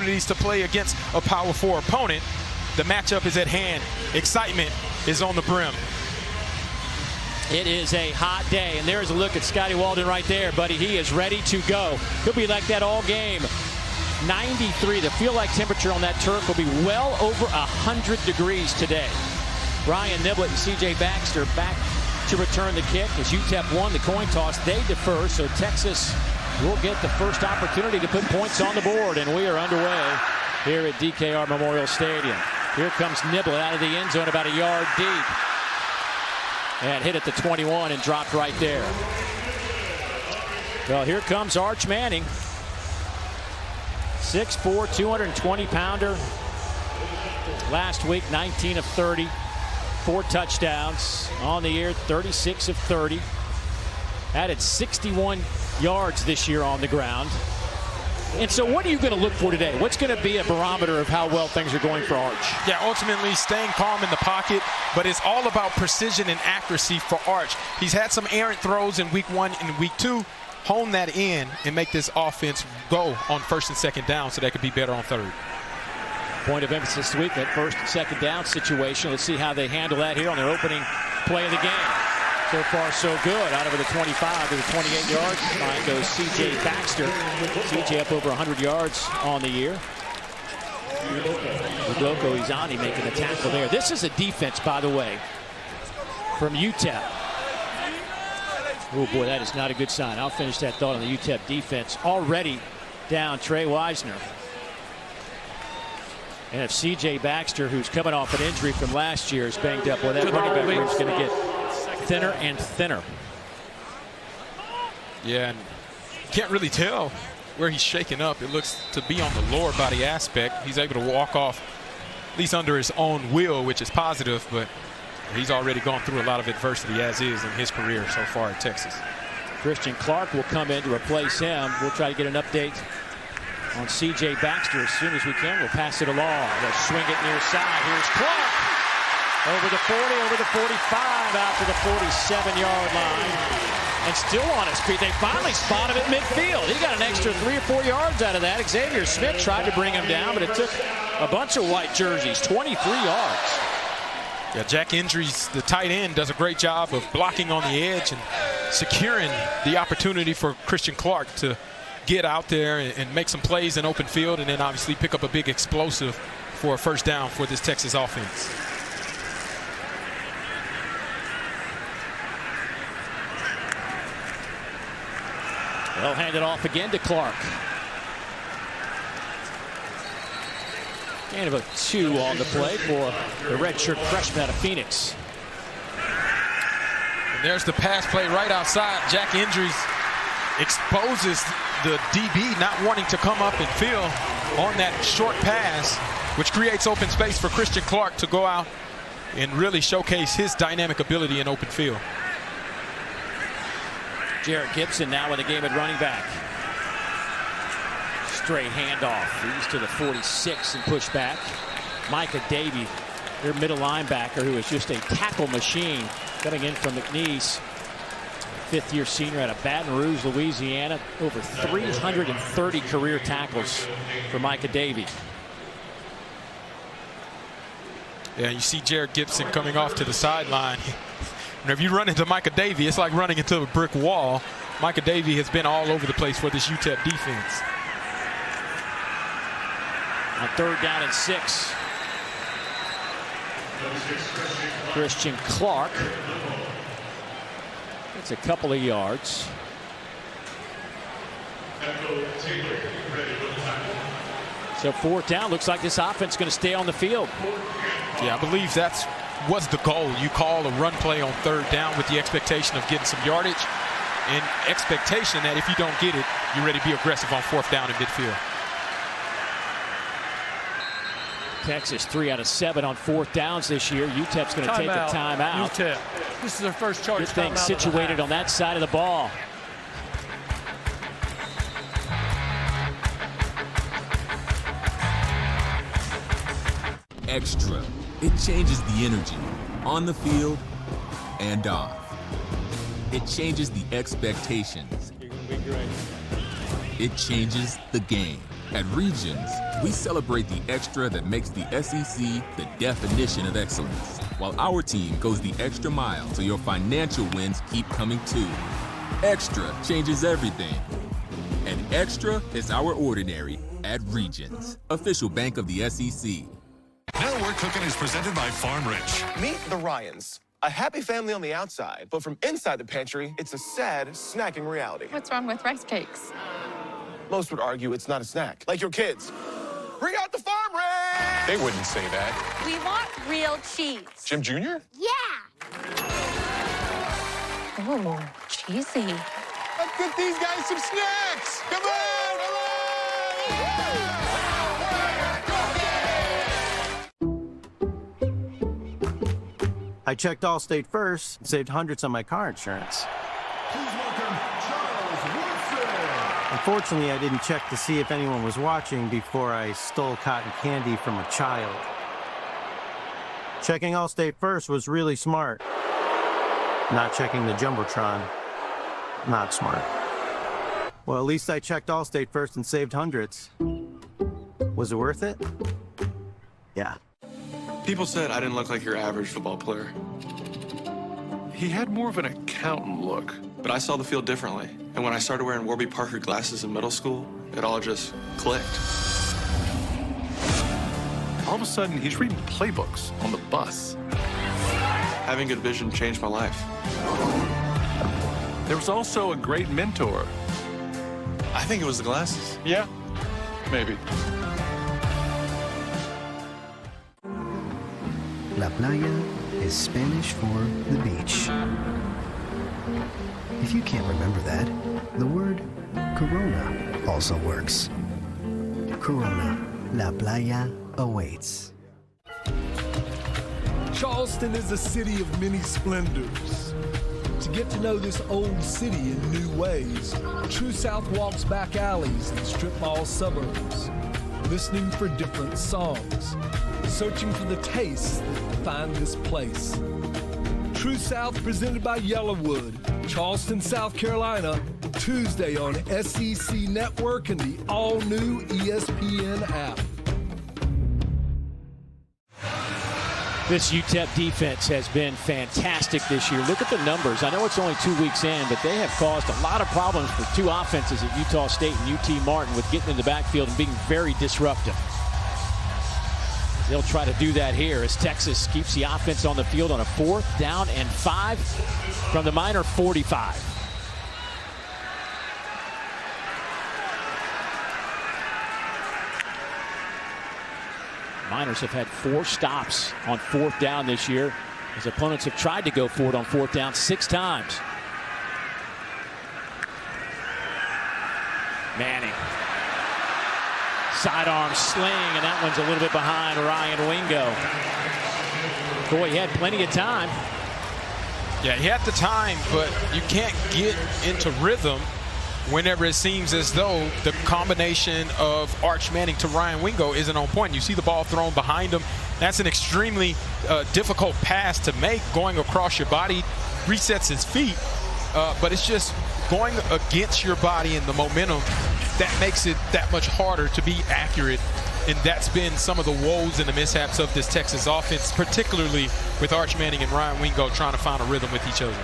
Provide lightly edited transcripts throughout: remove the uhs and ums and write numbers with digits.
opportunities to play against a Power 4 opponent. The matchup is at hand. Excitement is on the brim. It is a hot day, and there's a look at Scotty Walden right there, buddy. He is ready to go. He'll be like that all game. 93. The feel-like temperature on that turf will be well over 100 degrees today. Ryan Niblett and C.J. Baxter back to return the kick as UTEP won the coin toss. They defer, so Texas will get the first opportunity to put points on the board, and we are underway here at DKR Memorial Stadium. Here comes Niblett out of the end zone about a yard deep. And hit at the 21 and dropped right there. Well, here comes Arch Manning. 6'4", 220-pounder. Last week, 19 of 30. 4 touchdowns. On the year, 36 of 30. Added 61 yards this year on the ground. And so what are you going to look for today? What's going to be a barometer of how well things are going for Arch? Yeah, ultimately staying calm in the pocket, but it's all about precision and accuracy for Arch. He's had some errant throws in week 1 and week 2. Hone that in and make this offense go on first and second down so they could be better on third. Point of emphasis this week, that first and second down situation. Let's see how they handle that here on their opening play of the game. So far, so good. Out over the 25 to the 28-yard line goes C.J. Baxter. C.J. up over 100 yards on the year. Udoko Izani making the tackle there. This is a defense, by the way, from UTEP. Oh, boy, that is not a good sign. I'll finish that thought on the UTEP defense. Already down Trey Wisner. And if C.J. Baxter, who's coming off an injury from last year, is banged up, well, that running back room is going to get thinner and thinner. Yeah, and can't really tell where he's shaking up. It looks to be on the lower body aspect. He's able to walk off at least under his own will, which is positive, but he's already gone through a lot of adversity as is in his career so far at Texas. Christian Clark will come in to replace him. We'll try to get an update on C.J. Baxter as soon as we can. We'll pass it along. They'll swing it near side. Here's Clark. Over the 40, over the 45, out to the 47-yard line. And still on his feet. They finally spot him at midfield. He got an extra 3 or 4 yards out of that. Xavier Smith tried to bring him down, but it took a bunch of white jerseys. 23 yards. Yeah, Jack Indries, the tight end, does a great job of blocking on the edge and securing the opportunity for Christian Clark to get out there and make some plays in open field, and then obviously pick up a big explosive for a first down for this Texas offense. They'll hand it off again to Clark. Gain of a 2 on the play for the redshirt freshman out of Phoenix. And there's the pass play right outside. Jack Indries exposes the DB not wanting to come up and fill on that short pass, which creates open space for Christian Clark to go out and really showcase his dynamic ability in open field. Jarrett Gibson now in the game at running back. Straight handoff. He's to the 46 and push back. Micah Davey, their middle linebacker, who is just a tackle machine, coming in from McNeese. 5th-year senior out of Baton Rouge, Louisiana. Over 330 career tackles for Micah Davey. Yeah, you see Jarrett Gibson coming off to the sideline. Whenever you run into Micah Davey, it's like running into a brick wall. Micah Davey has been all over the place for this UTEP defense. On 3rd down and 6. Christian Clark. It's a couple of yards. So 4th down. Looks like this offense is going to stay on the field. Yeah, I believe that's was the goal. You call a run play on 3rd down with the expectation of getting some yardage and expectation that if you don't get it, you're ready to be aggressive on 4th down in midfield. Texas 3 out of 7 on 4th downs this year. UTEP's going to take a timeout. UTEP. This is their first charge. Good thing situated on that side of the ball. Extra. It changes the energy on the field and off. It changes the expectations. It changes the game. At Regions, we celebrate the extra that makes the SEC the definition of excellence, while our team goes the extra mile so your financial wins keep coming too. Extra changes everything. And extra is our ordinary at Regions, official bank of the SEC. Now We're Cooking is presented by Farm Rich. Meet the Ryans. A happy family on the outside, but from inside the pantry, it's a sad snacking reality. What's wrong with rice cakes? Most would argue it's not a snack. Like your kids. Bring out the Farm Rich! They wouldn't say that. We want real cheese. Jim Jr.? Yeah. Oh, cheesy. Let's get these guys some snacks. Come on! I checked Allstate first and saved hundreds on my car insurance. Unfortunately, I didn't check to see if anyone was watching before I stole cotton candy from a child. Checking Allstate first was really smart. Not checking the Jumbotron, not smart. Well, at least I checked Allstate first and saved hundreds. Was it worth it? Yeah. People said I didn't look like your average football player. He had more of an accountant look, but I saw the field differently. And when I started wearing Warby Parker glasses in middle school, it all just clicked. All of a sudden, he's reading playbooks on the bus. Having good vision changed my life. There was also a great mentor. I think it was the glasses. Yeah, maybe. La playa is Spanish for the beach. If you can't remember that, the word Corona also works. Corona, La playa awaits. Charleston is a city of many splendors. To get to know this old city in new ways, True South walks back alleys and strip mall suburbs, listening for different songs, searching for the tastes that define this place. True South presented by Yellowwood, Charleston, South Carolina, Tuesday on SEC Network and the all-new ESPN app. This UTEP defense has been fantastic this year. Look at the numbers. I know it's only 2 weeks in, but they have caused a lot of problems for two offenses at Utah State and UT Martin with getting in the backfield and being very disruptive. They'll try to do that here as Texas keeps the offense on the field on a 4th down and 5 from the Miner 45. Miners have had 4 stops on 4th down this year, as opponents have tried to go for it on 4th down 6 times. Manning. Sidearm sling, and that one's a little bit behind Ryan Wingo. Boy, he had plenty of time. Yeah, he had the time, but you can't get into rhythm whenever it seems as though the combination of Arch Manning to Ryan Wingo isn't on point. You see the ball thrown behind him. That's an extremely difficult pass to make, going across your body, resets his feet, but it's just going against your body and the momentum that makes it that much harder to be accurate. And that's been some of the woes and the mishaps of this Texas offense, particularly with Arch Manning and Ryan Wingo trying to find a rhythm with each other.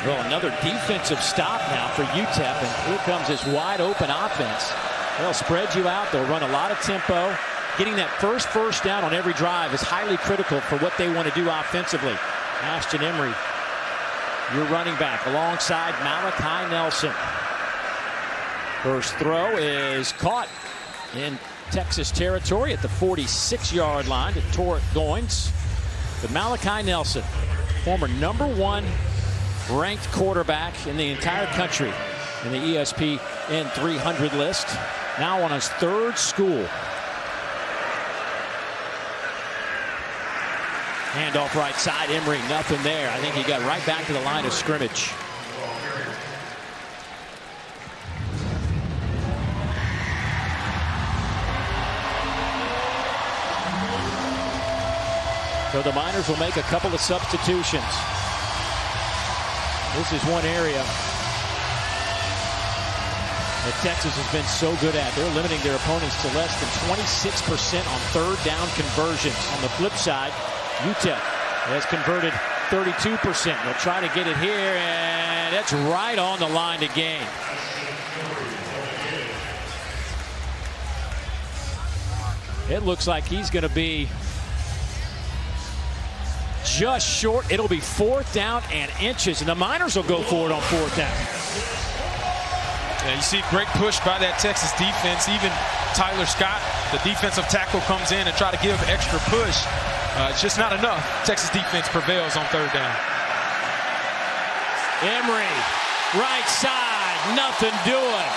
Well, another defensive stop now for UTEP, and here comes this wide open offense. They'll spread you out. They'll run a lot of tempo. Getting that first down on every drive is highly critical for what they want to do offensively. Ashton Emery, your running back, alongside Malachi Nelson. First throw is caught in Texas territory at the 46-yard line to Torrey Goins. But Malachi Nelson, former #1 ranked quarterback in the entire country in the ESPN 300 list, now on his 3rd school. Handoff right side, Emery, nothing there. I think he got right back to the line of scrimmage. So the Miners will make a couple of substitutions. This is one area that Texas has been so good at. They're limiting their opponents to less than 26% on third down conversions. On the flip side, UTEP has converted 32%. They'll try to get it here, and it's right on the line to gain. It looks like he's going to be just short. It'll be 4th down and inches, and the Miners will go for it on 4th down. Yeah, you see great push by that Texas defense. Even Tyler Scott, the defensive tackle, comes in and try to give extra push. It's just not enough. Texas defense prevails on 3rd down. Emery, right side, nothing doing.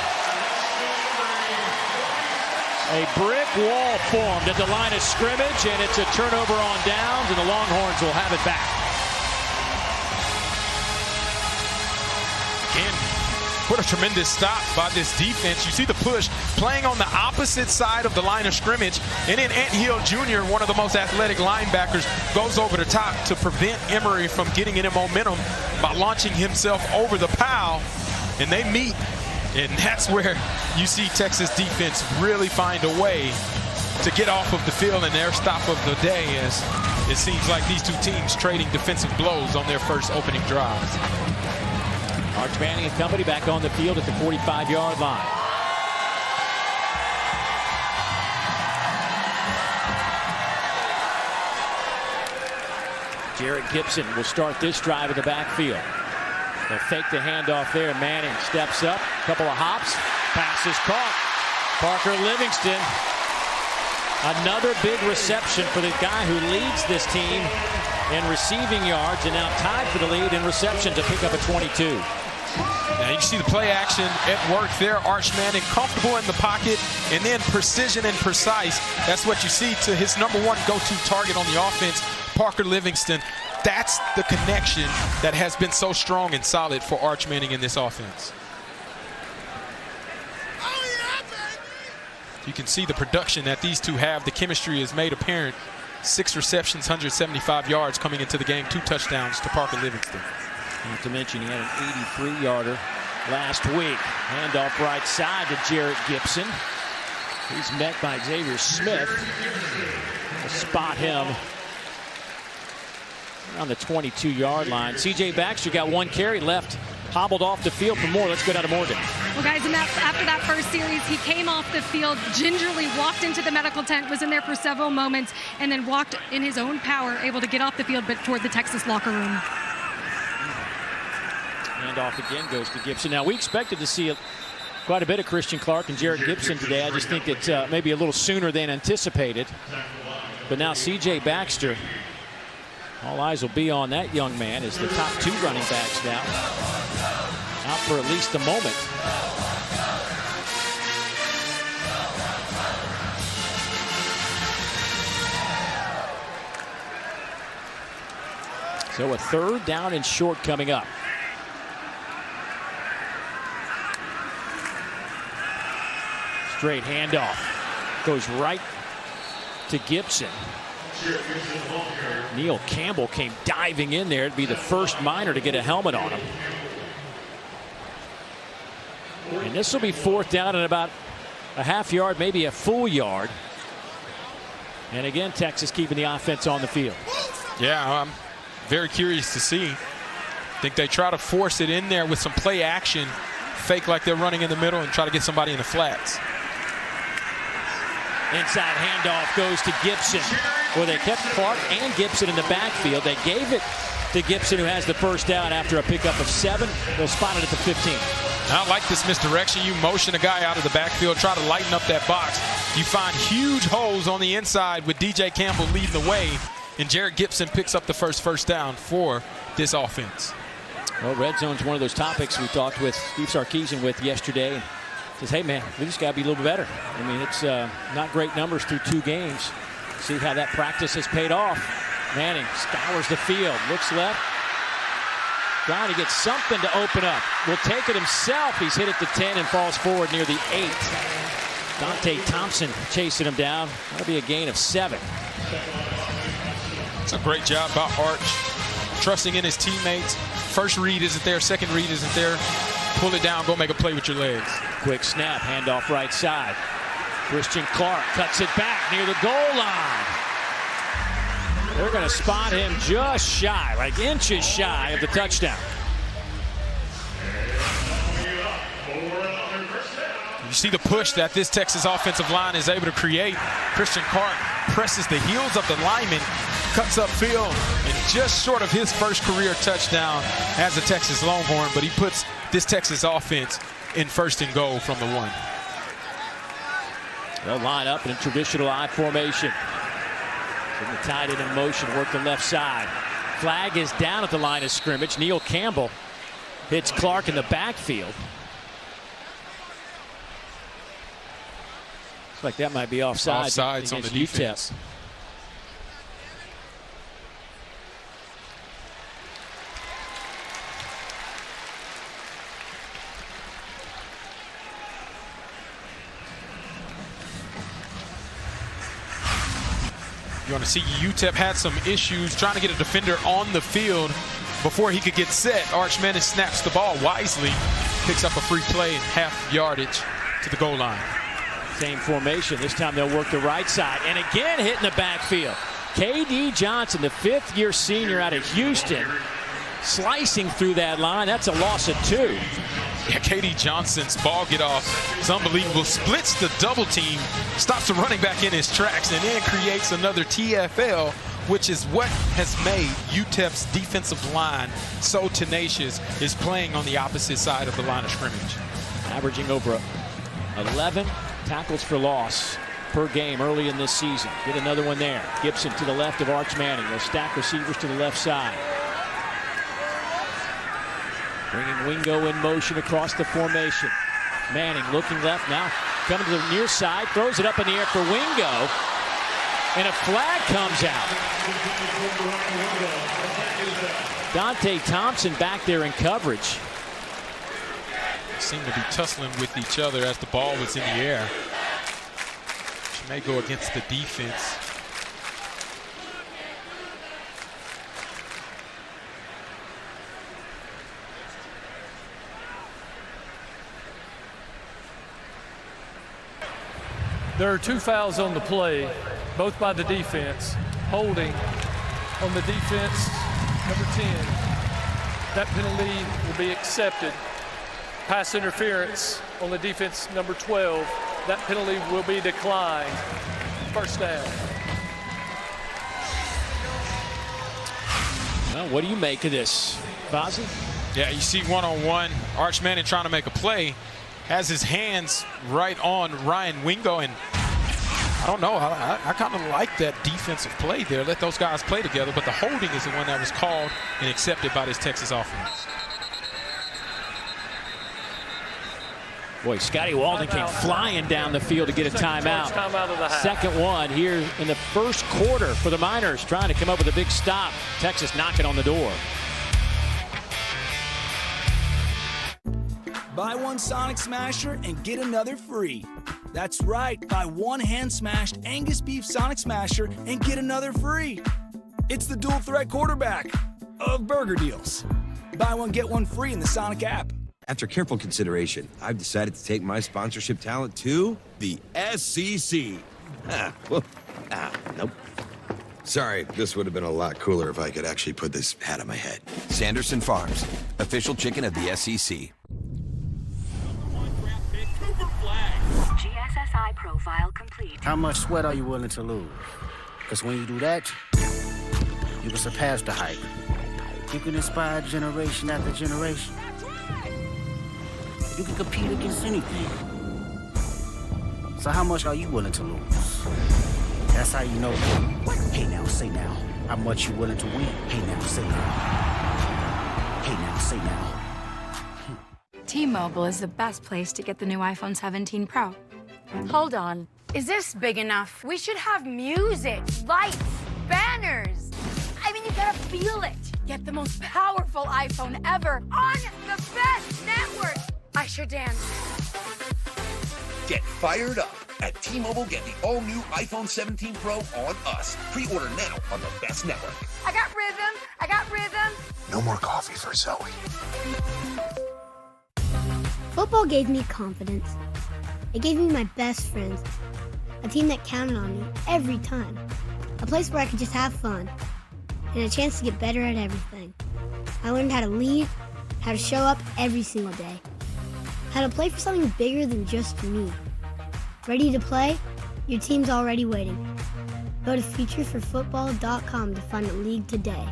A brick wall formed at the line of scrimmage, and it's a turnover on downs, and the Longhorns will have it back. Again, what a tremendous stop by this defense. You see the push playing on the opposite side of the line of scrimmage, and then Ant Hill Jr., one of the most athletic linebackers, goes over the top to prevent Emery from getting any momentum by launching himself over the pile, and they meet. And that's where you see Texas defense really find a way to get off of the field in their stop of the day, as it seems like these two teams trading defensive blows on their first opening drives. Arch Manning and company back on the field at the 45-yard line. Jarrett Gibson will start this drive in the backfield. They'll fake the handoff there. Manning steps up, couple of hops, pass is caught. Parker Livingston, another big reception for the guy who leads this team in receiving yards, and now tied for the lead in reception to pick up a 22. Now you can see the play action at work there. Arch Manning comfortable in the pocket, and then precision and precise. That's what you see to his number one go-to target on the offense, Parker Livingston. That's the connection that has been so strong and solid for Arch Manning in this offense. You can see the production that these two have. The chemistry is made apparent. 6 receptions, 175 yards coming into the game. 2 touchdowns to Parker Livingston. Not to mention he had an 83-yarder last week. Handoff right side to Jarrett Gibson. He's met by Xavier Smith. We'll spot him around the 22-yard line. C.J. Baxter got 1 carry left, hobbled off the field for more. Let's go down to Morgan. Well, guys, and after that first series, he came off the field, gingerly walked into the medical tent, was in there for several moments, and then walked in his own power, able to get off the field, but toward the Texas locker room. Handoff again goes to Gibson. Now, we expected to see quite a bit of Christian Clark and Jarrett Gibson today. I just think that maybe a little sooner than anticipated. But now C.J. Baxter, all eyes will be on that young man as the top 2 running backs now out for at least a moment. So a 3rd down and short coming up. Straight handoff goes right to Gibson. Neil Campbell came diving in there. It'd be the first Miner to get a helmet on him. And this will be 4th down and about a half yard, maybe a full yard. And again, Texas keeping the offense on the field. Yeah, I'm very curious to see. I think they try to force it in there with some play action, fake like they're running in the middle, and try to get somebody in the flats. Inside handoff goes to Gibson, where they kept Clark and Gibson in the backfield. They gave it to Gibson, who has the first down after a pickup of 7. They'll spot it at the 15. I like this misdirection. You motion a guy out of the backfield, try to lighten up that box. You find huge holes on the inside with DJ Campbell leading the way, and Jarrett Gibson picks up the first down for this offense. Well, red zone's one of those topics we talked with Steve Sarkisian with yesterday. Says, hey, man, we just got to be a little bit better. I mean, it's not great numbers through 2 games. See how that practice has paid off. Manning scours the field, looks left, trying to get something to open up. Will take it himself. He's hit at the 10 and falls forward near the 8. Dante Thompson chasing him down. That'll be a gain of 7. It's a great job by Arch, trusting in his teammates. First read isn't there, second read isn't there. Pull it down, go make a play with your legs. Quick snap, handoff right side. Christian Clark cuts it back near the goal line. They're going to spot him just shy, like inches shy of the touchdown. You see the push that this Texas offensive line is able to create. Christian Clark presses the heels of the lineman, cuts upfield, and just short of his first career touchdown as a Texas Longhorn, but he puts this Texas offense in 1st and goal from the 1. They'll line up in a traditional I formation. Getting the tight end in motion, work the left side. Flag is down at the line of scrimmage. Neil Campbell hits Clark in the backfield. Looks like that might be offside. Offsides on the defense. UTEP. You want to see UTEP had some issues trying to get a defender on the field before he could get set. Arch Manning snaps the ball wisely, picks up a free play and half yardage to the goal line. Same formation. This time they'll work the right side. And again hitting the backfield. K.D. Johnson, the 5th-year senior out of Houston, slicing through that line. That's a loss of 2. Yeah, K.D. Johnson's ball get off. It's unbelievable. Splits the double team, stops the running back in his tracks, and then creates another TFL, which is what has made UTEP's defensive line so tenacious, is playing on the opposite side of the line of scrimmage. Averaging over 11 tackles for loss per game early in this season. Get another one there. Gibson to the left of Arch Manning. They'll stack receivers to the left side. Bringing Wingo in motion across the formation. Manning looking left now. Coming to the near side. Throws it up in the air for Wingo. And a flag comes out. Dante Thompson back there in coverage. Seem to be tussling with each other as the ball was in the air. Which may go against the defense. There are 2 fouls on the play, both by the defense. Holding on the defense, number 10. That penalty will be accepted. Pass interference on the defense, number 12. That penalty will be declined. 1st down. Well, what do you make of this, Fozzie? Yeah, you see one-on-one. Arch Manning trying to make a play. Has his hands right on Ryan Wingo, and I don't know, I kind of like that defensive play there. Let those guys play together, but the holding is the one that was called and accepted by this Texas offense. Boy, Scotty Walden came flying down the field to get a timeout. Second one here in the 1st quarter for the Miners, trying to come up with a big stop. Texas knocking on the door. Buy one Sonic Smasher and get another free. That's right, buy one hand-smashed Angus beef Sonic Smasher and get another free. It's the dual threat quarterback of burger deals. Buy one, get one free in the Sonic app. After careful consideration, I've decided to take my sponsorship talent to the SEC. Nope. Sorry, this would have been a lot cooler if I could actually put this hat on my head. Sanderson Farms, official chicken of the SEC. GSSI profile complete. How much sweat are you willing to lose? Because when you do that, you can surpass the hype. You can inspire generation after generation. You can compete against anything. So how much are you willing to lose? That's how you know. Hey now, say now. How much you willing to win? Hey now, say now. Hey now, say now. T-Mobile is the best place to get the new iPhone 17 Pro. Hold on. Is this big enough? We should have music, lights, banners. I mean, you gotta feel it. Get the most powerful iPhone ever on the best network. I sure dance. Get fired up. At T-Mobile, get the all-new iPhone 17 Pro on us. Pre-order now on the best network. I got rhythm. I got rhythm. No more coffee for Zoe. Football gave me confidence. It gave me my best friends, a team that counted on me every time, a place where I could just have fun, and a chance to get better at everything. I learned how to lead, how to show up every single day, how to play for something bigger than just me. Ready to play? Your team's already waiting. Go to futureforfootball.com to find a league today.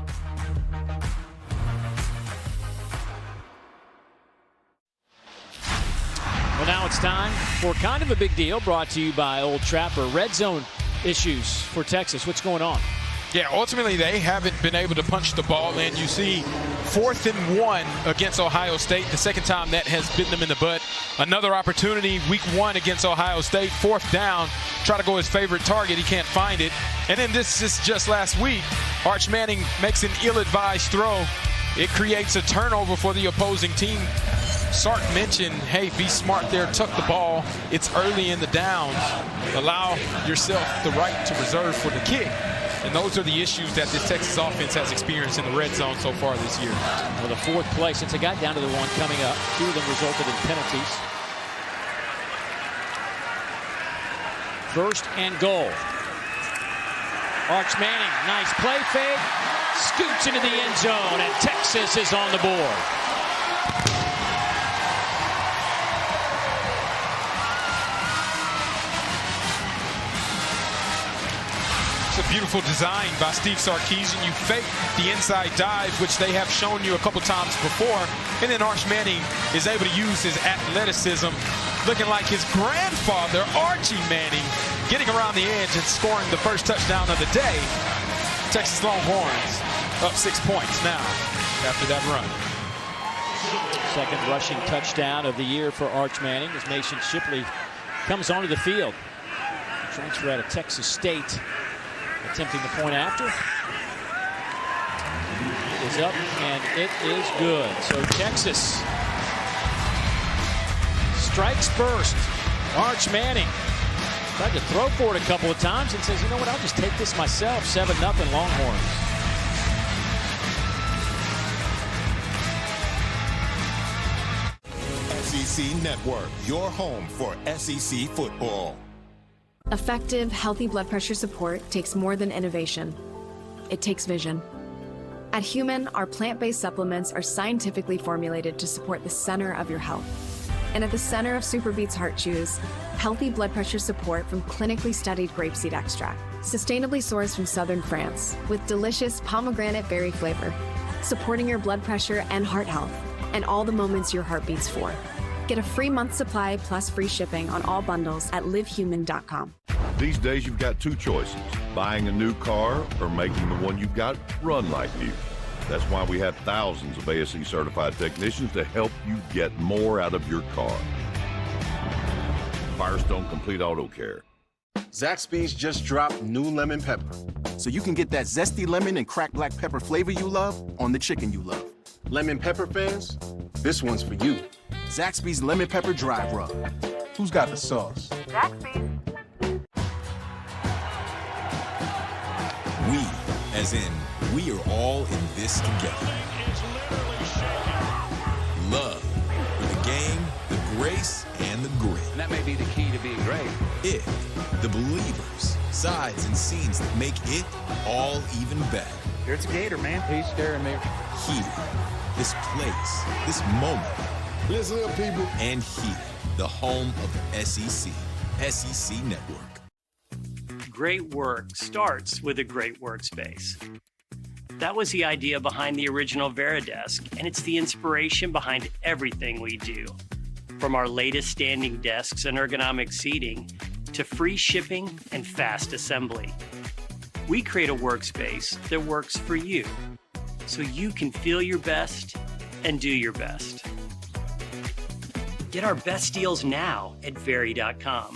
Well, now it's time for kind of a big deal brought to you by Old Trapper. Red zone issues for Texas. What's going on? Yeah, ultimately they haven't been able to punch the ball in. You see 4th and 1 against Ohio State, the second time that has bitten them in the butt. Another opportunity, week 1 against Ohio State, 4th down, try to go his favorite target, he can't find it. And then this is just last week, Arch Manning makes an ill-advised throw. It creates a turnover for the opposing team. Sark mentioned, hey, be smart there, tuck the ball. It's early in the downs. Allow yourself the right to reserve for the kick. And those are the issues that this Texas offense has experienced in the red zone so far this year. Well, the 4th play, since it got down to the 1 coming up, 2 of them resulted in penalties. 1st and goal. Arch Manning, nice play fake, scoots into the end zone, and Texas is on the board. A beautiful design by Steve Sarkisian. You fake the inside dive, which they have shown you a couple times before, and then Arch Manning is able to use his athleticism, looking like his grandfather, Archie Manning, getting around the edge and scoring the first touchdown of the day. Texas Longhorns up 6 points now after that run. Second rushing touchdown of the year for Arch Manning as Mason Shipley comes onto the field. Transfer out of Texas State. Attempting the point after. It is up, and it is good. So Texas strikes first. Arch Manning tried to throw for it a couple of times and says, you know what, I'll just take this myself. 7-0 Longhorns. SEC Network, your home for SEC football. Effective, healthy blood pressure support takes more than innovation. It takes vision. At Human, our plant-based supplements are scientifically formulated to support the center of your health. And at the center of Super Beats Heart Chews, healthy blood pressure support from clinically studied grapeseed extract, sustainably sourced from southern France, with delicious pomegranate berry flavor, supporting your blood pressure and heart health, and all the moments your heart beats for. Get a free month supply plus free shipping on all bundles at livehuman.com. These days, you've got 2 choices, buying a new car or making the one you've got run like new. That's why we have thousands of ASE certified technicians to help you get more out of your car. Firestone Complete Auto Care. Zaxby's just dropped new lemon pepper, so you can get that zesty lemon and cracked black pepper flavor you love on the chicken you love. Lemon pepper fans, this one's for you. Zaxby's Lemon Pepper Dry Rub. Who's got the sauce? Zaxby's. We, as in, we are all in this together. Love for the game, the grace, and the grit. And that may be the key to being great. It, the believers, sides, and scenes that make it all even better. Here it's a Gator, man. He's scaring me. Here, this place, this moment. Listen up, people. And here, the home of the SEC, SEC Network. Great work starts with a great workspace. That was the idea behind the original Veridesk, and it's the inspiration behind everything we do. From our latest standing desks and ergonomic seating to free shipping and fast assembly. We create a workspace that works for you, so you can feel your best and do your best. Get our best deals now at Veri.com.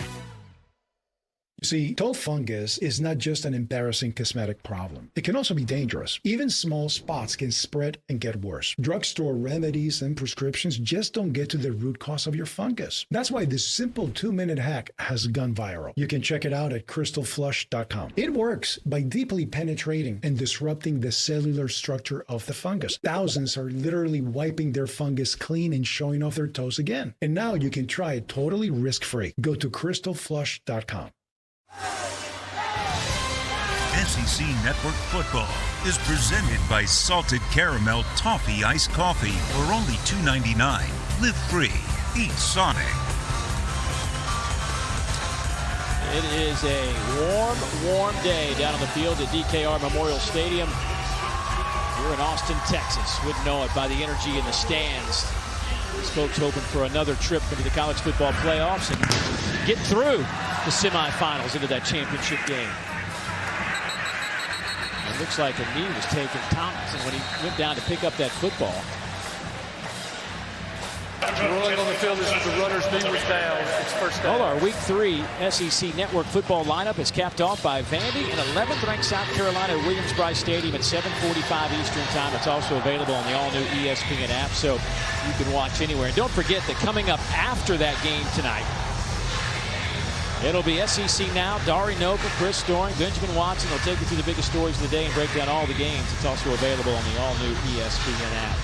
See, toe fungus is not just an embarrassing cosmetic problem. It can also be dangerous. Even small spots can spread and get worse. Drugstore remedies and prescriptions just don't get to the root cause of your fungus. That's why this simple 2-minute hack has gone viral. You can check it out at crystalflush.com. It works by deeply penetrating and disrupting the cellular structure of the fungus. Thousands are literally wiping their fungus clean and showing off their toes again. And now you can try it totally risk-free. Go to crystalflush.com. SEC Network Football is presented by Salted Caramel Toffee Iced Coffee for only $2.99. Live free. Eat Sonic. It is a warm day down on the field at DKR Memorial Stadium here in Austin, Texas. Wouldn't know it by the energy in the stands. These folks hoping for another trip into the college football playoffs and get through the semifinals into that championship game. It looks like a knee was taken Thomas, and when he went down to pick up that football. Rolling on the field as the runner's knee was down. It's first down. Well, our Week 3 SEC Network football lineup is capped off by Vandy in 11th-ranked South Carolina at Williams-Brice Stadium at 7:45 Eastern Time. It's also available on the all-new ESPN app, so you can watch anywhere. And don't forget that coming up after that game tonight, it'll be SEC Now, Dari Noble, Chris Storing, Benjamin Watson. They'll take you through the biggest stories of the day and break down all the games. It's also available on the all-new ESPN app.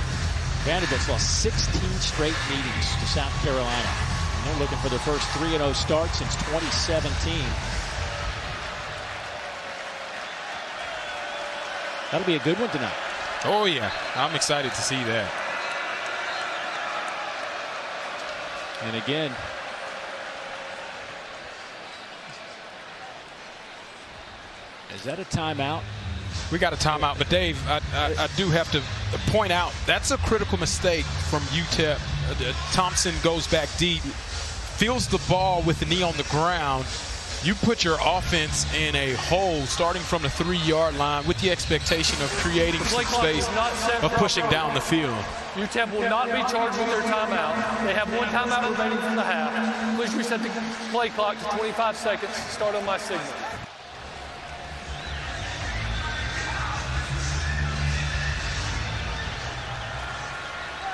Vanderbilt's lost 16 straight meetings to South Carolina. And they're looking for their first 3-0 start since 2017. That'll be a good one tonight. Oh, yeah. I'm excited to see that. And again, is that a timeout? We got a timeout, but Dave, I do have to point out that's a critical mistake from UTEP. Thompson goes back deep, feels the ball with the knee on the ground. You put your offense in a hole starting from the 3-yard line with the expectation of creating some space, of pushing down the field. UTEP will not be charged with their timeout. They have one timeout remaining from the half. Please reset the play clock to 25 seconds. Start on my signal.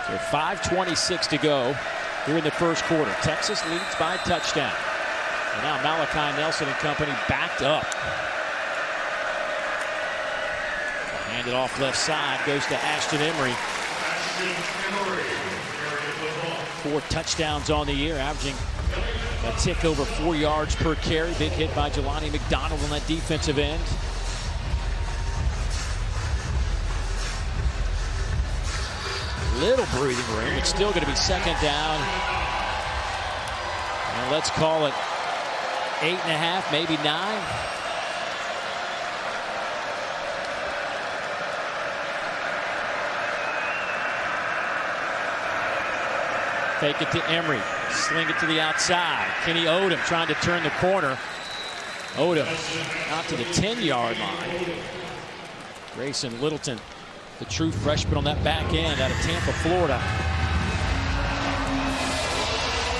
So 5:26 to go here in the first quarter. Texas leads by a touchdown. And now Malachi Nelson and company backed up. Handed off left side, goes to Ashton Emery. 4 touchdowns on the year, averaging a tick over 4 yards per carry. Big hit by Jelani McDonald on that defensive end. Little breathing room. It's still going to be second down. And let's call it 8.5, maybe 9. Take it to Emery. Sling it to the outside. Kenny Odom trying to turn the corner. Odom out to the 10-yard line. Grayson Littleton, the true freshman on that back end out of Tampa, Florida.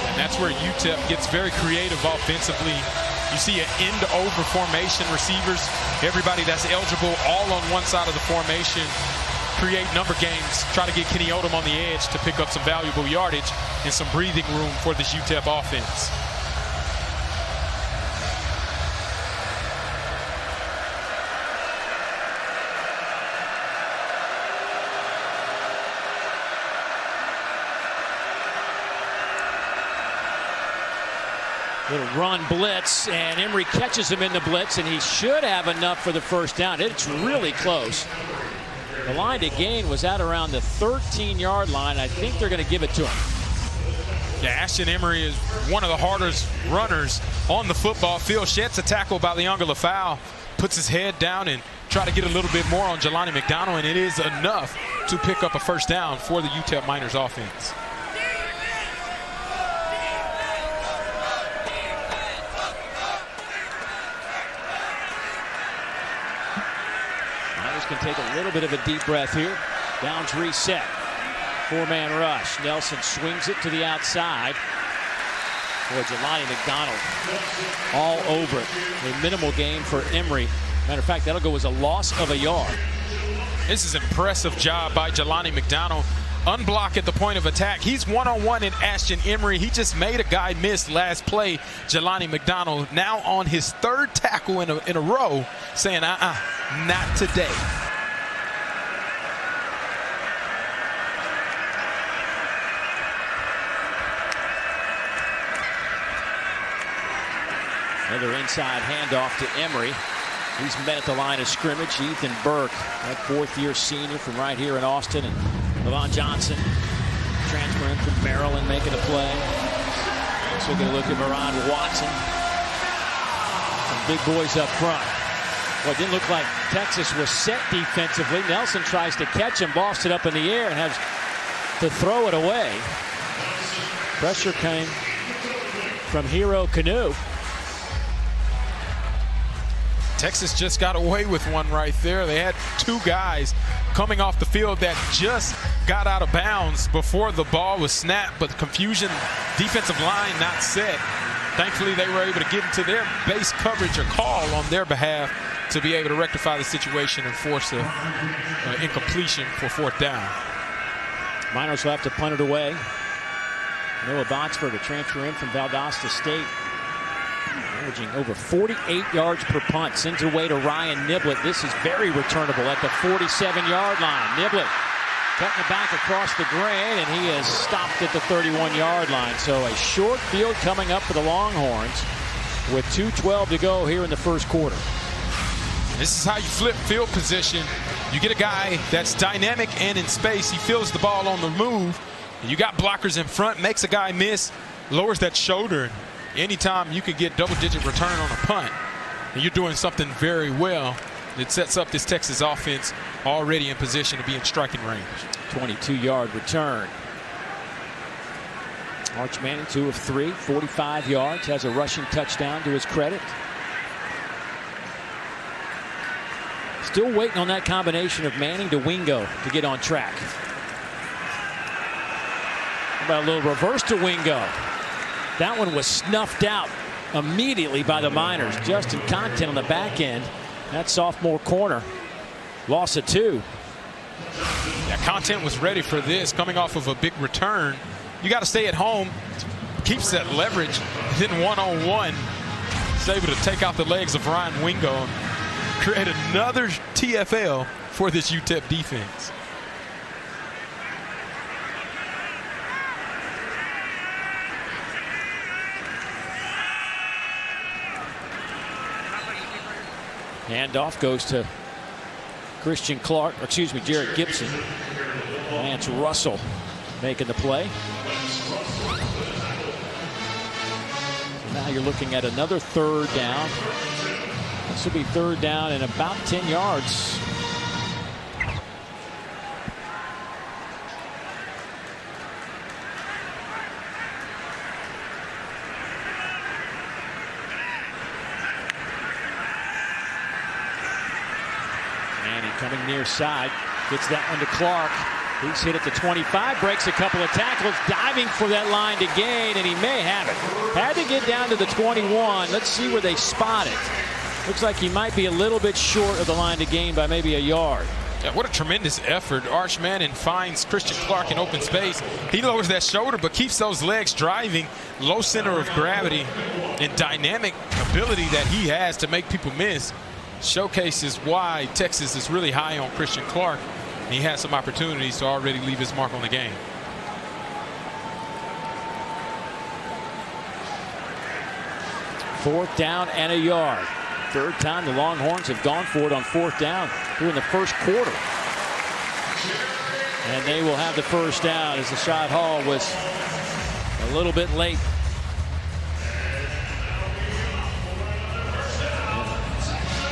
And that's where UTEP gets very creative offensively. You see an end-over formation, receivers, everybody that's eligible all on one side of the formation, create number games, try to get Kenny Odom on the edge to pick up some valuable yardage and some breathing room for this UTEP offense. Little run blitz, and Emery catches him in the blitz, and he should have enough for the first down. It's really close. The line to gain was out around the 13-yard line. I think they're going to give it to him. Yeah, Ashton Emery is one of the hardest runners on the football field. Sheds a tackle by Leonga Lafau, puts his head down and try to get a little bit more on Jelani McDonald, and it is enough to pick up a first down for the UTEP Miners offense. Can take a little bit of a deep breath here. Downs reset. 4-man rush. Nelson swings it to the outside. Boy, Jelani McDonald all over it. A minimal gain for Emory. Matter of fact, that'll go as a loss of a yard. This is an impressive job by Jelani McDonald. Unblocked at the point of attack. He's one-on-one in Ashton Emory. He just made a guy miss last play. Jelani McDonald now on his third tackle in a row, saying, not today. Another inside handoff to Emory. He's met at the line of scrimmage. Ethan Burke, that fourth-year senior from right here in Austin, and Levon Johnson transferring from Maryland, making a play. So we're going to look at Marad Watson. Some big boys up front. Well, it didn't look like Texas was set defensively. Nelson tries to catch him, lost it up in the air, and has to throw it away. Pressure came from Hero Canoe. Texas just got away with one right there. They had two guys coming off the field that just got out of bounds before the ball was snapped, but confusion, defensive line not set. Thankfully, they were able to get into their base coverage or call on their behalf to be able to rectify the situation and force an incompletion for fourth down. Miners will have to punt it away. Noah Botsford, a transfer in from Valdosta State, averaging over 48 yards per punt, sends it away to Ryan Niblett. This is very returnable at the 47-yard line. Niblett cutting it back across the grain, and he is stopped at the 31-yard line. So a short field coming up for the Longhorns with 2:12 to go here in the first quarter. This is how you flip field position. You get a guy that's dynamic and in space. He feels the ball on the move. And you got blockers in front, makes a guy miss, lowers that shoulder. Anytime you can get double-digit return on a punt, and you're doing something very well, it sets up this Texas offense already in position to be in striking range. 22-yard return. Arch Manning, 2 of 3, 45 yards, has a rushing touchdown to his credit. Still waiting on that combination of Manning to Wingo to get on track. How about a little reverse to Wingo? That one was snuffed out immediately by the Miners. Justin Content on the back end. That sophomore corner. Loss of 2. Yeah, Content was ready for this, coming off of a big return. You got to stay at home. Keeps that leverage. Then one-on-one. He's able to take out the legs of Ryan Wingo and create another TFL for this UTEP defense. Handoff goes to Christian Clark, or excuse me, Jarrett Gibson. Lance Russell making the play. So now you're looking at another third down. This will be third down and about 10 yards. Coming near side, gets that one to Clark. He's hit at the 25, breaks a couple of tackles, diving for that line to gain, and he may have it. Had to get down to the 21. Let's see where they spot it. Looks like he might be a little bit short of the line to gain by maybe a yard. Yeah, what a tremendous effort. Arch Manning finds Christian Clark in open space. He lowers that shoulder but keeps those legs driving. Low center of gravity and dynamic ability that he has to make people miss. Showcases why Texas is really high on Christian Clark. And he has some opportunities to already leave his mark on the game. Fourth down and a yard. Third time the Longhorns have gone for it on fourth down here in the first quarter. And they will have the first down as the shot Hall was a little bit late.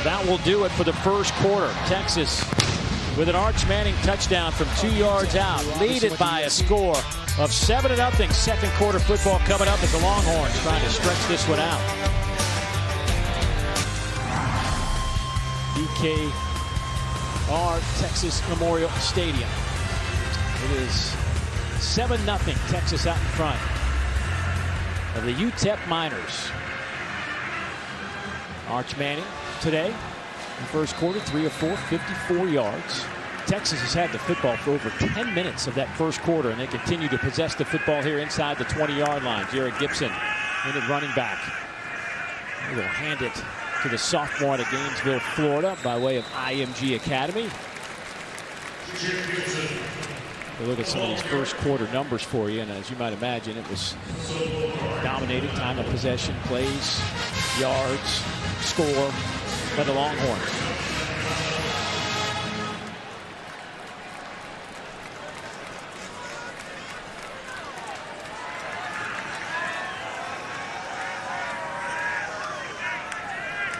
That will do it for the first quarter. Texas with an Arch Manning touchdown from 2 yards out. Lead it by a score of 7-0. Second quarter football coming up as the Longhorns trying to stretch this one out. BKR Texas Memorial Stadium. It is 7-0. Texas out in front. of the UTEP Miners. Arch Manning today, in the first quarter, 3 of 4, 54 yards. Texas has had the football for over 10 minutes of that first quarter, and they continue to possess the football here inside the 20-yard line. Jared Gibson in at running back. He will hand it to the sophomore out of Gainesville, Florida, by way of IMG Academy. We'll look at some of these first quarter numbers for you, and as you might imagine, it was dominated time of possession, plays, yards, score by the Longhorns.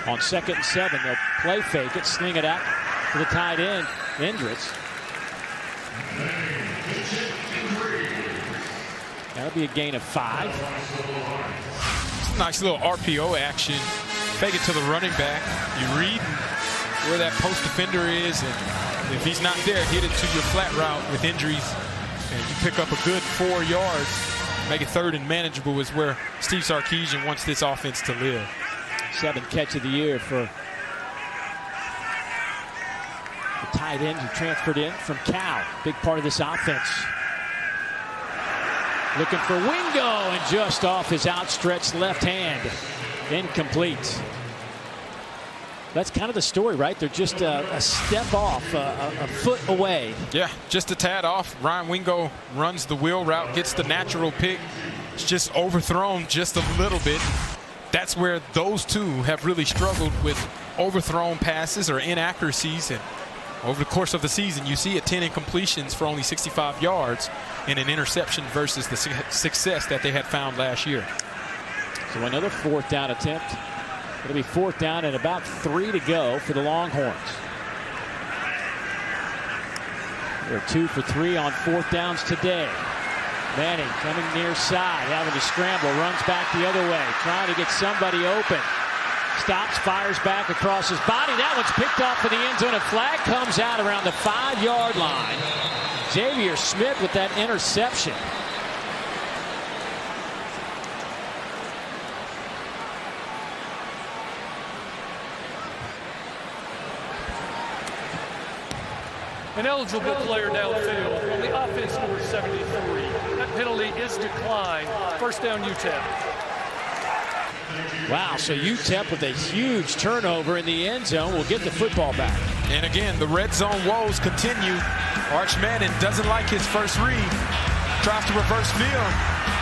On 2nd and 7, they'll play fake it, sling it out to the tight end, Endrich. That'll be a gain of 5. It's a nice little RPO action. Fake it to the running back. You read where that post defender is, and if he's not there, hit it to your flat route with injuries, and you pick up a good 4 yards. Make it 3rd and manageable is where Steve Sarkisian wants this offense to live. 7th catch of the year for the tight end who transferred in from Cal. Big part of this offense. Looking for Wingo, and just off his outstretched left hand. Incomplete. That's kind of the story, right? They're just a step off, a foot away. Yeah, just a tad off. Ryan Wingo runs the wheel route, gets the natural pick. It's just overthrown just a little bit. That's where those two have really struggled with overthrown passes or inaccuracies. And over the course of the season, you see 10 incompletions for only 65 yards and an interception versus the success that they had found last year. So another 4th down attempt. It'll be 4th down and about 3 to go for the Longhorns. They're 2 for 3 on 4th downs today. Manning coming near side, having to scramble, runs back the other way, trying to get somebody open. Stops, fires back across his body. That one's picked off for the end zone. A flag comes out around the 5-yard line. Xavier Smith with that interception. An eligible player downfield. On the offense, number 73. That penalty is declined. First down, UTEP. Wow, so UTEP with a huge turnover in the end zone will get the football back. And again, the red zone woes continue. Arch Manning doesn't like his first read. Tries to reverse field.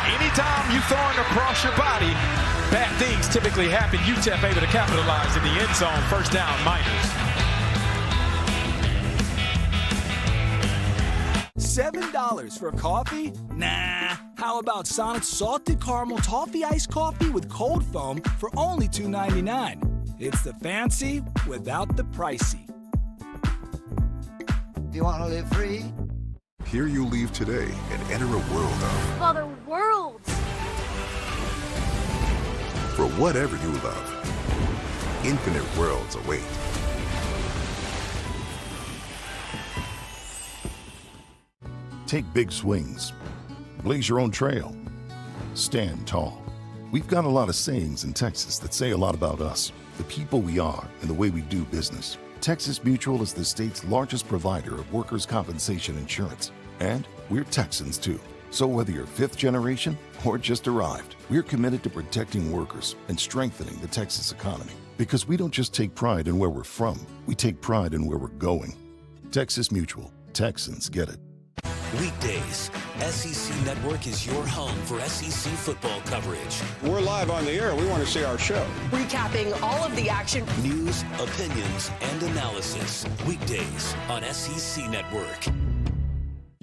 Anytime you throw it across your body, bad things typically happen. UTEP able to capitalize in the end zone. First down, Miners. $7 for coffee? Nah. How about Sonic's salted caramel toffee iced coffee with cold foam for only $2.99? It's the fancy without the pricey. You want to live free? Here you leave today and enter a world of... Other worlds! For whatever you love, infinite worlds await. Take big swings. Blaze your own trail. Stand tall. We've got a lot of sayings in Texas that say a lot about us, the people we are, and the way we do business. Texas Mutual is the state's largest provider of workers' compensation insurance. And we're Texans too. So whether you're 5th generation or just arrived, we're committed to protecting workers and strengthening the Texas economy. Because we don't just take pride in where we're from, we take pride in where we're going. Texas Mutual. Texans get it. Weekdays, SEC Network is your home for SEC football coverage. We're live on the air. We want to see our show. Recapping all of the action. News, opinions, and analysis. Weekdays on SEC Network.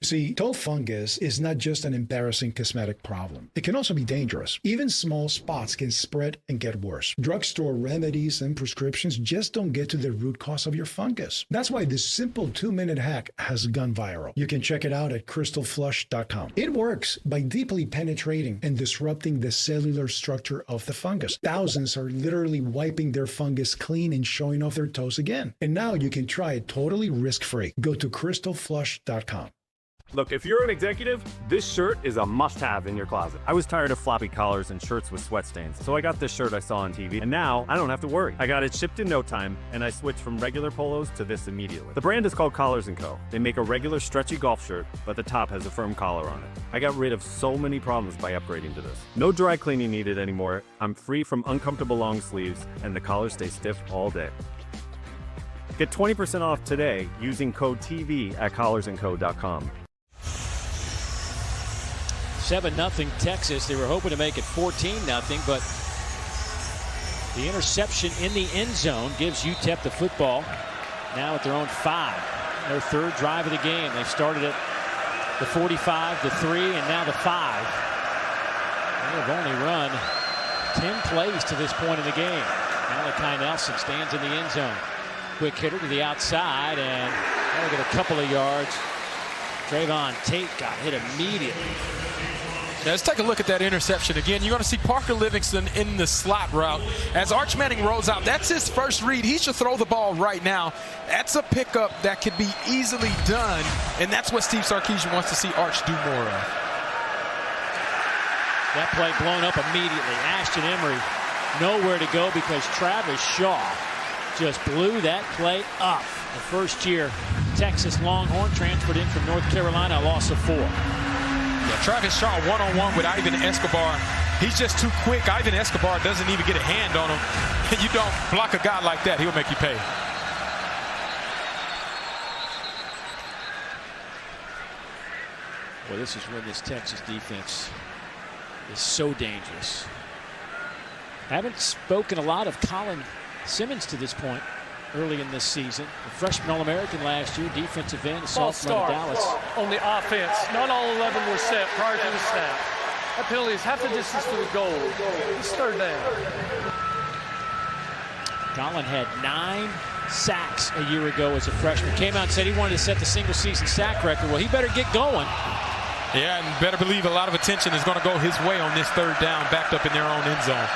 See, toe fungus is not just an embarrassing cosmetic problem. It can also be dangerous. Even small spots can spread and get worse. Drugstore remedies and prescriptions just don't get to the root cause of your fungus. That's why this simple 2-minute hack has gone viral. You can check it out at crystalflush.com. It works by deeply penetrating and disrupting the cellular structure of the fungus. Thousands are literally wiping their fungus clean and showing off their toes again. And now you can try it totally risk-free. Go to crystalflush.com. Look, if you're an executive, this shirt is a must-have in your closet. I was tired of floppy collars and shirts with sweat stains, so I got this shirt I saw on TV, and now I don't have to worry. I got it shipped in no time, and I switched from regular polos to this immediately. The brand is called Collars & Co. They make a regular stretchy golf shirt, but the top has a firm collar on it. I got rid of so many problems by upgrading to this. No dry cleaning needed anymore. I'm free from uncomfortable long sleeves, and the collars stay stiff all day. Get 20% off today using code TV at collarsandco.com. 7-0 Texas. They were hoping to make it 14-0, but the interception in the end zone gives UTEP the football. Now at their own 5. Their third drive of the game. They've started at the 45, the 3, and now the 5. They've only run 10 plays to this point in the game. Malachi Nelson stands in the end zone. Quick hitter to the outside, and they'll get a couple of yards. Trayvon Tate got hit immediately. Now let's take a look at that interception again. You're going to see Parker Livingston in the slot route. As Arch Manning rolls out, that's his first read. He should throw the ball right now. That's a pickup that could be easily done, and that's what Steve Sarkisian wants to see Arch do more of. That play blown up immediately. Ashton Emery nowhere to go because Travis Shaw just blew that play up. The first-year Texas Longhorn transferred in from North Carolina, a loss of 4. Yeah, Travis Shaw one-on-one with Ivan Escobar. He's just too quick. Ivan Escobar doesn't even get a hand on him. And you don't block a guy like that, he'll make you pay. Well, this is when this Texas defense is so dangerous. Haven't spoken a lot of Colin Simmons to this point early in this season. The freshman All-American last year, defensive end, sophomore in Dallas. On the offense, not all 11 were set prior to the snap. That penalty is half the distance to the goal. It's third down. Colin had 9 sacks a year ago as a freshman. Came out and said he wanted to set the single-season sack record. Well, he better get going. Yeah, and better believe a lot of attention is going to go his way on this third down, backed up in their own end zone.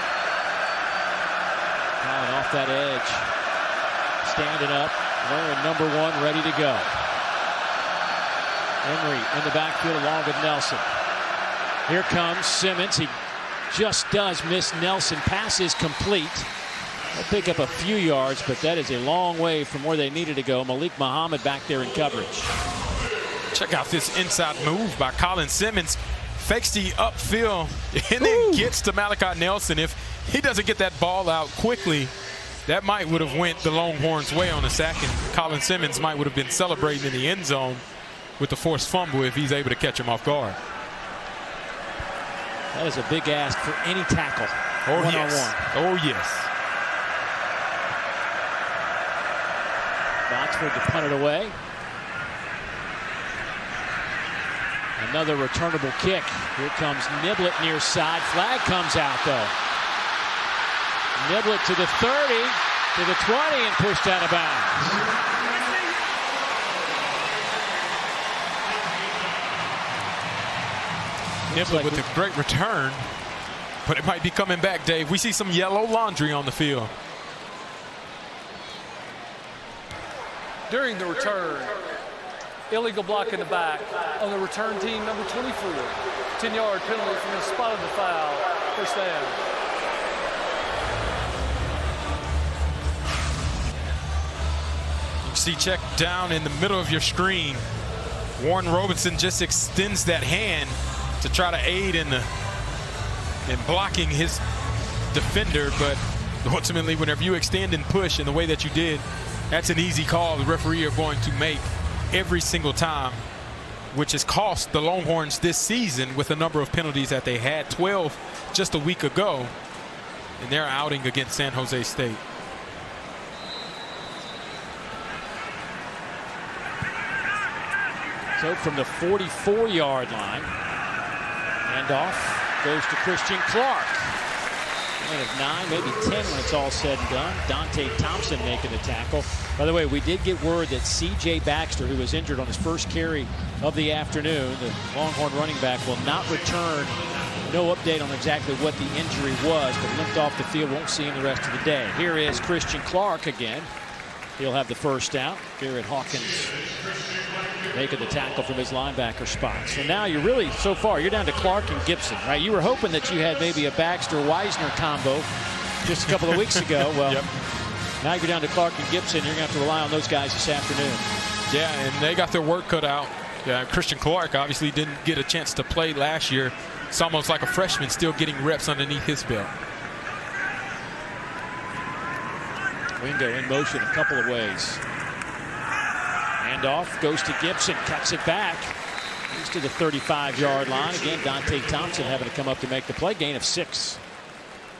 Colin off that edge. Standing up, wearing number 1, ready to go. Emery in the backfield along with Nelson. Here comes Simmons. He just does miss Nelson. Pass is complete. They'll pick up a few yards, but that is a long way from where they needed to go. Malik Muhammad back there in coverage. Check out this inside move by Colin Simmons. Fakes the upfield and then gets to Malachi Nelson. If he doesn't get that ball out quickly, that might would have went the Longhorns' way on a sack, and Colin Simmons might would have been celebrating in the end zone with the forced fumble if he's able to catch him off guard. That is a big ask for any tackle. Oh, one yes. on one. Oh, yes. Botsford to punt it away. Another returnable kick. Here comes Niblett near side. Flag comes out, though. Niblett to the 30, to the 20, and pushed out of bounds. Niblett with a great return, but it might be coming back, Dave. We see some yellow laundry on the field. During the return, illegal block in the back on the return team, number 24. 10-yard penalty from the spot of the foul. First down. See, check down in the middle of your screen. Warren Robinson just extends that hand to try to aid in blocking his defender, but ultimately whenever you extend and push in the way that you did, that's an easy call the referee are going to make every single time, which has cost the Longhorns this season with a number of penalties that they had, 12 just a week ago, in their outing against San Jose State. So from the 44-yard line, handoff goes to Christian Clark. And of 9, maybe 10 when it's all said and done. Dante Thompson making the tackle. By the way, we did get word that C.J. Baxter, who was injured on his first carry of the afternoon, the Longhorn running back, will not return. No update on exactly what the injury was, but limped off the field. Won't see him the rest of the day. Here is Christian Clark again. He'll have the first down. Garrett Hawkins making the tackle from his linebacker spot. So now you're really, so far, you're down to Clark and Gibson, right? You were hoping that you had maybe a Baxter-Weisner combo just a couple of weeks ago. Well, now you're down to Clark and Gibson. You're going to have to rely on those guys this afternoon. Yeah, and they got their work cut out. Yeah, Christian Clark obviously didn't get a chance to play last year. It's almost like a freshman still getting reps underneath his belt. Wingo in motion a couple of ways. Handoff goes to Gibson, cuts it back. He's to the 35-yard line. Again, Dante Thompson having to come up to make the play. Gain of 6.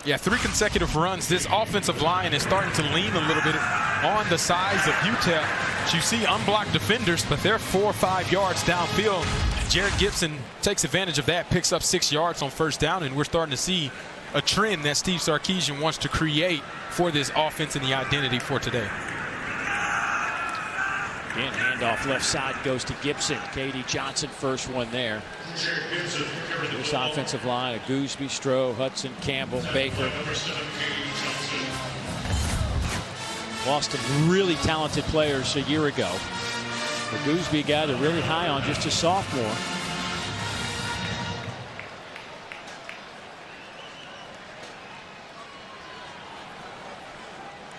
Yeah, 3 consecutive runs. This offensive line is starting to lean a little bit on the size of UTEP. You see unblocked defenders, but they're 4 or 5 yards downfield. Jared Gibson takes advantage of that, picks up 6 yards on first down, and we're starting to see a trend that Steve Sarkisian wants to create for this offense and the identity for today. Again, handoff left side goes to Gibson. K.D. Johnson, first one there. This offensive line of Gooseby, Stroh, Hudson, Campbell, Baker. Lost some really talented players a year ago. The Gooseby guy they're really high on, just a sophomore.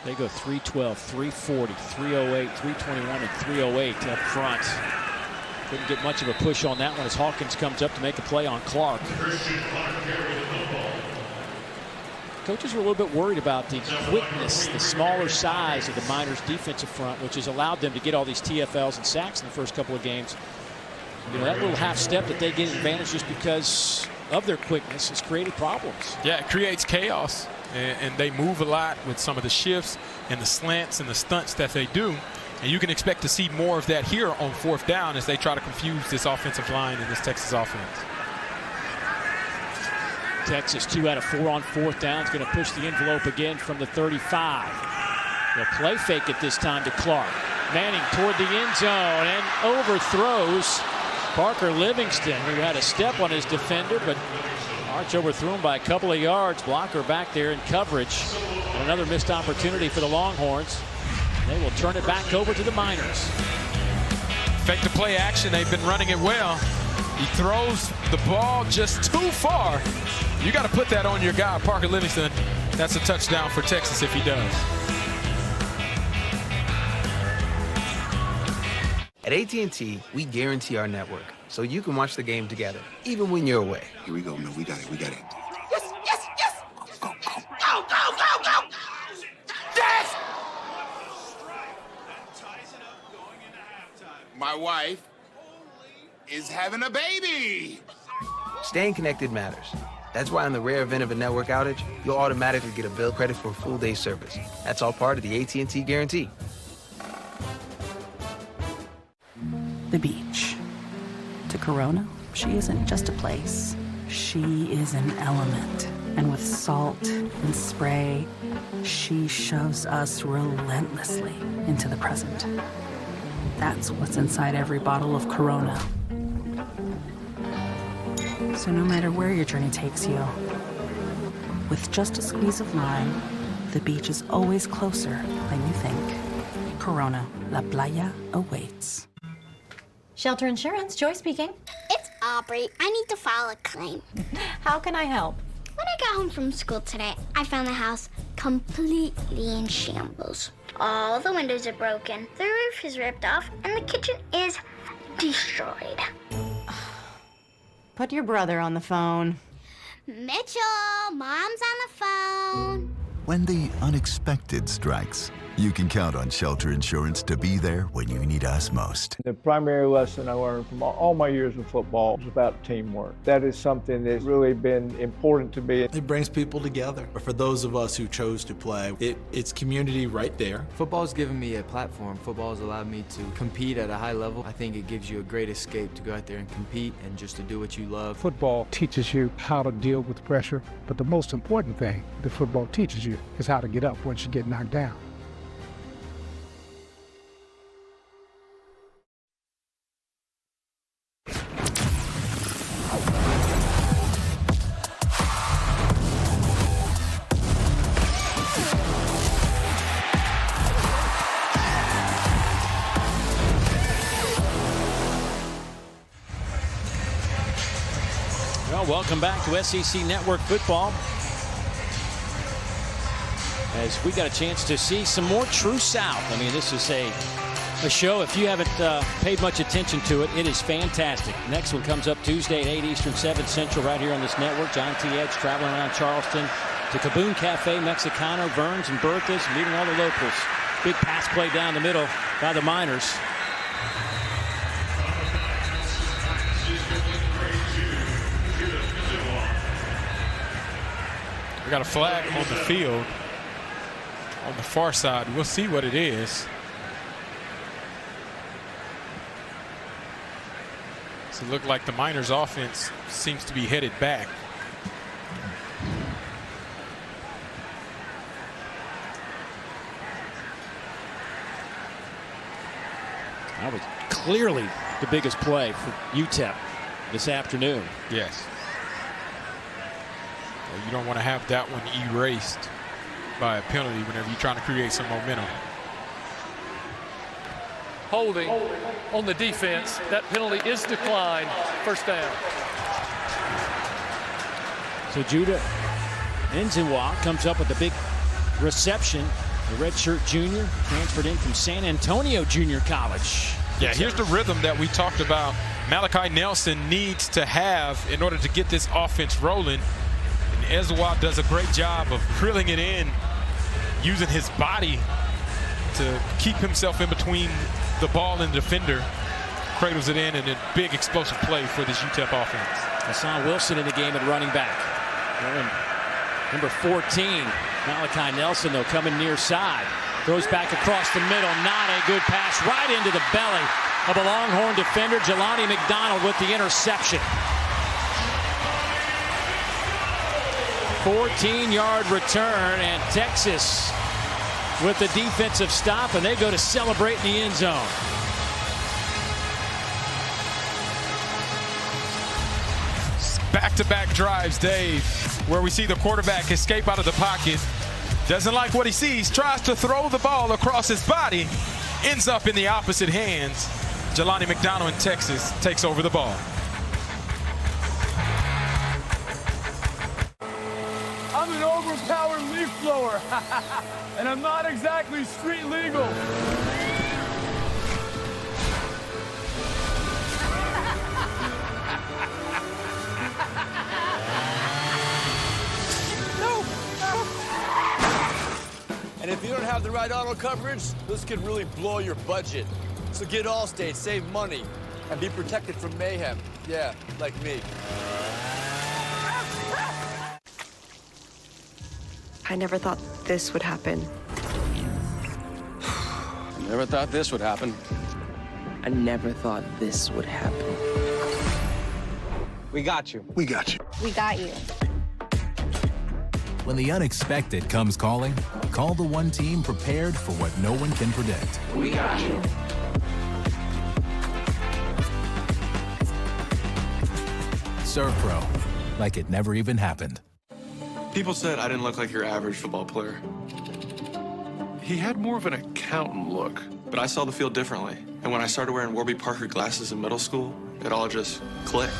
They go 312, 340, 308, 321, and 308 up front. Couldn't get much of a push on that one as Hawkins comes up to make a play on Clark. Coaches were a little bit worried about the quickness, the smaller size of the Miners' defensive front, which has allowed them to get all these TFLs and sacks in the first couple of games. You know, that little half step that they get advantage just because of their quickness has created problems. Yeah, it creates chaos, and they move a lot with some of the shifts and the slants and the stunts that they do. And you can expect to see more of that here on fourth down as they try to confuse this offensive line and this Texas offense. Texas 2 out of 4 on fourth down. Is going to push the envelope again from the 35. They'll play fake it this time to Clark. Manning toward the end zone and overthrows Parker Livingston, who had a step on his defender, but Arch overthrew him by a couple of yards. Blocker back there in coverage. And another missed opportunity for the Longhorns. They will turn it back over to the Miners. Fake the play action. They've been running it well. He throws the ball just too far. You got to put that on your guy, Parker Livingston. That's a touchdown for Texas if he does. At AT&T, we guarantee our network so you can watch the game together, even when you're away. Here we go, man. We got it. We got it. Yes, yes, yes! Go, go, go! Go, go, go, go! Yes! My wife is having a baby. Staying connected matters. That's why in the rare event of a network outage, you'll automatically get a bill credit for a full day's service. That's all part of the AT&T guarantee. The beach. To Corona, she isn't just a place. She is an element. And with salt and spray, she shoves us relentlessly into the present. That's what's inside every bottle of Corona. So no matter where your journey takes you, with just a squeeze of lime, the beach is always closer than you think. Corona, La Playa awaits. Shelter Insurance, Joy speaking. It's Aubrey. I need to file a claim. How can I help? When I got home from school today, I found the house completely in shambles. All the windows are broken, the roof is ripped off, and the kitchen is destroyed. Put your brother on the phone. Mitchell, Mom's on the phone. When the unexpected strikes, you can count on Shelter Insurance to be there when you need us most. The primary lesson I learned from all my years of football was about teamwork. That is something that's really been important to me. It brings people together. For those of us who chose to play, it's community right there. Football's given me a platform. Football has allowed me to compete at a high level. I think it gives you a great escape to go out there and compete and just to do what you love. Football teaches you how to deal with pressure, but the most important thing that football teaches you is how to get up once you get knocked down. Well, welcome back to SEC Network Football. As we got a chance to see some more True South. I mean, this is a show, if you haven't paid much attention to it, it is fantastic. Next one comes up Tuesday at 8 Eastern, 7 Central, right here on this network. John T. Edge traveling around Charleston to Caboon Cafe, Mexicano, Verns, and Bertha's, meeting all the locals. Big pass play down the middle by the Miners. We got a flag on the field on the far side. We'll see what it is. So it looked like the Miners offense seems to be headed back. That was clearly the biggest play for UTEP this afternoon. Yes. Well, you don't want to have that one erased by a penalty whenever you're trying to create some momentum. Holding on the defense. That penalty is declined. First down. So Judah Nzinwa comes up with a big reception. The redshirt junior transferred in from San Antonio Junior College. Yeah, here's the rhythm that we talked about. Malachi Nelson needs to have in order to get this offense rolling. And Nzinwa does a great job of drilling it in, using his body to keep himself in between the ball and the defender. Cradles it in, and a big explosive play for this UTEP offense. Hassan Wilson in the game at running back. Number 14, Malachi Nelson, though, coming near side. Throws back across the middle. Not a good pass. Right into the belly of a Longhorn defender. Jelani McDonald with the interception. 14-yard return, and Texas with the defensive stop, and they go to celebrate in the end zone. Back-to-back drives, Dave, where we see the quarterback escape out of the pocket. Doesn't like what he sees, tries to throw the ball across his body, ends up in the opposite hands. Jelani McDonald in Texas takes over the ball. I'm an overpowered leaf blower, and I'm not exactly street legal. And if you don't have the right auto coverage, this could really blow your budget. So get Allstate, save money, and be protected from mayhem. Yeah, like me. I never thought this would happen. I never thought this would happen. I never thought this would happen. We got you. We got you. We got you. When the unexpected comes calling, call the one team prepared for what no one can predict. We got you. Serve Pro, like it never even happened. People said I didn't look like your average football player. He had more of an accountant look, but I saw the field differently. And when I started wearing Warby Parker glasses in middle school, it all just clicked.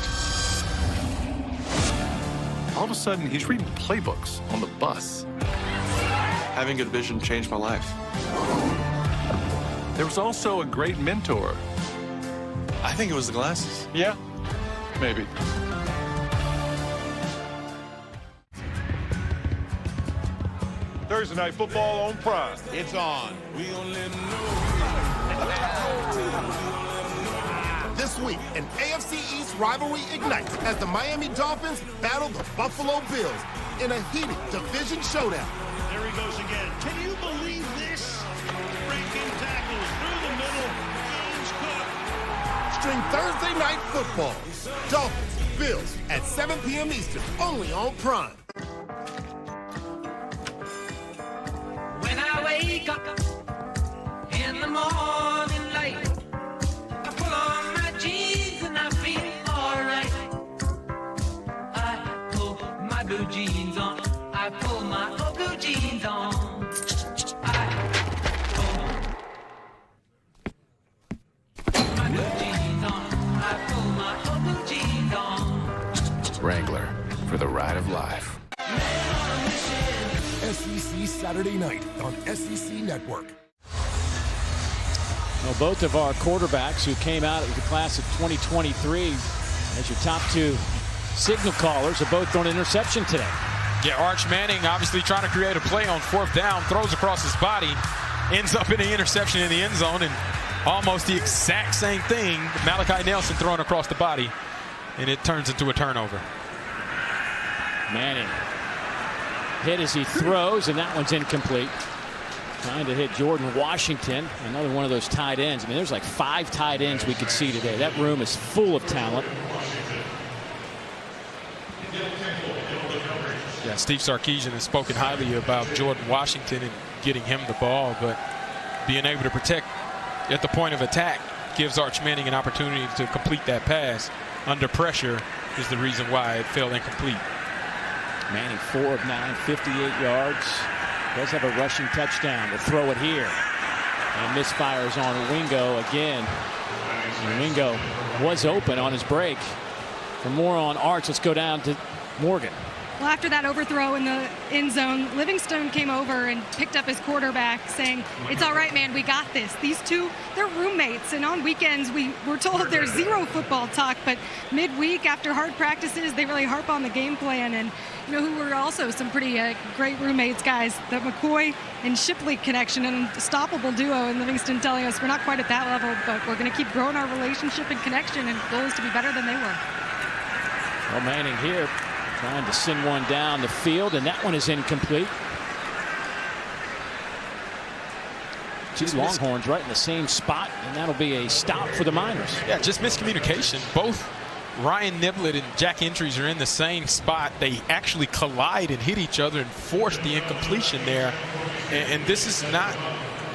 All of a sudden, he's reading playbooks on the bus. Having good vision changed my life. There was also a great mentor. I think it was the glasses. Yeah, maybe. Thursday Night Football on Prime. It's on. This week, an AFC East rivalry ignites as the Miami Dolphins battle the Buffalo Bills in a heated division showdown. There he goes again. Can you believe this? Breaking tackles through the middle. James Cook. Stream Thursday Night Football. Dolphins, Bills at 7 p.m. Eastern, only on Prime. When I wake up in the morning light, I pull on my jeans and I feel alright. I pull my blue jeans on. I pull my blue jeans on. I pull my blue jeans on. I pull my blue jeans on. Wrangler, life. SEC Saturday night on SEC Network. Well, both of our quarterbacks who came out of the class of 2023 as your top two signal callers have both thrown an interception today. Yeah, Arch Manning obviously trying to create a play on 4th down, throws across his body, ends up in an interception in the end zone, and almost the exact same thing, Malachi Nelson throwing across the body, and it turns into a turnover. Manning hit as he throws, and that one's incomplete. Trying to hit Jordan Washington, another one of those tight ends. I mean, there's like 5 tight ends we could see today. That room is full of talent. Yeah, Steve Sarkisian has spoken highly about Jordan Washington and getting him the ball, but being able to protect at the point of attack gives Arch Manning an opportunity to complete that pass under pressure is the reason why it fell incomplete. Manning 4 of 9, 58 yards. Does have a rushing touchdown. We'll throw it here. And misfires on Wingo again. And Wingo was open on his break. For more on Arch, let's go down to Morgan. Well, after that overthrow in the end zone, Livingstone came over and picked up his quarterback saying, "It's all right, man, we got this." These two, they're roommates, and on weekends we're told there's zero football talk, but midweek after hard practices, they really harp on the game plan. And you know who were also some pretty great roommates, guys, the McCoy and Shipley connection, an unstoppable duo, and Livingston telling us we're not quite at that level, but we're going to keep growing our relationship and connection, and goal is to be better than they were. Well, Manning here trying to send one down the field, and that one is incomplete. Two Longhorns right in the same spot, and that'll be a stop for the Miners. Yeah, just miscommunication. Both Ryan Niblett and Jack Entries are in the same spot. They actually collide and hit each other and force the incompletion there. And this is not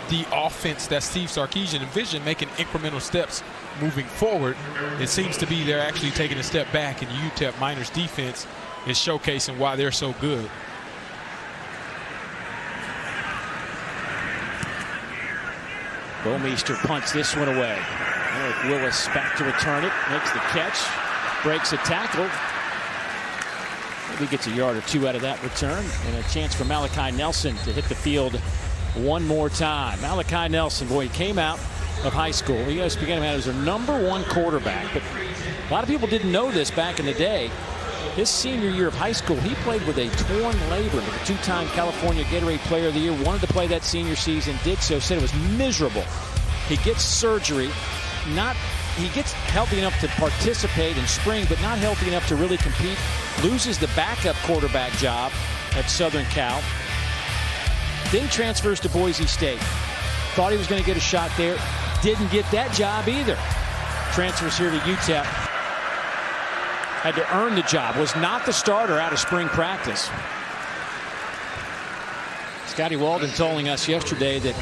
the offense that Steve Sarkisian envisioned, making incremental steps moving forward. It seems to be they're actually taking a step back, and UTEP Miners defense is showcasing why they're so good. Bomeister punts this one away. Eric Willis back to return it, makes the catch, breaks a tackle. Maybe gets a yard or two out of that return, and a chance for Malachi Nelson to hit the field one more time. Malachi Nelson, boy, he came out of high school. You guys began him out as their #1 quarterback, but a lot of people didn't know this back in the day. His senior year of high school, he played with a torn labrum. The 2-time California Gatorade Player of the Year, wanted to play that senior season, did so, said it was miserable. He gets surgery. He gets healthy enough to participate in spring, but not healthy enough to really compete. Loses the backup quarterback job at Southern Cal. Then transfers to Boise State. Thought he was going to get a shot there. Didn't get that job either. Transfers here to UTEP. Had to earn the job. Was not the starter out of spring practice. Scotty Walden telling us yesterday that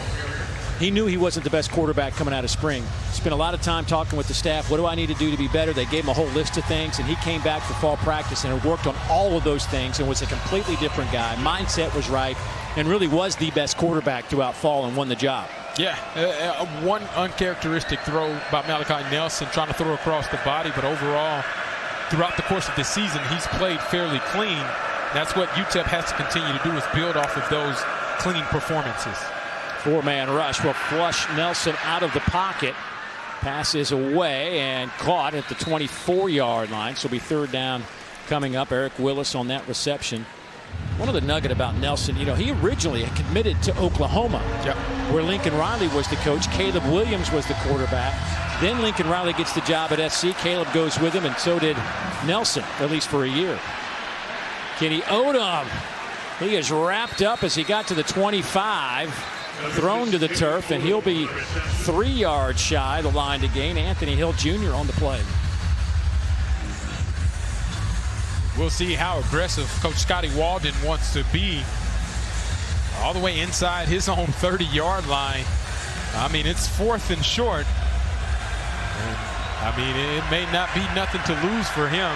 he knew he wasn't the best quarterback coming out of spring. Spent a lot of time talking with the staff. What do I need to do to be better? They gave him a whole list of things, and he came back for fall practice and worked on all of those things and was a completely different guy. Mindset was right and really was the best quarterback throughout fall and won the job. Yeah, one uncharacteristic throw by Malachi Nelson, trying to throw across the body, but overall, throughout the course of the season, he's played fairly clean. That's what UTEP has to continue to do, is build off of those clean performances. 4-man rush will flush Nelson out of the pocket. Pass is away and caught at the 24-yard line. So it'll be 3rd down coming up. Eric Willis on that reception. One of the nugget about Nelson, you know, he originally had committed to Oklahoma, where Lincoln Riley was the coach. Caleb Williams was the quarterback. Then Lincoln Riley gets the job at SC. Caleb goes with him, and so did Nelson, at least for a year. Kenny Odom, he is wrapped up as he got to the 25, thrown to the turf, and he'll be 3 yards shy the line to gain. Anthony Hill Jr. on the play. We'll see how aggressive Coach Scotty Walden wants to be, all the way inside his own 30-yard line. I mean, it's 4th and short. And, I mean, it may not be nothing to lose for him.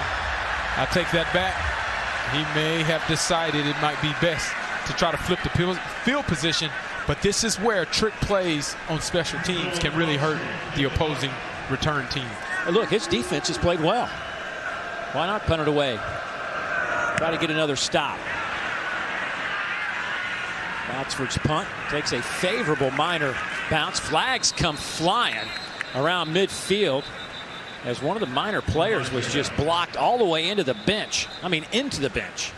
I take that back. He may have decided it might be best to try to flip the field position, but this is where trick plays on special teams can really hurt the opposing return team. Look, his defense has played well. Why not punt it away? Try to get another stop. Botsford's punt takes a favorable Miner bounce. Flags come flying around midfield as one of the Miner players was just blocked all the way into the bench. I mean, into the bench.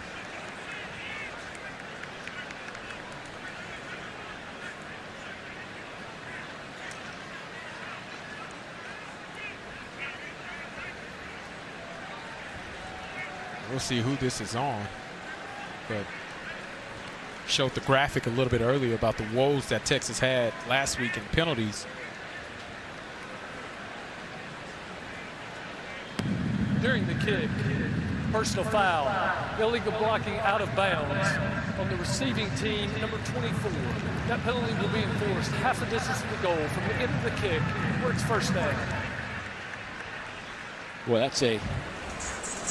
We'll see who this is on, but showed the graphic a little bit earlier about the woes that Texas had last week in penalties. During the kick, personal foul, illegal blocking out of bounds on the receiving team, number 24. That penalty will be enforced half the distance of the goal from the end of the kick where it's first down. Boy, that's a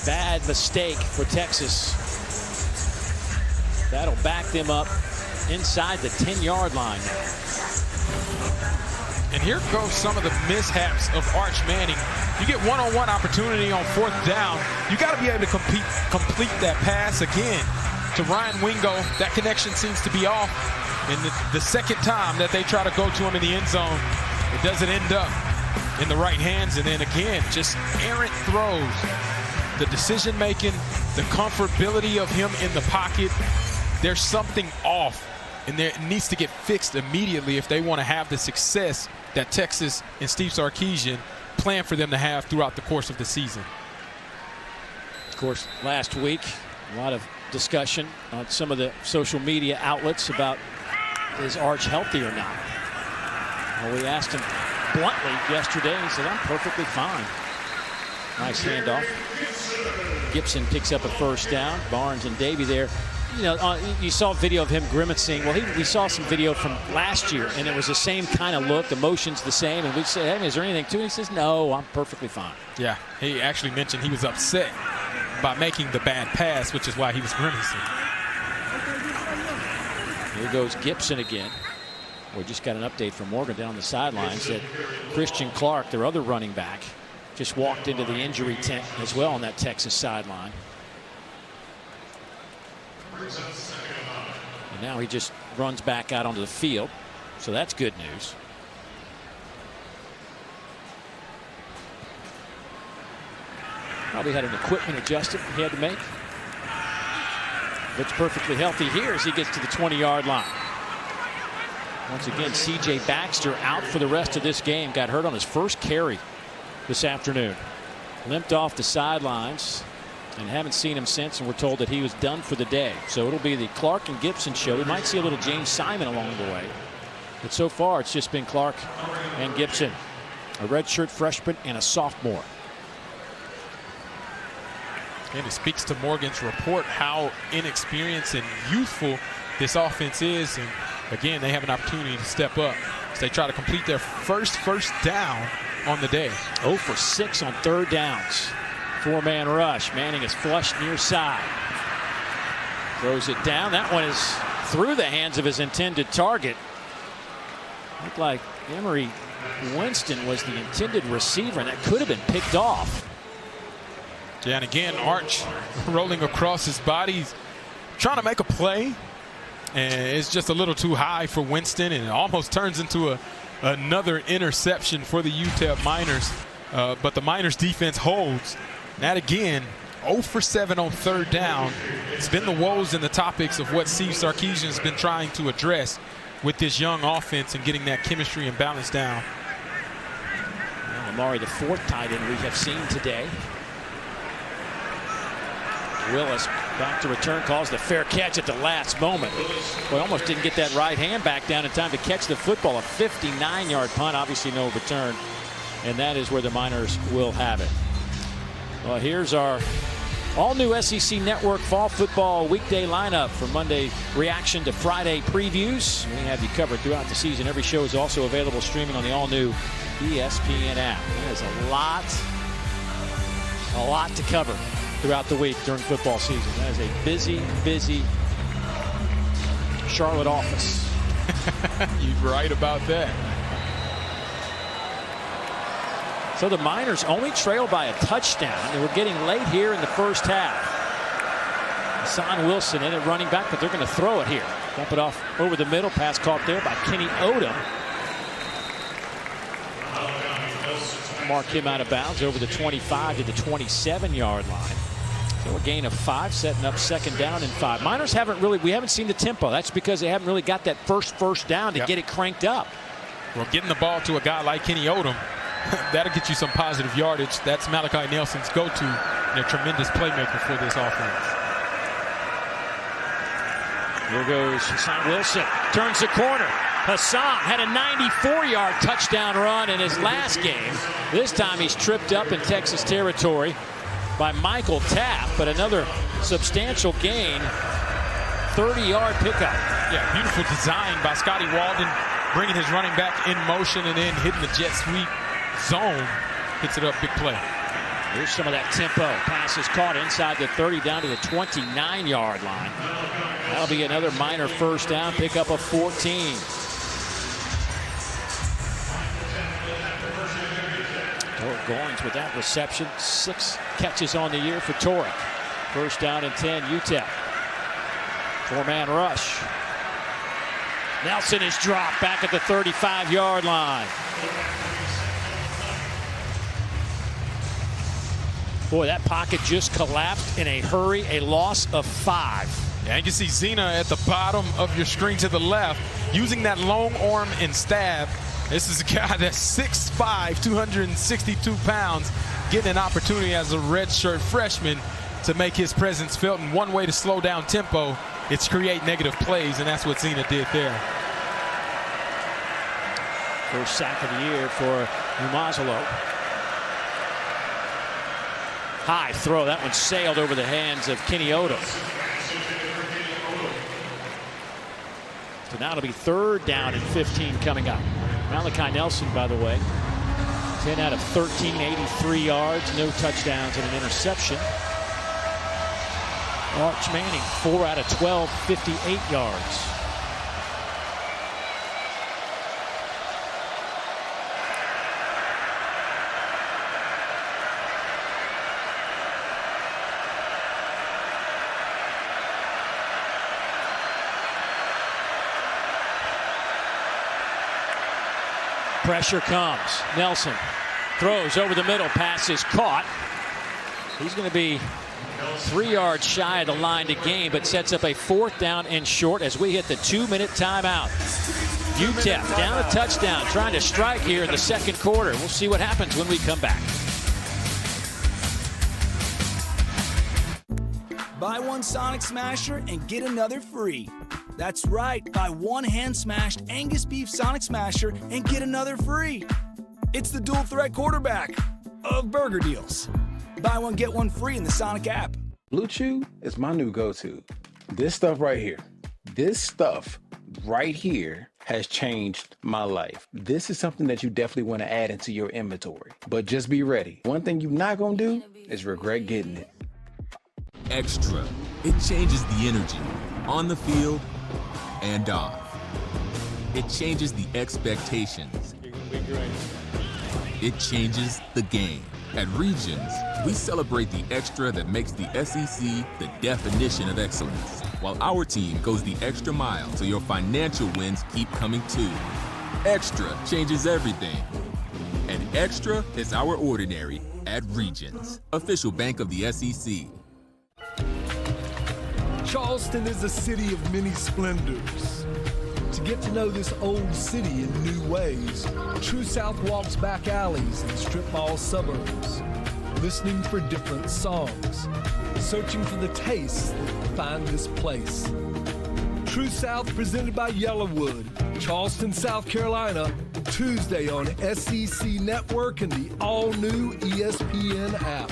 bad mistake for Texas. That'll back them up inside the 10-yard line. And here goes some of the mishaps of Arch Manning. You get one-on-one opportunity on 4th down. You got to be able to complete that pass again to Ryan Wingo. That connection seems to be off. And the second time that they try to go to him in the end zone, it doesn't end up in the right hands. And then again, just errant throws. The decision-making, the comfortability of him in the pocket, there's something off, and it needs to get fixed immediately if they want to have the success that Texas and Steve Sarkisian plan for them to have throughout the course of the season. Of course, last week, a lot of discussion on some of the social media outlets about is Arch healthy or not. Well, we asked him bluntly yesterday, and he said, I'm perfectly fine. Nice handoff. Gibson picks up a first down. Barnes and Davey there. You know, you saw a video of him grimacing. Well, we saw some video from last year, and it was the same kind of look. The motion's the same. And we said, hey, is there anything to it? He says, no, I'm perfectly fine. Yeah, he actually mentioned he was upset by making the bad pass, which is why he was grimacing. Here goes Gibson again. We just got an update from Morgan down the sidelines that Christian Clark, their other running back, just walked into the injury tent as well on that Texas sideline. And now he just runs back out onto the field. So that's good news. Probably had an equipment adjustment he had to make. Looks perfectly healthy here as he gets to the 20-yard line. Once again, C.J. Baxter out for the rest of this game. Got hurt on his first carry this afternoon. Limped off the sidelines and haven't seen him since, and we're told that he was done for the day. So it'll be the Clark and Gibson show. We might see a little James Simon along the way, but so far it's just been Clark and Gibson, a redshirt freshman and a sophomore. And it speaks to Morgan's report how inexperienced and youthful this offense is. And again, they have an opportunity to step up as they try to complete their first down on the day. 0 for 6 on 3rd downs. 4-man rush. Manning is flushed near side. Throws it down. That one is through the hands of his intended target. Looked like Emery Winston was the intended receiver, and that could have been picked off. Yeah, and again, Arch rolling across his body. He's trying to make a play, and it's just a little too high for Winston, and it almost turns into another interception for the UTEP Miners. But the Miners defense holds. That again, 0 for 7 on 3rd down. It's been the woes and the topics of what Steve Sarkisian has been trying to address with this young offense and getting that chemistry and balance down. Well, Amari, the 4th tight end we have seen today. Willis back to return, calls the fair catch at the last moment. Boy, almost didn't get that right hand back down in time to catch the football. A 59-yard punt, obviously no return, and that is where the Miners will have it. Well, here's our all-new SEC Network fall football weekday lineup from Monday reaction to Friday previews. We have you covered throughout the season. Every show is also available streaming on the all-new ESPN app. There's a lot to cover throughout the week during football season. That is a busy Charlotte office. You're right about that. So the Miners only trail by a touchdown, and we're getting late here in the first half. Son Wilson in it running back, but they're going to throw it here. Dump it off over the middle. Pass caught there by Kenny Odom. Mark him out of bounds over the 25 to the 27-yard line. So a gain of 5, setting up 2nd down and 5. Miners we haven't seen the tempo. That's because they haven't really got that first down to get it cranked up. Well, getting the ball to a guy like Kenny Odom, that'll get you some positive yardage. That's Malachi Nelson's go-to and a tremendous playmaker for this offense. Here goes Hassan Wilson. Turns the corner. Hassan had a 94-yard touchdown run in his last game. This time he's tripped up in Texas territory by Michael Tapp, but another substantial gain. 30-yard pickup. Yeah, beautiful design by Scotty Walden, bringing his running back in motion and then hitting the jet sweep zone. Hits it up, big play. Here's some of that tempo. Pass is caught inside the 30 down to the 29-yard line. That'll be another Miner first down, pickup of 14. Torek Goins with that reception. 6 catches on the year for Torek. First down and 10, UTEP. 4-man rush. Nelson is dropped back at the 35-yard line. Boy, that pocket just collapsed in a hurry. A loss of 5. Yeah, you can see Zena at the bottom of your screen to the left using that long arm and stab. This is a guy that's 6'5", 262 pounds, getting an opportunity as a redshirt freshman to make his presence felt. And one way to slow down tempo, it's create negative plays, and that's what Zena did there. First sack of the year for Umazalo. High throw. That one sailed over the hands of Kenny Odom. So now it'll be 3rd down and 15 coming up. Malachi Nelson, by the way, 10 out of 13, 83 yards, no touchdowns and an interception. Arch Manning, 4 out of 12, 58 yards. Pressure comes. Nelson throws over the middle. Pass is caught. He's going to be 3 yards shy of the line to gain, but sets up a 4th down and short as we hit the 2-minute timeout. UTEP down a touchdown, trying to strike here in the 2nd quarter. We'll see what happens when we come back. Buy one Sonic Smasher and get another free. That's right, buy one hand-smashed Angus beef Sonic Smasher and get another free. It's the dual threat quarterback of burger deals. Buy one, get one free in the Sonic app. Blue Chew is my new go-to. This stuff right here has changed my life. This is something that you definitely want to add into your inventory. But just be ready. One thing you're not going to do is regret getting it. Extra. It changes the energy on the field and off. It changes the expectations. It changes the game. At Regions, we celebrate the extra that makes the SEC the definition of excellence, while our team goes the extra mile so your financial wins keep coming too. Extra changes everything. And extra is our ordinary at Regions, official bank of the SEC. Charleston is a city of many splendors. To get to know this old city in new ways, True South walks back alleys and strip mall suburbs, listening for different songs, searching for the tastes that define this place. True South presented by Yellowwood, Charleston, South Carolina, Tuesday on SEC Network and the all-new ESPN app.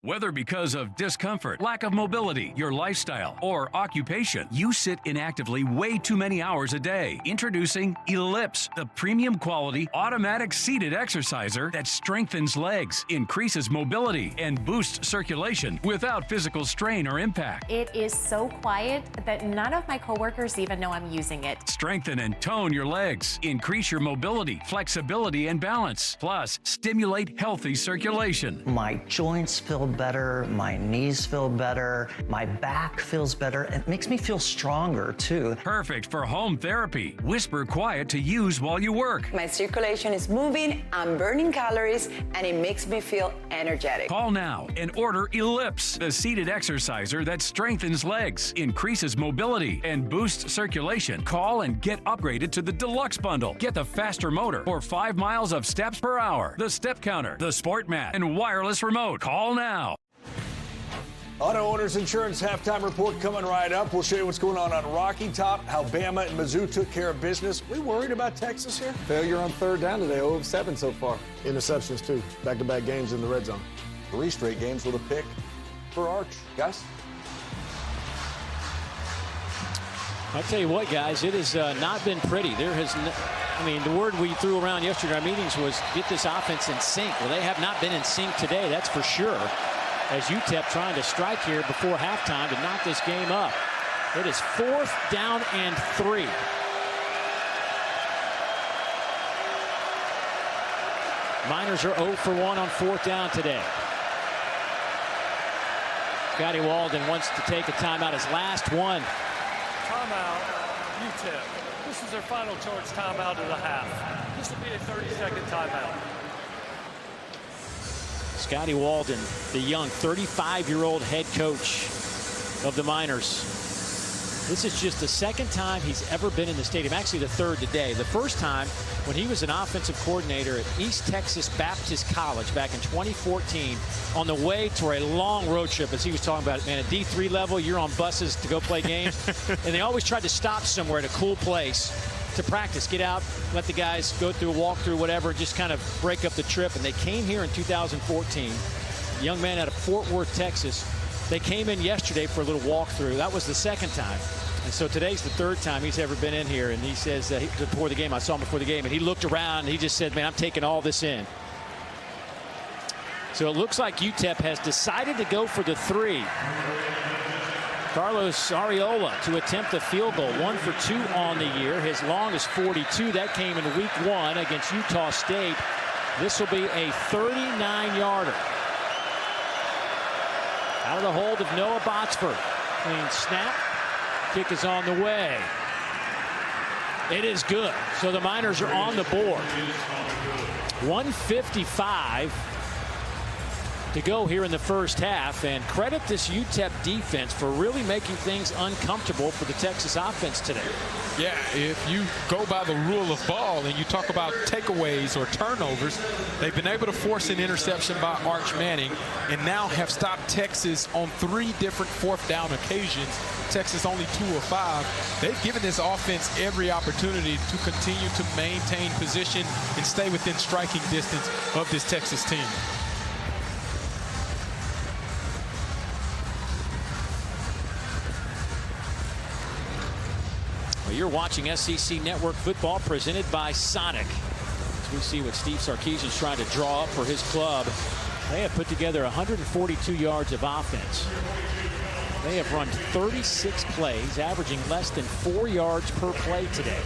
Whether because of discomfort, lack of mobility, your lifestyle, or occupation, you sit inactively way too many hours a day. Introducing Ellipse, the premium quality automatic seated exerciser that strengthens legs, increases mobility, and boosts circulation without physical strain or impact. It is so quiet that none of my coworkers even know I'm using it. Strengthen and tone your legs, increase your mobility, flexibility, and balance, plus stimulate healthy circulation. My joints feel better, my knees feel better, my back feels better. It makes me feel stronger too. Perfect for home therapy. Whisper Quiet to use while you work. My circulation is moving, I'm burning calories, and it makes me feel energetic. Call now and order Ellipse, the seated exerciser that strengthens legs, increases mobility, and boosts circulation. Call and get upgraded to the Deluxe Bundle. Get the faster motor or 5 miles of steps per hour, the step counter, the sport mat, and wireless remote. Call now. Auto Owners Insurance halftime report coming right up. We'll show you what's going on Rocky Top, how Bama and Mizzou took care of business. We worried about Texas here? Failure on third down today, 0 of 7 so far. Interceptions, too. Back-to-back games in the red zone. 3 straight games with a pick for Arch. Guys? I'll tell you what, guys, it has not been pretty. There has, I mean, the word we threw around yesterday in our meetings was get this offense in sync. Well, they have not been in sync today, that's for sure. As UTEP trying to strike here before halftime to knock this game up. It is 4th down and 3. Miners are 0 for 1 on 4th down today. Scotty Walden wants to take a timeout, his last one. Timeout, UTEP. This is their final charge timeout of the half. This will be a 30-second timeout. Scotty Walden, the young 35-year-old head coach of the Miners. This is just the second time he's ever been in the stadium. Actually, the third today. The first time when he was an offensive coordinator at East Texas Baptist College back in 2014 on the way to a long road trip, as he was talking about, man, at D3 level, you're on buses to go play games. And they always tried to stop somewhere at a cool place to practice, get out, let the guys go through a walkthrough, whatever, just kind of break up the trip. And they came here in 2014. A young man out of Fort Worth, Texas. They came in yesterday for a little walkthrough. That was the second time. And so today's the third time he's ever been in here. And he says before the game, I saw him before the game, and he looked around and he just said, man, I'm taking all this in. So it looks like UTEP has decided to go for the 3. Carlos Arreola to attempt a field goal, 1 for 2 on the year. His long is 42. That came in week 1 against Utah State. This will be a 39-yarder. Out of the hold of Noah Botsford. Clean snap. Kick is on the way. It is good. So the Miners are on the board. 1:55 to go here in the first half, and credit this UTEP defense for really making things uncomfortable for the Texas offense today. Yeah, if you go by the rule of ball and you talk about takeaways or turnovers, they've been able to force an interception by Arch Manning and now have stopped Texas on 3 different 4th down occasions. Texas only 2 of 5. They've given this offense every opportunity to continue to maintain position and stay within striking distance of this Texas team. Well, you're watching SEC Network football presented by Sonic. As we see what Steve Sarkisian's trying to draw up for his club. They have put together 142 yards of offense. They have run 36 plays, averaging less than 4 yards per play today.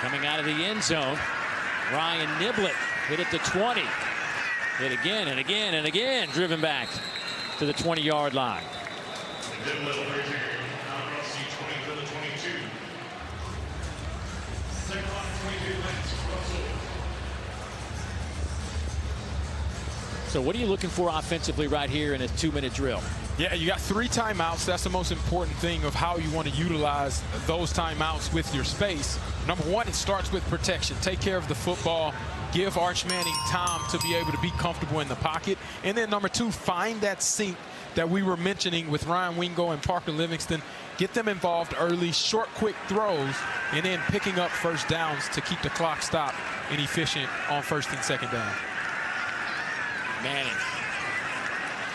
Coming out of the end zone, Ryan Niblett hit at the 20. Hit again and again and again, driven back to the 20-yard line. So what are you looking for offensively right here in a 2-minute drill? Yeah, you got 3 timeouts. That's the most important thing of how you want to utilize those timeouts with your space. Number 1, it starts with protection. Take care of the football. Give Arch Manning time to be able to be comfortable in the pocket. And then number 2, find that sync that we were mentioning with Ryan Wingo and Parker Livingston. Get them involved early, short, quick throws, and then picking up first downs to keep the clock stopped and efficient on 1st and 2nd down. Manning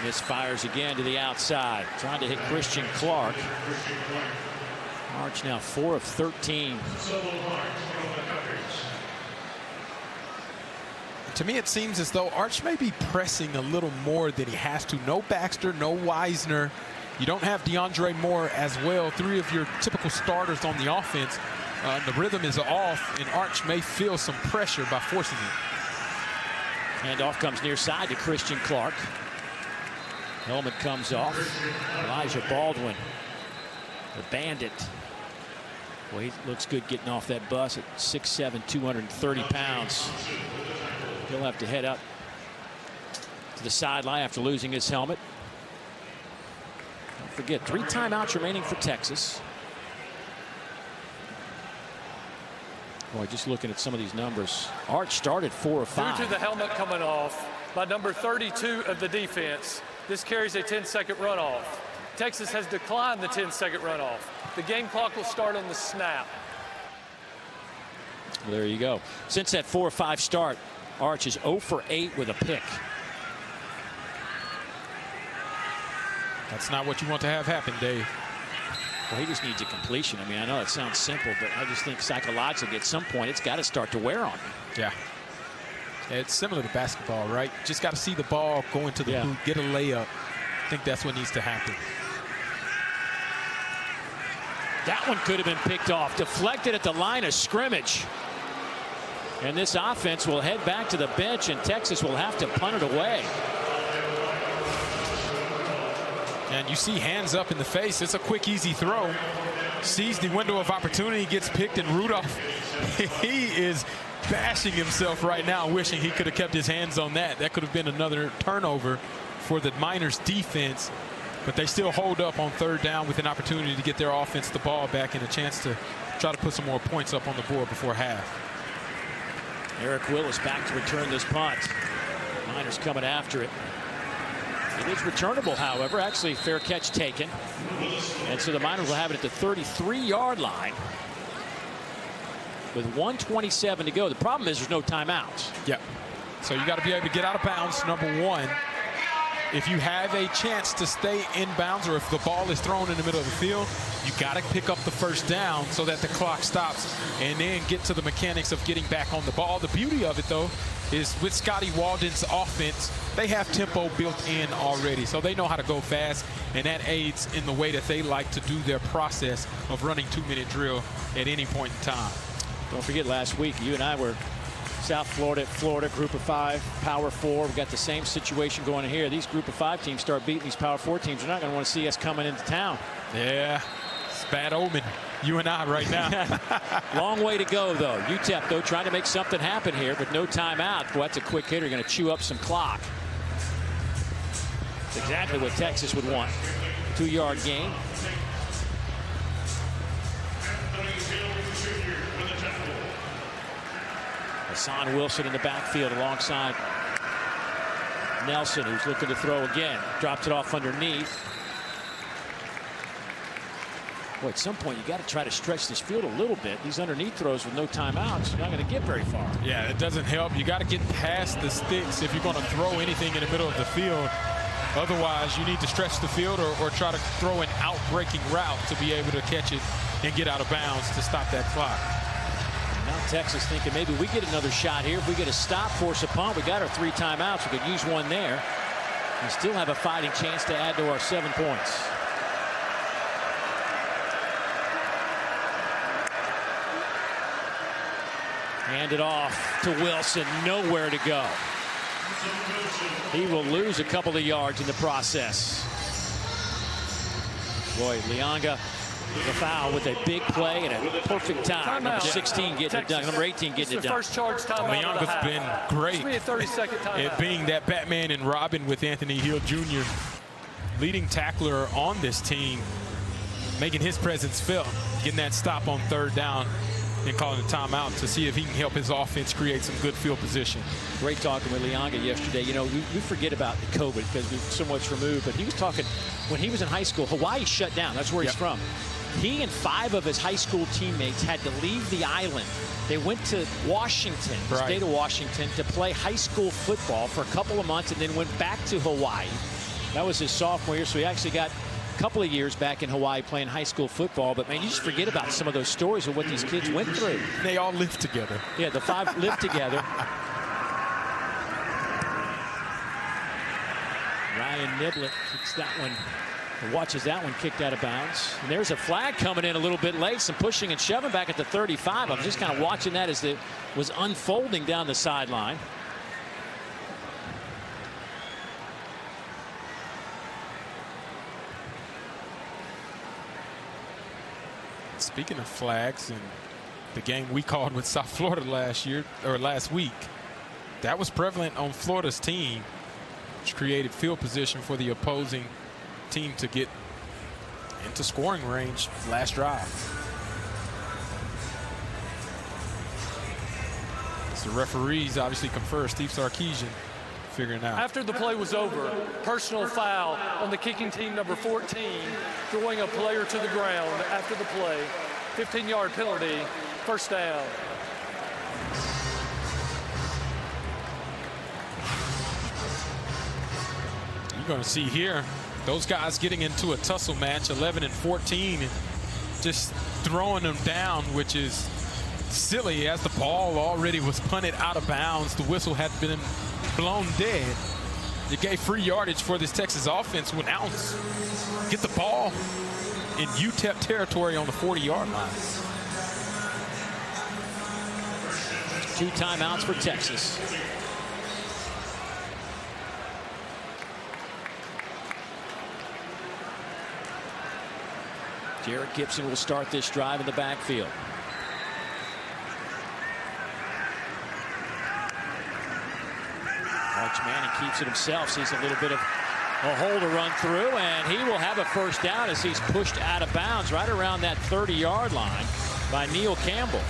misfires again to the outside, trying to hit Christian Clark. Arch now 4 of 13. To me, it seems as though Arch may be pressing a little more than he has to. No Baxter, no Wisner. You don't have DeAndre Moore as well. 3 of your typical starters on the offense. The rhythm is off, and Arch may feel some pressure by forcing it. Handoff comes near side to Christian Clark. Helmet comes off. Elijah Baldwin, the bandit. Well, he looks good getting off that bus at 6'7", 230 pounds. He'll have to head up to the sideline after losing his helmet. Don't forget, 3 timeouts remaining for Texas. Boy, just looking at some of these numbers. Arch started 4 of 5. Due to the helmet coming off by number 32 of the defense, this carries a 10-second runoff. Texas has declined the 10-second runoff. The game clock will start on the snap. Well, there you go. Since that 4-5 start, Arch is 0 for 8 with a pick. That's not what you want to have happen, Dave. Well, he just needs a completion. I mean, I know it sounds simple, but I just think psychologically at some point it's got to start to wear on him. Yeah. It's similar to basketball, right? Just got to see the ball go into the hoop, get a layup. I think that's what needs to happen. That one could have been picked off, deflected at the line of scrimmage. And this offense will head back to the bench, and Texas will have to punt it away. And you see hands up in the face. It's a quick, easy throw. Sees the window of opportunity, gets picked, and Rudolph, he is bashing himself right now, wishing he could have kept his hands on that. That could have been another turnover for the Miners defense. But they still hold up on 3rd down with an opportunity to get their offense the ball back and a chance to try to put some more points up on the board before half. Eric Willis back to return this punt. Miners coming after it. It is returnable, however. Actually, fair catch taken. And so the Miners will have it at the 33-yard line with 1:27 to go. The problem is there's no timeouts. Yep. So you got to be able to get out of bounds, number 1. If you have a chance to stay in bounds, or if the ball is thrown in the middle of the field, you got to pick up the 1st down so that the clock stops and then get to the mechanics of getting back on the ball. The beauty of it, though, is with Scotty Walden's offense, they have tempo built in already. So they know how to go fast, and that aids in the way that they like to do their process of running 2-minute drill at any point in time. Don't forget, last week, you and I were South Florida, Group of 5, Power 4. We've got the same situation going here. These Group of 5 teams start beating these Power 4 teams. They're not going to want to see us coming into town. Yeah, it's bad omen. You and I right now. Long way to go, though. UTEP, though, trying to make something happen here with no timeout. Boy, that's a quick hitter. Going to chew up some clock. That's exactly what Texas would want. 2-yard gain. Hassan Wilson in the backfield alongside Nelson, who's looking to throw again. Drops it off underneath. Boy, at some point, you got to try to stretch this field a little bit. These underneath throws with no timeouts, you're not going to get very far. Yeah, it doesn't help. You got to get past the sticks if you're going to throw anything in the middle of the field. Otherwise, you need to stretch the field or try to throw an out-breaking route to be able to catch it and get out of bounds to stop that clock. Now Texas thinking maybe we get another shot here. If we get a stop, force a punt, we got our 3 timeouts. We could use one there and still have a fighting chance to add to our 7 points. Hand it off to Wilson. Nowhere to go. He will lose a couple of yards in the process. Boy, Lianga, the foul with a big play and a perfect time. Number 16 getting it done. Number 18 getting it done. First charge timeout. Lianga's been great at being that Batman and Robin with Anthony Hill Jr. Leading tackler on this team, making his presence felt, getting that stop on 3rd down and calling a timeout to see if he can help his offense create some good field position. Great talking with Lianga yesterday. You know, we forget about the COVID because we're so much removed, but he was talking when he was in high school, Hawaii shut down. That's where he's from. He and 5 of his high school teammates had to leave the island. They went to Washington, the state of Washington, to play high school football for a couple of months and then went back to Hawaii. That was his sophomore year, so he actually got a couple of years back in Hawaii playing high school football. But, man, you just forget about some of those stories of what these kids went through. They all lived together. Yeah, the 5 lived together. Ryan Niblett kicks that one, watches that one kicked out of bounds. And there's a flag coming in a little bit late, some pushing and shoving back at the 35. I'm just kind of watching that as it was unfolding down the sideline. Speaking of flags and the game we called with South Florida last week, that was prevalent on Florida's team, which created field position for the opposing team to get into scoring range last drive. As the referees obviously confer, Steve Sarkisian figuring out. After the play was over, personal foul on the kicking team, number 14, throwing a player to the ground after the play. 15-yard penalty, first down. You're going to see here those guys getting into a tussle match, 11 and 14, and just throwing them down, which is silly as the ball already was punted out of bounds. The whistle had been blown dead. It gave free yardage for this Texas offense who now get the ball in UTEP territory on the 40-yard line. 2 timeouts for Texas. Jared Gibson will start this drive in the backfield. Arch Manning keeps it himself, sees a little bit of a hole to run through, and he will have a first down as he's pushed out of bounds right around that 30-yard line by Neil Campbell.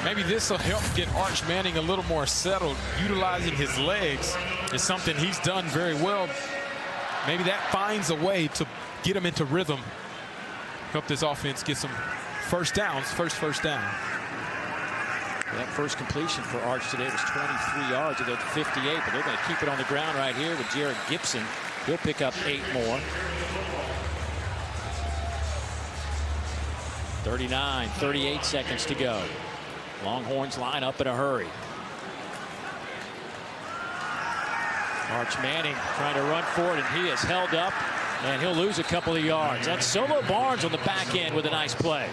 Maybe this will help get Arch Manning a little more settled. Utilizing his legs is something he's done very well. Maybe that finds a way to get him into rhythm. Help this offense get some first downs, first down. That first completion for Arch today was 23 yards at the 58, but they're going to keep it on the ground right here with Jared Gibson. He'll pick up 8 more. 38 seconds to go. Longhorns line up in a hurry. Arch Manning trying to run for it, and he is held up, and he'll lose a couple of yards. That's Solo Barnes on the back end with a nice play.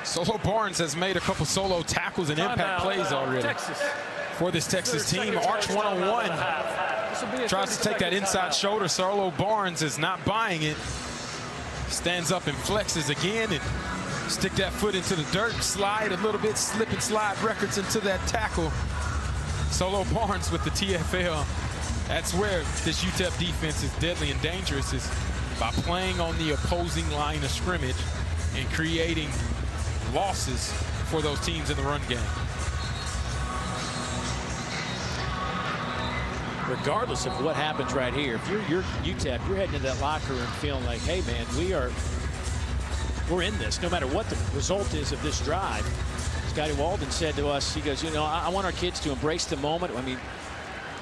Solo Barnes has made a couple solo tackles and impact plays already for this Texas team. Arch 1-on-1 tries to take that inside shoulder. Solo Barnes is not buying it. Stands up and flexes again and stick that foot into the dirt, slide a little bit, slip and slide records into that tackle. Solo Barnes with the TFL. That's where this UTEP defense is deadly and dangerous, is by playing on the opposing line of scrimmage and creating losses for those teams in the run game. Regardless of what happens right here, if you're UTEP, you're heading into that locker room feeling like, hey man, we're in this no matter what the result is of this drive. Scotty Walden said to us, he goes, you know, I want our kids to embrace the moment. I mean,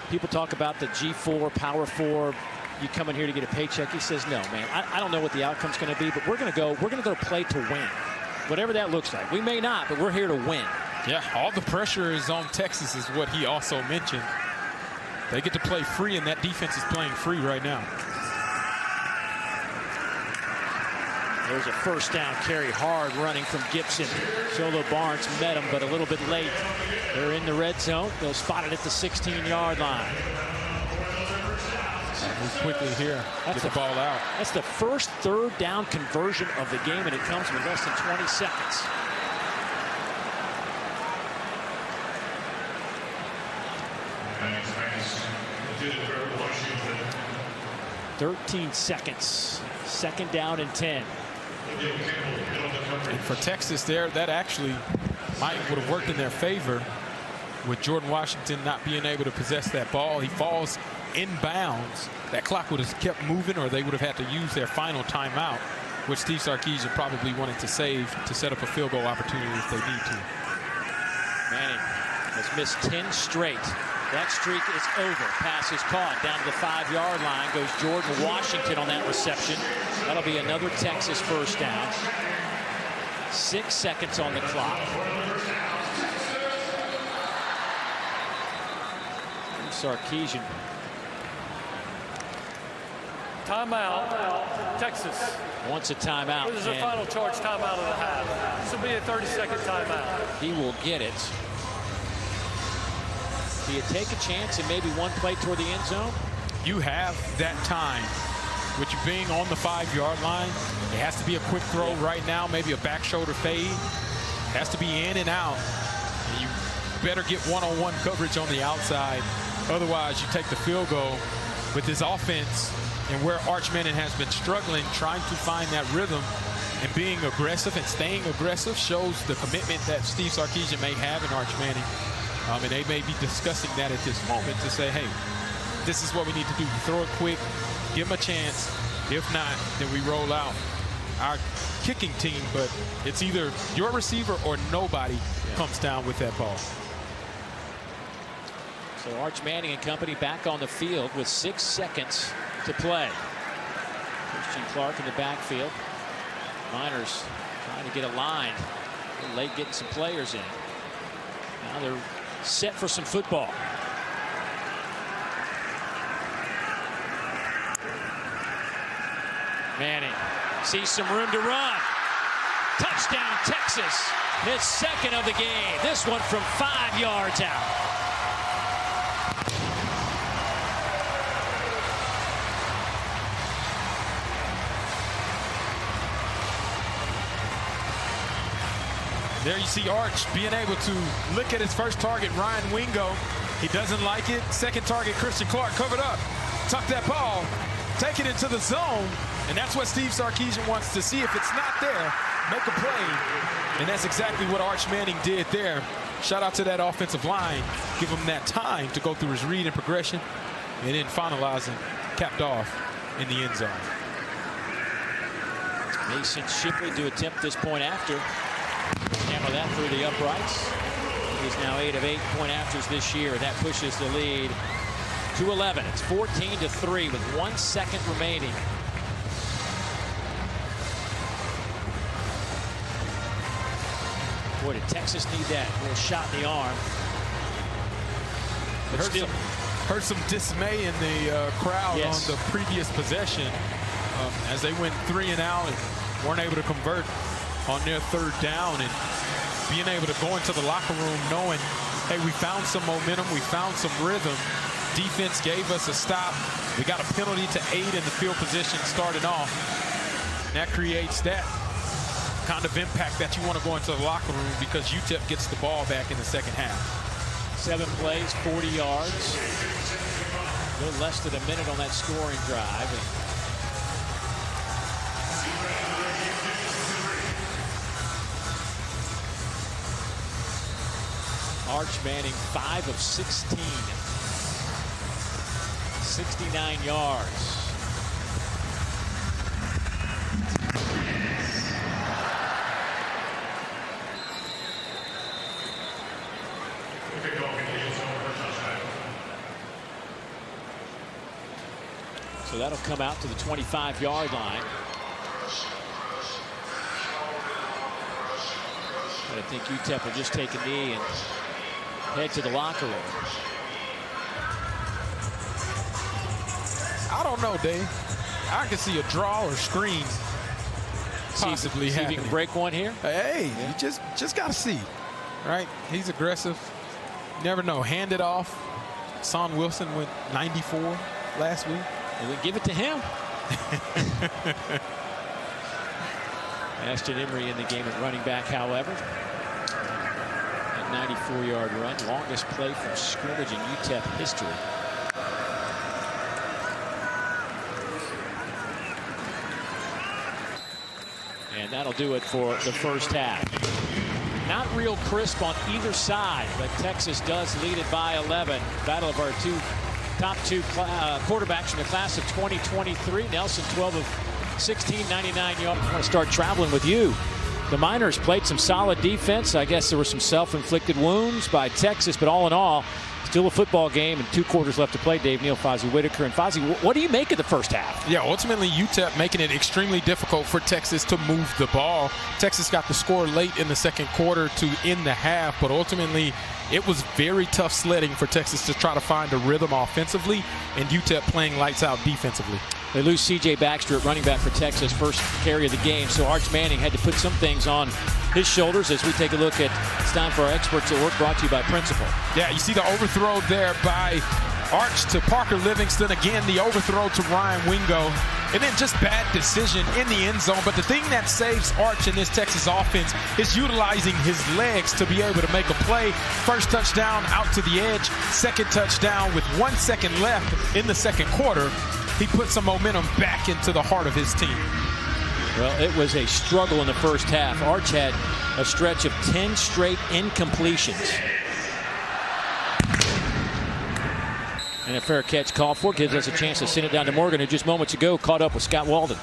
people talk about the G4, Power 4, you come in here to get a paycheck. He says, no, man, I don't know what the outcome's going to be, but we're going to go play to win. Whatever that looks like. We may not, but we're here to win. Yeah, all the pressure is on Texas is what he also mentioned. They get to play free, and that defense is playing free right now. There's a first down carry, hard running from Gibson. Solo Barnes met him, but a little bit late. They're in the red zone. They'll spot it at the 16-yard line. Move quickly here. Get the ball out. That's the first third down conversion of the game, and it comes with less than 20 seconds. "13 seconds. Second down and 10. And for Texas there, that actually would have worked in their favor with Jordan Washington not being able to possess that ball. He falls inbounds. That clock would have kept moving, or they would have had to use their final timeout, which Steve Sarkisian probably wanted to save to set up a field goal opportunity if they need to. Manning has missed 10 straight. That streak is over. Pass is caught down to the 5-yard line. Goes Jordan Washington on that reception. That'll be another Texas first down. 6 seconds on the clock. Sarkisian. Timeout, Texas. Wants a timeout. This is a final charge timeout of the half. This will be a 30-second timeout. He will get it. Do you take a chance and maybe one play toward the end zone? You have that time. With you being on the 5-yard line, it has to be a quick throw right now, maybe a back shoulder fade. It has to be in and out. And you better get one-on-one coverage on the outside. Otherwise, you take the field goal. With this offense and where Arch Manning has been struggling, trying to find that rhythm and being aggressive and staying aggressive shows the commitment that Steve Sarkisian may have in Arch Manning. And they may be discussing that at this moment to say, hey, this is what we need to do. Throw it quick. Give them a chance. If not, then we roll out our kicking team. But it's either your receiver or nobody comes down with that ball. So Arch Manning and company back on the field with 6 seconds to play. Christian Clark in the backfield. Miners trying to get a line. A little late getting some players in. Now they're set for some football. Manning sees some room to run. Touchdown, Texas. His second of the game. This one from 5 yards out. There you see Arch being able to look at his first target, Ryan Wingo. He doesn't like it. Second target, Christian Clark covered up. Tuck that ball. Take it into the zone, and that's what Steve Sarkisian wants to see. If it's not there, make a play, and that's exactly what Arch Manning did there. Shout out to that offensive line. Give him that time to go through his read and progression, and then finalizing, capped off in the end zone. Mason Shipley to attempt this point after. Hammer that through the uprights. He's now 8 of 8 point afters this year. That pushes the lead to 11. It's 14-3 with 1 second remaining. Boy, did Texas need that little shot in the arm. But heard some dismay in the crowd on the previous possession as they went 3 and out and weren't able to convert on their 3rd down, and being able to go into the locker room knowing, hey, we found some momentum, we found some rhythm. Defense gave us a stop. We got a penalty to aid in the field position starting off. And that creates that kind of impact that you want to go into the locker room because UTEP gets the ball back in the second half. 7 plays, 40 yards. A little less than a minute on that scoring drive. Arch Manning 5 of 16. 69 yards. So that'll come out to the 25-yard line. But I think UTEP will just take a knee and head to the locker room. I don't know, Dave. I can see a draw or screen possibly see if happening. he can break one here. Hey, you just got to see, right? He's aggressive. Never know. Hand it off. Son Wilson went 94 last week. And we give it to him. Ashton Emery in the game at running back, however. That 94-yard run, longest play from scrimmage in UTEP history. And that'll do it for the first half. Not real crisp on either side, but Texas does lead it by 11. Battle of our top two quarterbacks from the class of 2023. Nelson, 12 of 16, 99 yards. I want to start traveling with you. The Miners played some solid defense. I guess there were some self-inflicted wounds by Texas, but all in all, Still a football game and 2 quarters left to play. Dave Neal, Fozzie Whitaker. And Fozzie, what do you make of the first half? Yeah, ultimately UTEP making it extremely difficult for Texas to move the ball. Texas got the score late in the second quarter to end the half, but ultimately it was very tough sledding for Texas to try to find a rhythm offensively, and UTEP playing lights out defensively. They lose C.J. Baxter at running back for Texas, first carry of the game. So Arch Manning had to put some things on his shoulders as we take a look at It's Time for Our Experts at Work, brought to you by Principal. Yeah, you see the overthrow there by Arch to Parker Livingston. Again, the overthrow to Ryan Wingo. And then just bad decision in the end zone. But the thing that saves Arch in this Texas offense is utilizing his legs to be able to make a play. First touchdown out to the edge. Second touchdown with 1 second left in the second quarter. He put some momentum back into the heart of his team. Well, it was a struggle in the first half. Arch had a stretch of 10 straight incompletions. And a fair catch called for gives us a chance to send it down to Morgan, who just moments ago caught up with Scott Walden.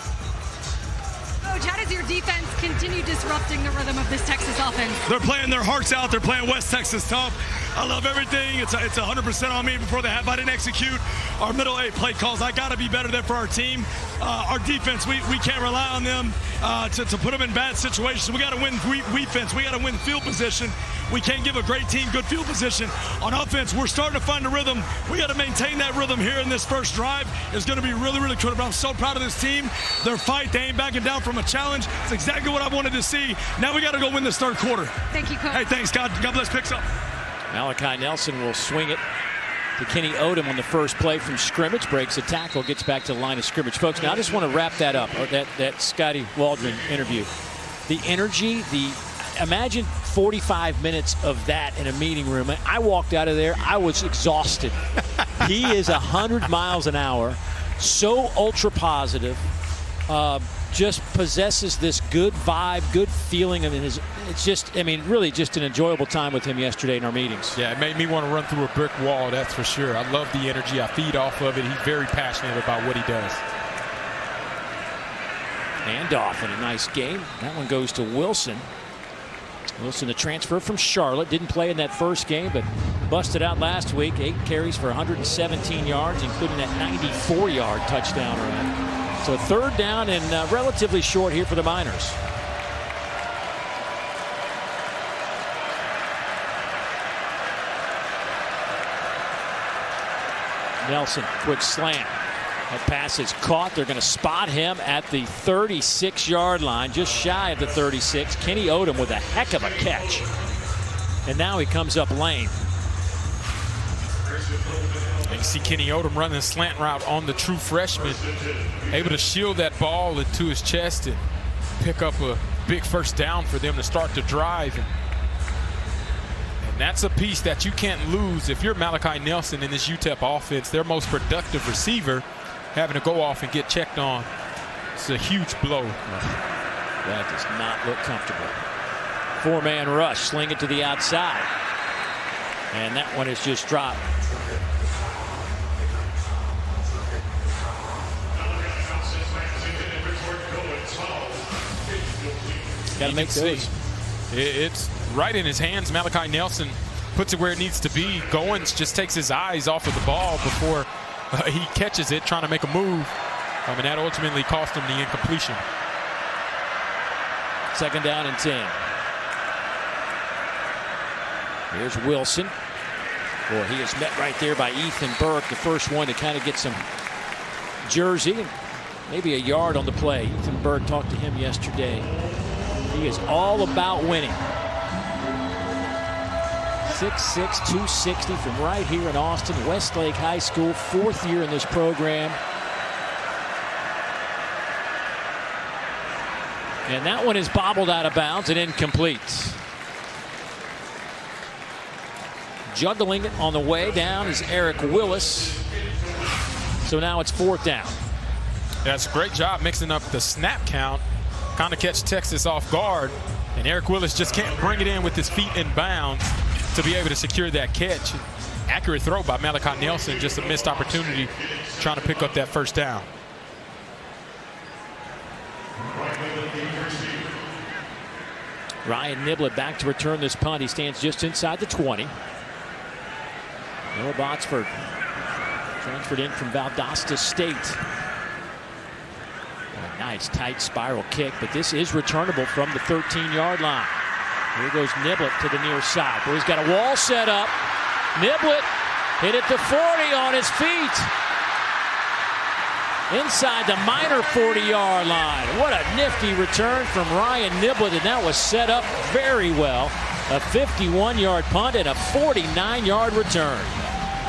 Coach, how does your defense continue disrupting the rhythm of this Texas offense? They're playing their hearts out. They're playing West Texas tough. I love everything. It's 100% on me before the half. I didn't execute our middle 8 play calls. I got to be better there for our team. Our defense, we can't rely on them to put them in bad situations. We got to win defense. We got to win field position. We can't give a great team good field position. On offense, we're starting to find a rhythm. We got to maintain that rhythm here in this first drive. It's going to be really, really critical. I'm so proud of this team. Their fight, they ain't backing down from a challenge. It's exactly what I wanted to see. Now we got to go win this third quarter. Thank you, Coach. Hey, thanks, God bless, picks up. Malachi Nelson will swing it to Kenny Odom on the first play from scrimmage. Breaks a tackle, gets back to the line of scrimmage. Folks, now I just want to wrap that up, that Scotty Waldron interview. The energy, imagine 45 minutes of that in a meeting room. I walked out of there, I was exhausted. He is 100 miles an hour, so ultra positive, just possesses this good vibe, good feeling. I mean, it's just, really just an enjoyable time with him yesterday in our meetings. Yeah, it made me want to run through a brick wall, that's for sure. I love the energy. I feed off of it. He's very passionate about what he does. Handoff in a nice game. That one goes to Wilson. Wilson, the transfer from Charlotte, didn't play in that first game, but busted out last week. 8 carries for 117 yards, including that 94-yard touchdown run. So third down and relatively short here for the Miners. Nelson, quick slant. That pass is caught. They're going to spot him at the 36-yard line, just shy of the 36. Kenny Odom with a heck of a catch. And now he comes up lane. And you see Kenny Odom running a slant route on the true freshman, able to shield that ball into his chest and pick up a big first down for them to start the drive. And that's a piece that you can't lose if you're Malachi Nelson in this UTEP offense, their most productive receiver, having to go off and get checked on. It's a huge blow. That does not look comfortable. 4-man rush, sling it to the outside. And that one is just dropped. Got to make those. It's right in his hands. Malachi Nelson puts it where it needs to be. Goins just takes his eyes off of the ball before he catches it, trying to make a move. And that ultimately cost him the incompletion. Second down and 10. Here's Wilson. Boy, he is met right there by Ethan Burke, the first one to kind of get some jersey, maybe a yard on the play. Ethan Burke talked to him yesterday. He is all about winning. 6'6", 260 from right here in Austin, Westlake High School, 4th year in this program. And that one is bobbled out of bounds and incomplete. Juggling it on the way down is Eric Willis. So now it's 4th down. That's a great job mixing up the snap count, kind of catch Texas off guard. And Eric Willis just can't bring it in with his feet in bounds to be able to secure that catch. Accurate throw by Malachi Nelson, just a missed opportunity trying to pick up that first down. Ryan Niblett back to return this punt. He stands just inside the 20. Noah Botsford transferred in from Valdosta State. A nice tight spiral kick, but this is returnable from the 13-yard line. Here goes Niblett to the near side. Boy, he's got a wall set up. Niblett hit at the 40 on his feet. Inside the minor 40-yard line. What a nifty return from Ryan Niblett, and that was set up very well. A 51-yard punt and a 49-yard return.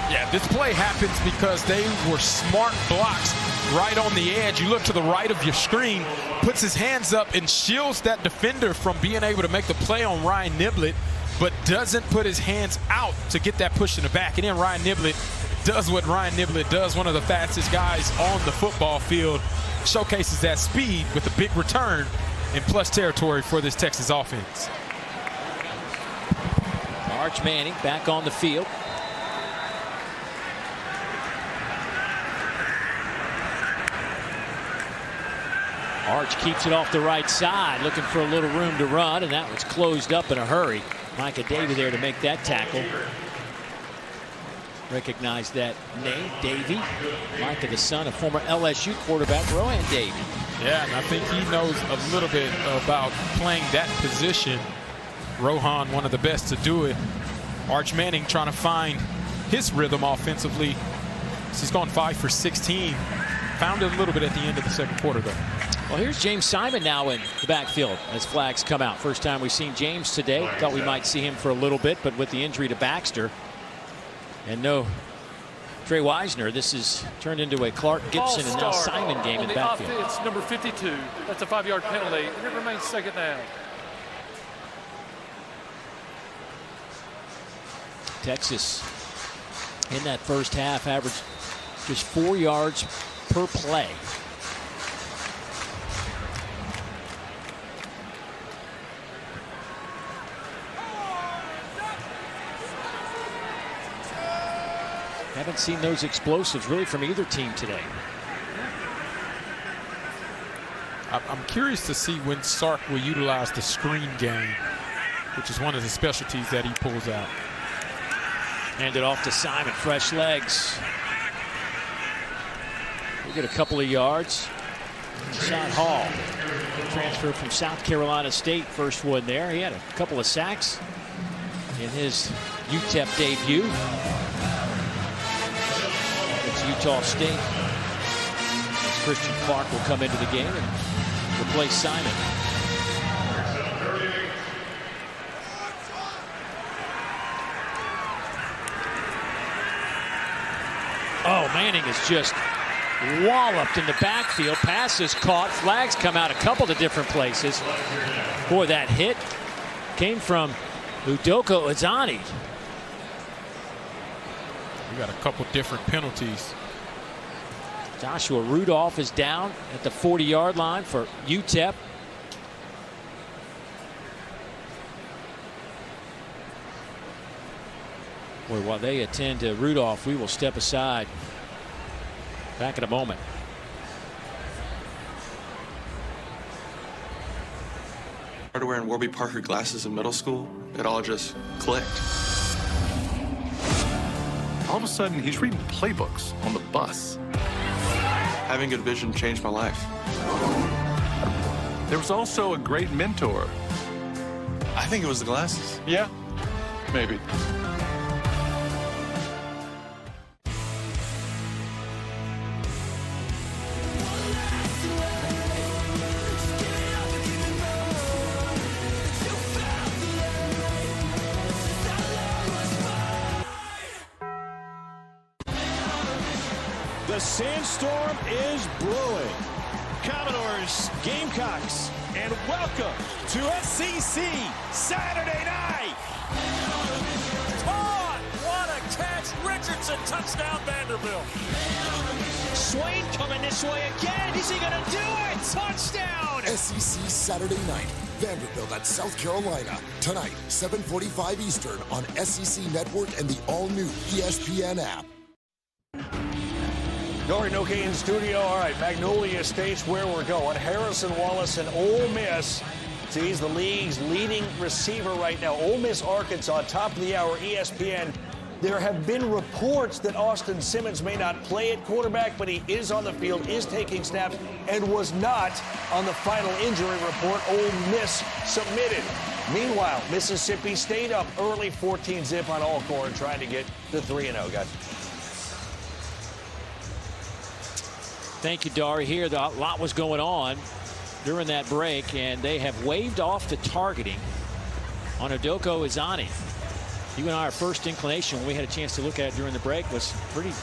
Yeah, this play happens because they were smart blocks right on the edge. You look to the right of your screen, puts his hands up and shields that defender from being able to make the play on Ryan Niblett, but doesn't put his hands out to get that push in the back. And then Ryan Niblett does what Ryan Niblett does, one of the fastest guys on the football field, showcases that speed with a big return in plus territory for this Texas offense. Arch Manning back on the field. Arch keeps it off the right side, looking for a little room to run, and that was closed up in a hurry. Micah Davey there to make that tackle. Recognize that name, Davey. Micah, the son of former LSU quarterback Rohan Davey. Yeah, and I think he knows a little bit about playing that position. Rohan, one of the best to do it. Arch Manning trying to find his rhythm offensively. He's gone 5 for 16. Found it a little bit at the end of the second quarter, though. Well, here's James Simon now in the backfield as flags come out. First time we've seen James today. Thought we might see him for a little bit, but with the injury to Baxter and no Trey Wisner, this is turned into a Clark Gibson and now Simon game in the backfield. It's number 52. That's a 5-yard penalty, and it remains second down. Texas in that first half averaged just 4 yards per play. Haven't seen those explosives really from either team today. I'm curious to see when Sark will utilize the screen game, which is one of the specialties that he pulls out. Hand it off to Simon, fresh legs. We'll get a couple of yards. Sean Hall, transfer from South Carolina State, first one there. He had a couple of sacks in his UTEP debut. It's Utah State. As Christian Clark will come into the game and replace Simon. Oh, Manning is just walloped in the backfield. Pass is caught. Flags come out a couple of different places. Boy, that hit came from Udoka Ozani. We got a couple different penalties. Joshua Rudolph is down at the 40-yard line for UTEP. Boy, while they attend to Rudolph, we will step aside. Back in a moment. I started wearing Warby Parker glasses in middle school. It all just clicked. All of a sudden, he's reading playbooks on the bus. Having good vision changed my life. There was also a great mentor. I think it was the glasses. Yeah, maybe. The sandstorm is brewing. Commodores, Gamecocks, and welcome to SEC Saturday night. Caught! What a catch! Richardson, touchdown Vanderbilt. Swain coming this way again. Is he going to do it? Touchdown! SEC Saturday night. Vanderbilt at South Carolina. Tonight, 7:45 Eastern on SEC Network and the all-new ESPN app. Dory Noke in studio. All right, Magnolia State's where we're going. Harrison Wallace and Ole Miss. So he's the league's leading receiver right now. Ole Miss, Arkansas, top of the hour, ESPN. There have been reports that Austin Simmons may not play at quarterback, but he is on the field, is taking snaps, and was not on the final injury report Ole Miss submitted. Meanwhile, Mississippi stayed up early 14-zip on Alcorn, trying to get to 3-0, guys. Thank you, Dari. Here, a lot was going on during that break, and they have waved off the targeting on Udoko Izani. You and I, our first inclination when we had a chance to look at it during the break was pretty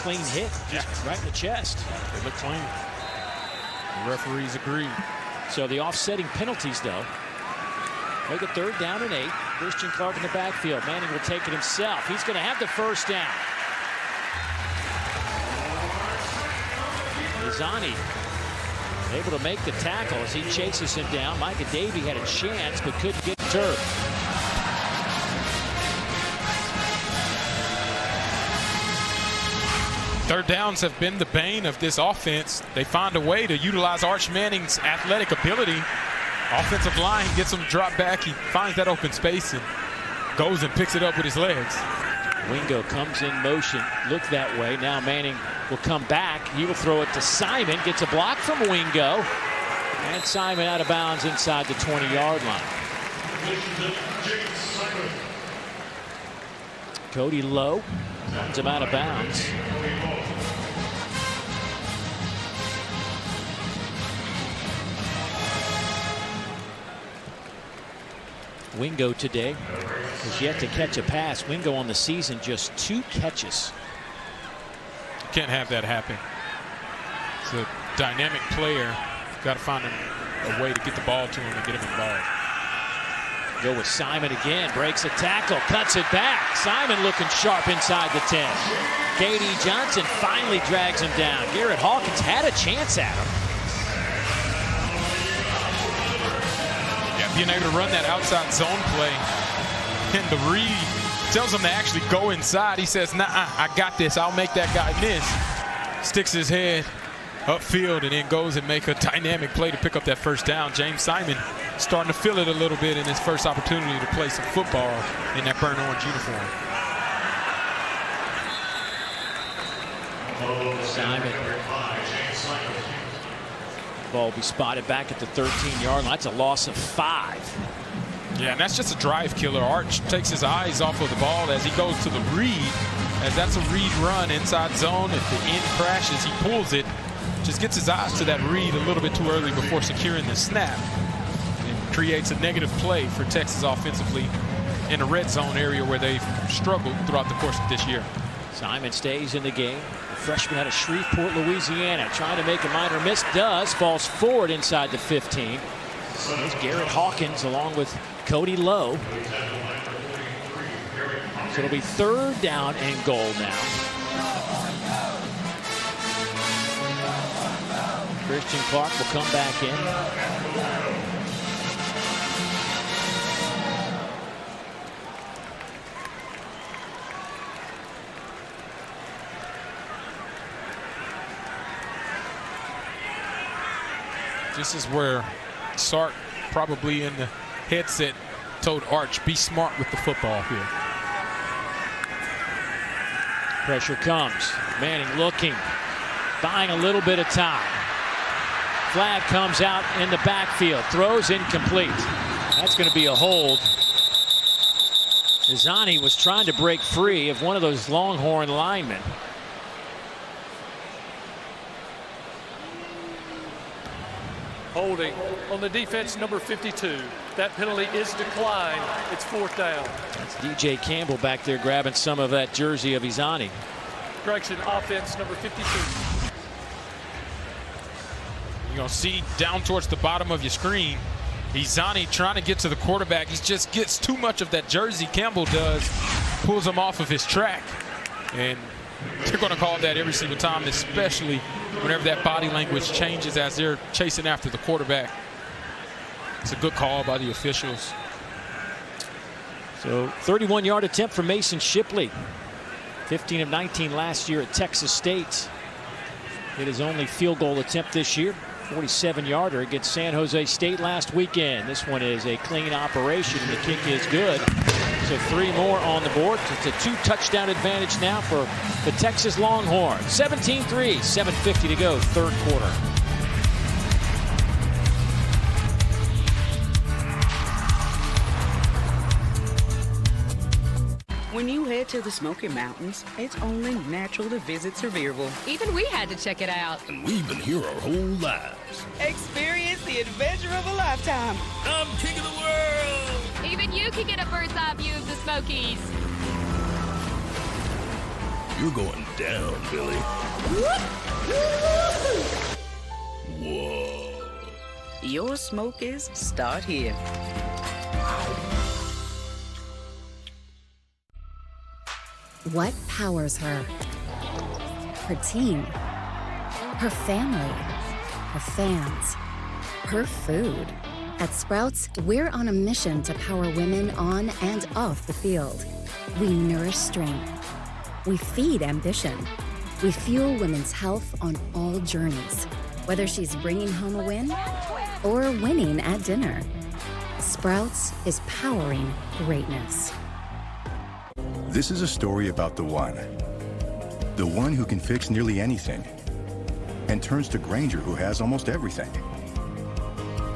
clean hit, just right in the chest. They look clean. The referees agree. So the offsetting penalties, though, make it 3rd down and 8. Christian Clark in the backfield. Manning will take it himself. He's going to have the first down. Izani able to make the tackle as he chases him down. Micah Davey had a chance but couldn't get the turf. Third downs have been the bane of this offense. They find a way to utilize Arch Manning's athletic ability. Offensive line gets him to drop back. He finds that open space and goes and picks it up with his legs. Wingo comes in motion, look that way. Now Manning will come back. He will throw it to Simon. Gets a block from Wingo. And Simon out of bounds inside the 20-yard line. Cody Lowe runs him out of bounds. Wingo today has yet to catch a pass. Wingo on the season, just 2 catches. You can't have that happen. It's a dynamic player. Got to find a way to get the ball to him and get him involved. Go with Simon again. Breaks a tackle, cuts it back. Simon looking sharp inside the 10. K.D. Johnson finally drags him down. Garrett Hawkins had a chance at him. Being able to run that outside zone play, and the read tells him to actually go inside. He says, nah, I got this. I'll make that guy miss. Sticks his head upfield and then goes and make a dynamic play to pick up that first down. James Simon starting to feel it a little bit in his first opportunity to play some football in that burnt orange uniform. Simon. Ball will be spotted back at the 13-yard line. That's a loss of 5. Yeah, and that's just a drive killer. Arch takes his eyes off of the ball as he goes to the read, as that's a read run inside zone. If the end crashes, he pulls it, just gets his eyes to that read a little bit too early before securing the snap. It creates a negative play for Texas offensively in the red zone area where they've struggled throughout the course of this year. Simon stays in the game. The freshman out of Shreveport, Louisiana, trying to make a minor miss. Does. Falls forward inside the 15. There's Garrett Hawkins along with Cody Lowe. So it'll be 3rd down and goal now. Christian Clark will come back in. This is where Sark probably in the headset told Arch, be smart with the football here. Pressure comes. Manning looking, buying a little bit of time. Flag comes out in the backfield. Throws incomplete. That's going to be a hold. Izani was trying to break free of one of those Longhorn linemen. Holding on the defense, number 52. That penalty is declined. It's 4th down. That's DJ Campbell back there grabbing some of that jersey of Izani. Correction, offense, number 52. You're going to see down towards the bottom of your screen, Izani trying to get to the quarterback. He just gets too much of that jersey. Campbell does, pulls him off of his track. And they're going to call that every single time, especially whenever that body language changes as they're chasing after the quarterback. It's a good call by the officials. So 31-yard attempt for Mason Shipley. 15 of 19 last year at Texas State. Hit his only field goal attempt this year. 47-yarder against San Jose State last weekend. This one is a clean operation, and the kick is good. So 3 more on the board. It's a 2-touchdown advantage now for the Texas Longhorns. 17-3, 7:50 to go, third quarter. When you head to the Smoky Mountains, it's only natural to visit Sevierville. Even we had to check it out. And we've been here our whole lives. Experience the adventure of a lifetime. I'm king of the world. Even you can get a bird's eye view of the Smokies. You're going down, Billy. Whoa. Your Smokies start here. What powers her? Her team, her family, her fans, her food. At Sprouts, we're on a mission to power women on and off the field. We nourish strength. We feed ambition. We fuel women's health on all journeys, whether she's bringing home a win or winning at dinner. Sprouts is powering greatness. This is a story about the one who can fix nearly anything and turns to Grainger, who has almost everything.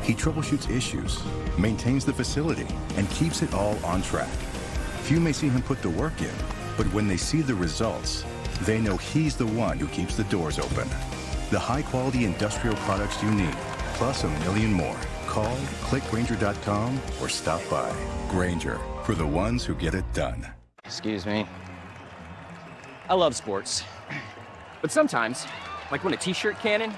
He troubleshoots issues, maintains the facility, and keeps it all on track. Few may see him put the work in, but when they see the results, they know he's the one who keeps the doors open. The high-quality industrial products you need, plus a million more. Call, click Grainger.com, or stop by. Grainger, for the ones who get it done. Excuse me. I love sports. But sometimes, like when a t-shirt cannon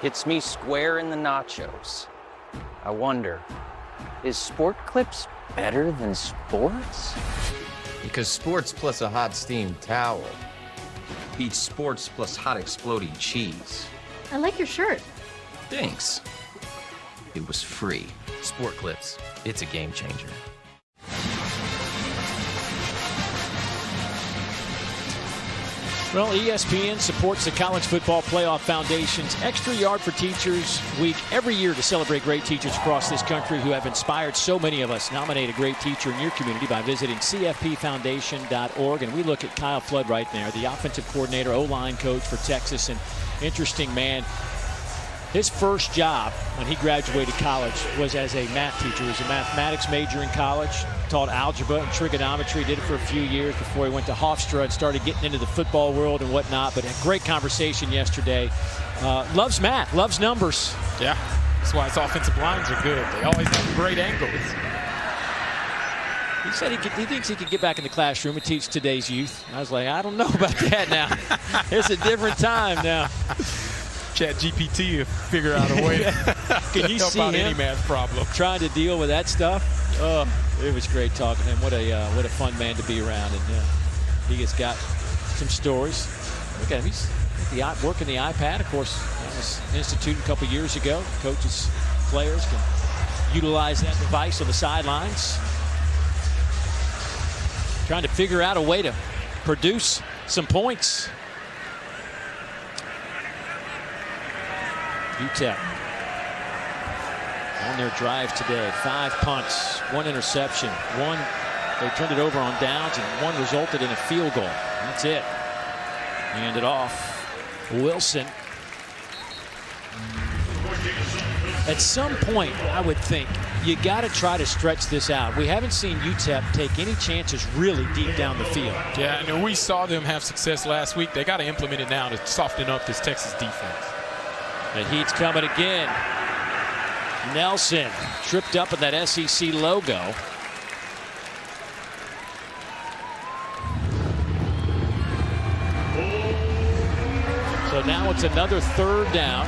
hits me square in the nachos, I wonder, is Sport Clips better than sports? Because sports plus a hot steamed towel beats sports plus hot exploding cheese. I like your shirt. Thanks. It was free. Sport Clips. It's a game changer. Well, ESPN supports the College Football Playoff Foundation's Extra Yard for Teachers Week every year to celebrate great teachers across this country who have inspired so many of us. Nominate a great teacher in your community by visiting cfpfoundation.org. And we look at Kyle Flood right there, the offensive coordinator, O-line coach for Texas. And interesting man. His first job when he graduated college was as a math teacher. He was a mathematics major in college, taught algebra and trigonometry, did it for a few years before he went to Hofstra and started getting into the football world and whatnot. But a great conversation yesterday. Loves math, loves numbers. Yeah, that's why his offensive lines are good. They always have great angles. He said he thinks he could get back in the classroom and teach today's youth. I was like, I don't know about that now. It's a different time now. ChatGPT will figure out a way Can you help see out him any math problem. trying to deal with that stuff? Oh, it was great talking to him. What a fun man to be around. And he has got some stories. Look at him. He's working the iPad. Of course, that was instituted a couple years ago. Coaches, players can utilize that device on the sidelines. Trying to figure out a way to produce some points. UTEP on their drive today. 5 punts, 1 interception, 1 they turned it over on downs, and 1 resulted in a field goal. That's it. Hand it off. Wilson. At some point, I would think you got to try to stretch this out. We haven't seen UTEP take any chances really deep down the field. Yeah, and we saw them have success last week. They got to implement it now to soften up this Texas defense. The heat's coming again. Nelson tripped up in that SEC logo. So now it's another 3rd down.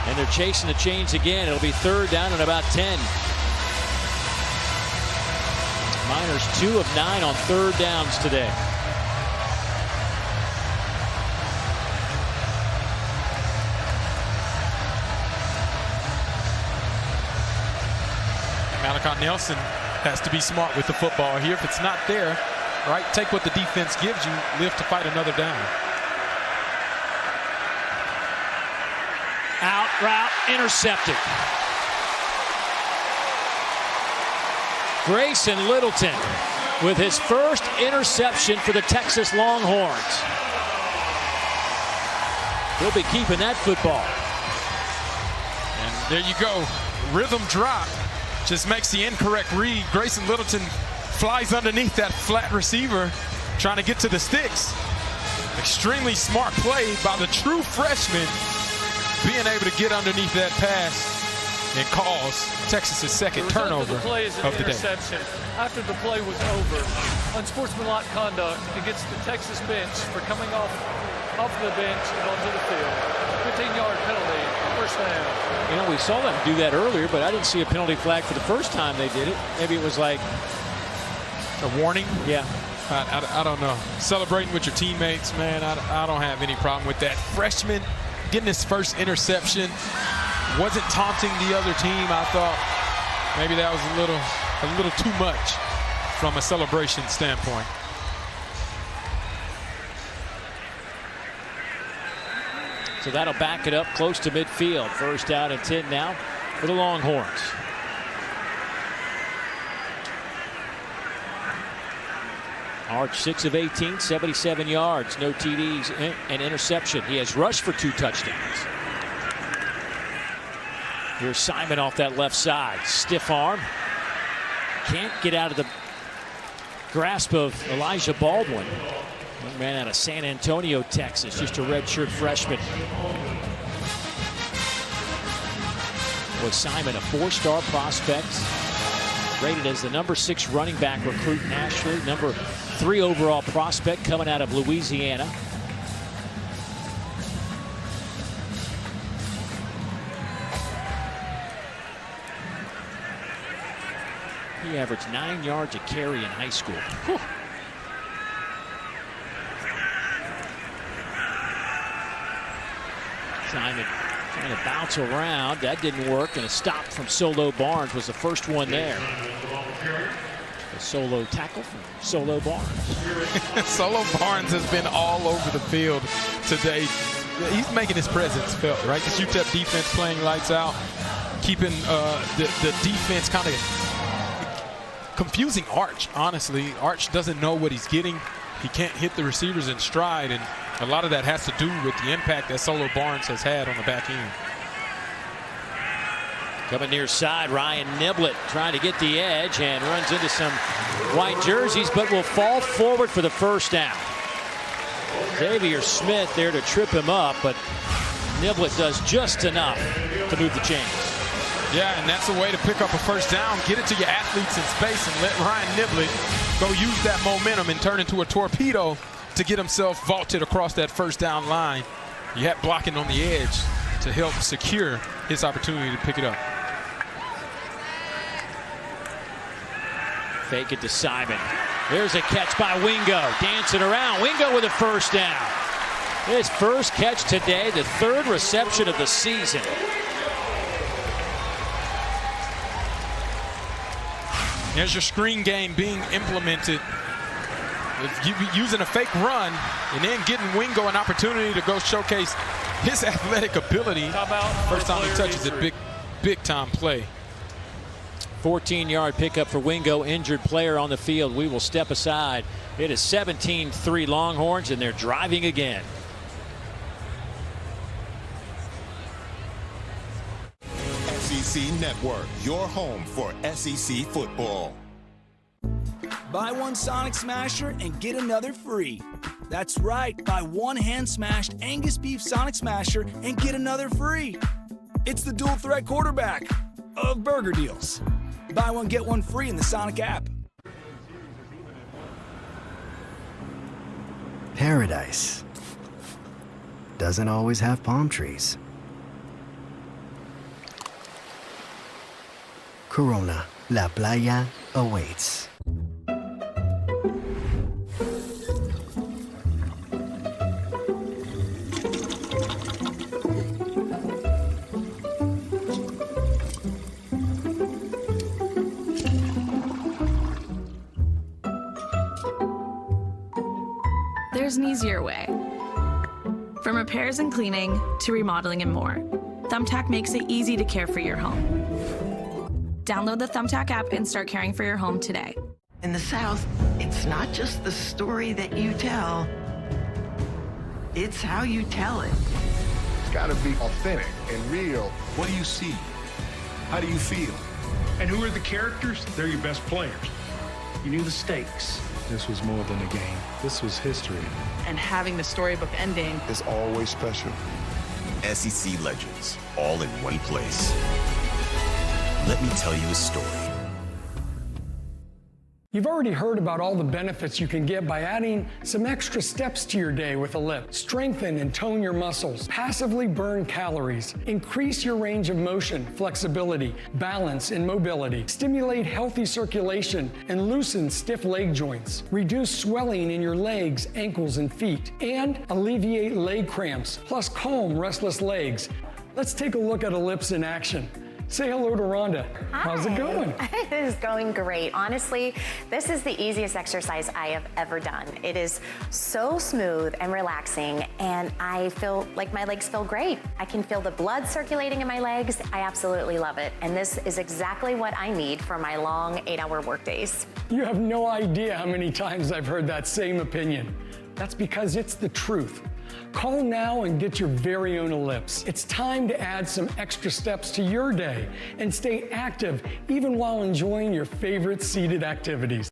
And they're chasing the chains again. It'll be 3rd down and about 10. Miners 2 of 9 on 3rd downs today. Malachi Nelson has to be smart with the football here. If it's not there, right, take what the defense gives you, live to fight another down. Out route intercepted. Grayson Littleton with his first interception for the Texas Longhorns. He'll be keeping that football. And there you go. Rhythm drop. Just makes the incorrect read. Grayson Littleton flies underneath that flat receiver, trying to get to the sticks. Extremely smart play by the true freshman, being able to get underneath that pass and cause Texas's second turnover of the day. After the play was over, unsportsmanlike conduct against the Texas bench for coming off the bench and onto the field. 15-yard penalty, first down. You know, we saw them do that earlier, but I didn't see a penalty flag for the first time they did it. Maybe it was like a warning? Yeah. I don't know. Celebrating with your teammates, man, I don't have any problem with that. Freshman getting his first interception. Wasn't taunting the other team. I thought maybe that was a little too much from a celebration standpoint. So that'll back it up close to midfield. First down and 10 now for the Longhorns. Arch 6 of 18, 77 yards, no TDs, and interception. He has rushed for 2 touchdowns. Here's Simon off that left side. Stiff arm. Can't get out of the grasp of Elijah Baldwin. Young man out of San Antonio, Texas, just a redshirt freshman. Was Simon a 4-star prospect? Rated as the number 6 running back recruit nationally, number 3 overall prospect coming out of Louisiana. He averaged 9 yards a carry in high school. Whew. Simon trying to bounce around. That didn't work, and a stop from Solo Barnes was the first one there. A solo tackle from Solo Barnes. Solo Barnes has been all over the field today. He's making his presence felt, right? This UTEP defense playing lights out, keeping the defense kind of confusing Arch, honestly. Arch doesn't know what he's getting. He can't hit the receivers in stride, and a lot of that has to do with the impact that Solo Barnes has had on the back end. Coming near side, Ryan Niblett trying to get the edge and runs into some white jerseys, but will fall forward for the first down. Xavier Smith there to trip him up, but Niblett does just enough to move the chains. Yeah, and that's a way to pick up a first down, get it to your athletes in space, and let Ryan Niblett go use that momentum and turn into a torpedo to get himself vaulted across that first down line. You had blocking on the edge to help secure his opportunity to pick it up. Fake it to Simon. There's a catch by Wingo. Dancing around. Wingo with a first down. His first catch today, the 3rd reception of the season. There's your screen game being implemented. Using a fake run and then getting Wingo an opportunity to go showcase his athletic ability. First time he touches it, big time play. 14-yard pickup for Wingo, injured player on the field. We will step aside. It is 17-3 Longhorns, and they're driving again. SEC Network, your home for SEC football. Buy one Sonic Smasher and get another free. That's right, buy one hand-smashed Angus beef Sonic Smasher and get another free. It's the dual threat quarterback of burger deals. Buy one, get one free in the Sonic app. Paradise doesn't always have palm trees. Corona, La Playa awaits. There's an easier way. From repairs and cleaning to remodeling and more, Thumbtack makes it easy to care for your home. Download the Thumbtack app and start caring for your home today. In the South, it's not just the story that you tell, it's how you tell it. It's got to be authentic and real. What do you see? How do you feel? And who are the characters? They're your best players. You knew the stakes. This was more than a game. This was history. And having the storybook ending is always special. SEC legends, all in one place. Let me tell you a story. You've already heard about all the benefits you can get by adding some extra steps to your day with Ellipse. Strengthen and tone your muscles, passively burn calories, increase your range of motion, flexibility, balance, and mobility, stimulate healthy circulation, and loosen stiff leg joints, reduce swelling in your legs, ankles, and feet, and alleviate leg cramps, plus calm restless legs. Let's take a look at Ellipse in action. Say hello to Rhonda. Hi. How's it going? It is going great. Honestly, this is the easiest exercise I have ever done. It is so smooth and relaxing, and I feel like my legs feel great. I can feel the blood circulating in my legs. I absolutely love it. And this is exactly what I need for my long 8-hour work days. You have no idea how many times I've heard that same opinion. That's because it's the truth. Call now and get your very own Ellipse. It's time to add some extra steps to your day and stay active even while enjoying your favorite seated activities.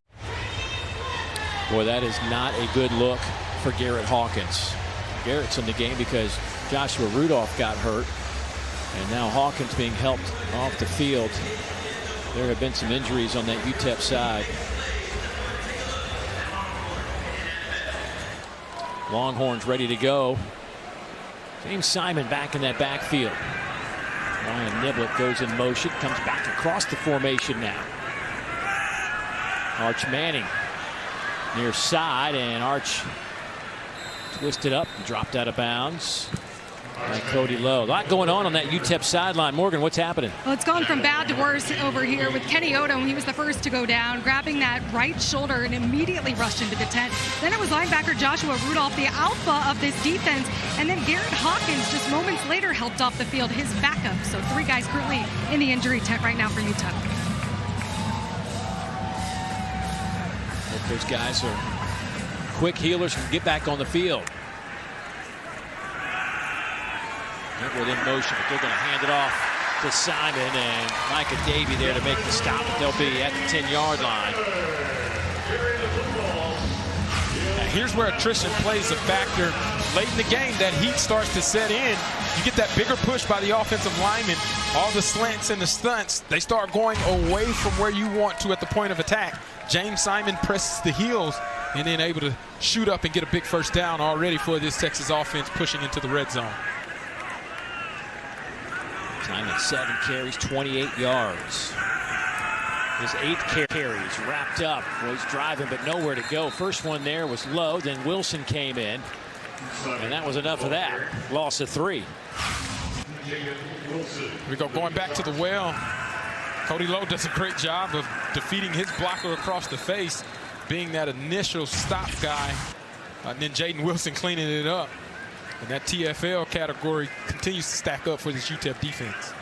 Boy, that is not a good look for Garrett Hawkins. Garrett's in the game because Joshua Rudolph got hurt, and now Hawkins being helped off the field. There have been some injuries on that UTEP side. Longhorns ready to go. James Simon back in that backfield. Ryan Niblett goes in motion, comes back across the formation now. Arch Manning near side, and Arch twisted up and dropped out of bounds by Cody Lowe. A lot going on that UTEP sideline. Morgan, what's happening? Well, it's gone from bad to worse over here with Kenny Odom. He was the first to go down, grabbing that right shoulder and immediately rushed into the tent. Then it was linebacker Joshua Rudolph, the alpha of this defense. And then Garrett Hawkins just moments later helped off the field, his backup. So 3 guys currently in the injury tent right now for UTEP. Hope those guys are quick healers and get back on the field. Niblett in motion, but they're going to hand it off to Simon, and Micah Davey there to make the stop. But they'll be at the 10-yard line. Now here's where attrition plays a factor. Late in the game, that heat starts to set in. You get that bigger push by the offensive linemen. All the slants and the stunts, they start going away from where you want to at the point of attack. James Simon presses the heels and then able to shoot up and get a big first down already for this Texas offense pushing into the red zone. Simon 7 carries, 28 yards. His 8th carries wrapped up. Was driving but nowhere to go. First one there was low, then Wilson came in, and that was enough of that. Loss of 3. We go going back to the well. Cody Lowe does a great job of defeating his blocker across the face, being that initial stop guy, and then Jaden Wilson cleaning it up. And that TFL category continues to stack up for this UTEP defense.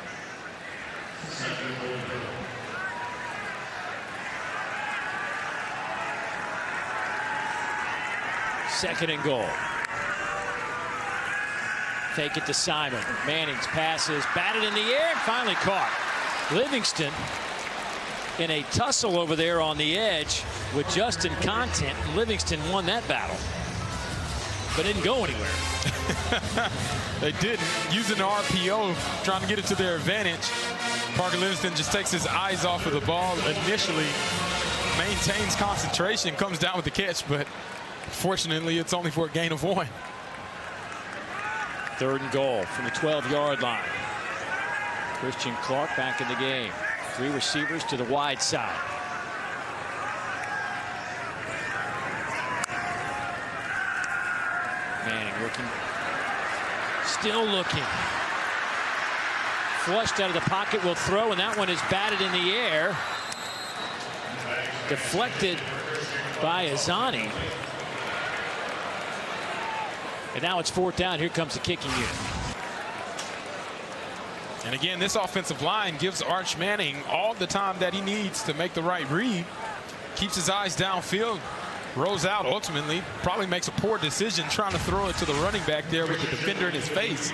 Second and goal. Fake it to Simon. Manning's passes, batted in the air, and finally caught. Livingston in a tussle over there on the edge with Justin Content. Livingston won that battle, but didn't go anywhere. They didn't. Using the RPO, trying to get it to their advantage. Parker Livingston just takes his eyes off of the ball initially, maintains concentration, comes down with the catch, but fortunately it's only for a gain of 1. 3rd and goal from the 12-yard line. Christian Clark back in the game. 3 receivers to the wide side. Manning looking. Still looking. Flushed out of the pocket, will throw, and that one is batted in the air. Deflected by Azani. And now it's 4th down. Here comes the kicking unit. And again, this offensive line gives Arch Manning all the time that he needs to make the right read. Keeps his eyes downfield, rolls out ultimately, probably makes a poor decision trying to throw it to the running back there with the defender in his face.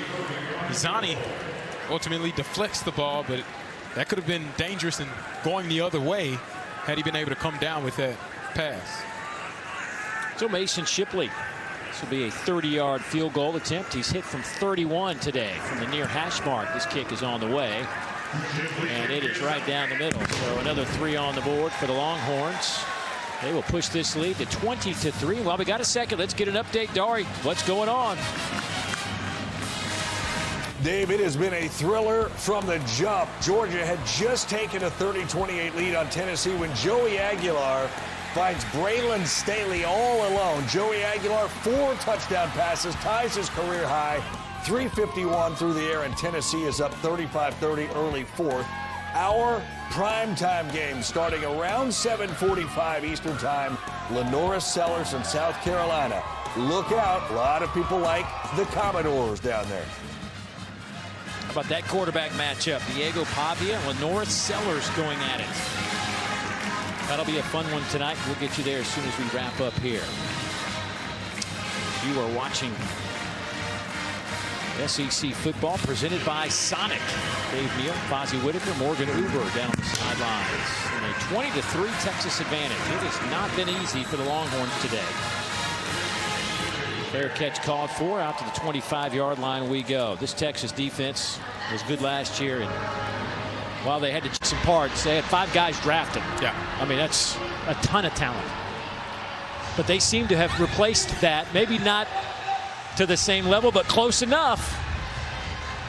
Zani ultimately deflects the ball, but that could have been dangerous and going the other way had he been able to come down with that pass. So Mason Shipley, this will be a 30-yard field goal attempt. He's hit from 31 today from the near hash mark. This kick is on the way, and it is right down the middle. So another 3 on the board for the Longhorns. They will push this lead to 20-3. Well, we got a second. Let's get an update, Dari. What's going on? Dave, it has been a thriller from the jump. Georgia had just taken a 30-28 lead on Tennessee when Joey Aguilar finds Braylon Staley all alone. Joey Aguilar, 4 touchdown passes, ties his career high, 3:51 through the air, and Tennessee is up 35-30 early fourth. Our primetime game starting around 7:45 Eastern time. Lenora Sellers in South Carolina. Look out, a lot of people like the Commodores down there. How about that quarterback matchup? Diego Pavia and Lenora Sellers going at it. That'll be a fun one tonight. We'll get you there as soon as we wrap up here. You are watching SEC football presented by Sonic. Dave Neal, Fozzie Whitaker, Morgan Uber down the sidelines. In a 20-3 Texas advantage. It has not been easy for the Longhorns today. Fair catch called for. Out to the 25-yard line we go. This Texas defense was good last year, and while they had to some parts, they had 5 guys drafted. Yeah. I mean, that's a ton of talent. But they seem to have replaced that. Maybe not to the same level, but close enough.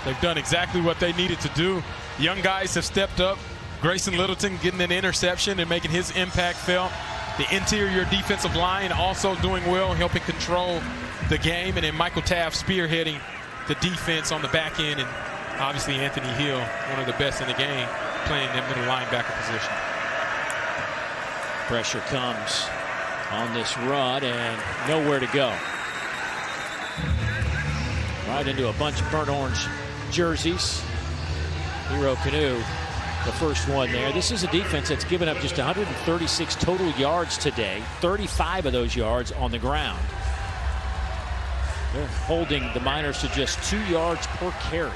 They've done exactly what they needed to do. Young guys have stepped up. Grayson Littleton getting an interception and making his impact felt. The interior defensive line also doing well, helping control the game. And then Michael Taft spearheading the defense on the back end. And obviously Anthony Hill, one of the best in the game, playing that middle linebacker position. Pressure comes on this run and nowhere to go. Right into a bunch of burnt orange jerseys. Hero Canoe, the first one there. This is a defense that's given up just 136 total yards today. 35 of those yards on the ground. They're holding the Miners to just 2 yards per carry.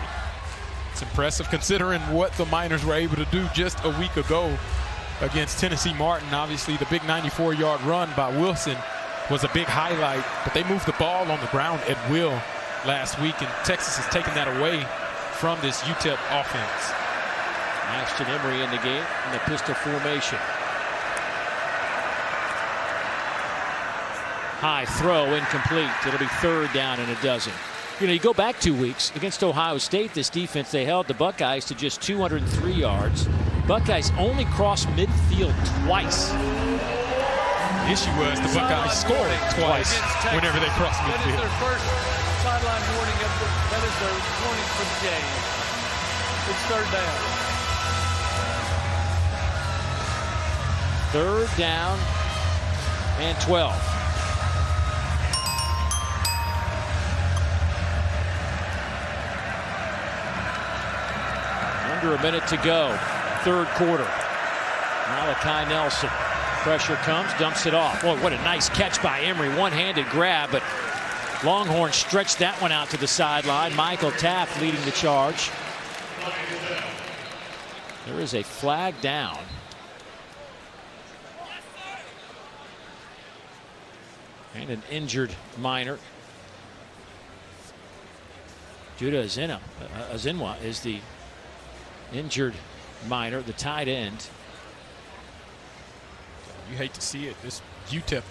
It's impressive considering what the Miners were able to do just a week ago against Tennessee Martin. Obviously, the big 94-yard run by Wilson was a big highlight, but they moved the ball on the ground at will last week, and Texas has taken that away from this UTEP offense. Ashton Emery in the game in the pistol formation. High throw, incomplete. It'll be 3rd down and a dozen. You know, you go back 2 weeks against Ohio State, this defense, they held the Buckeyes to just 203 yards. Buckeyes only crossed midfield twice. The issue was the Buckeyes scored twice whenever they crossed midfield. That is their first sideline warning. That is their warning for the game. It's 3rd down. 3rd down and 12. Under a minute to go. 3rd quarter. Malachi Nelson. Pressure comes, dumps it off. Boy, what a nice catch by Emery. One-handed grab, but Longhorns stretched that one out to the sideline. Michael Taft leading the charge. There is a flag down. And an injured Miner. Judah Azinwa is the injured Miner, the tight end. You hate to see it. This UTEP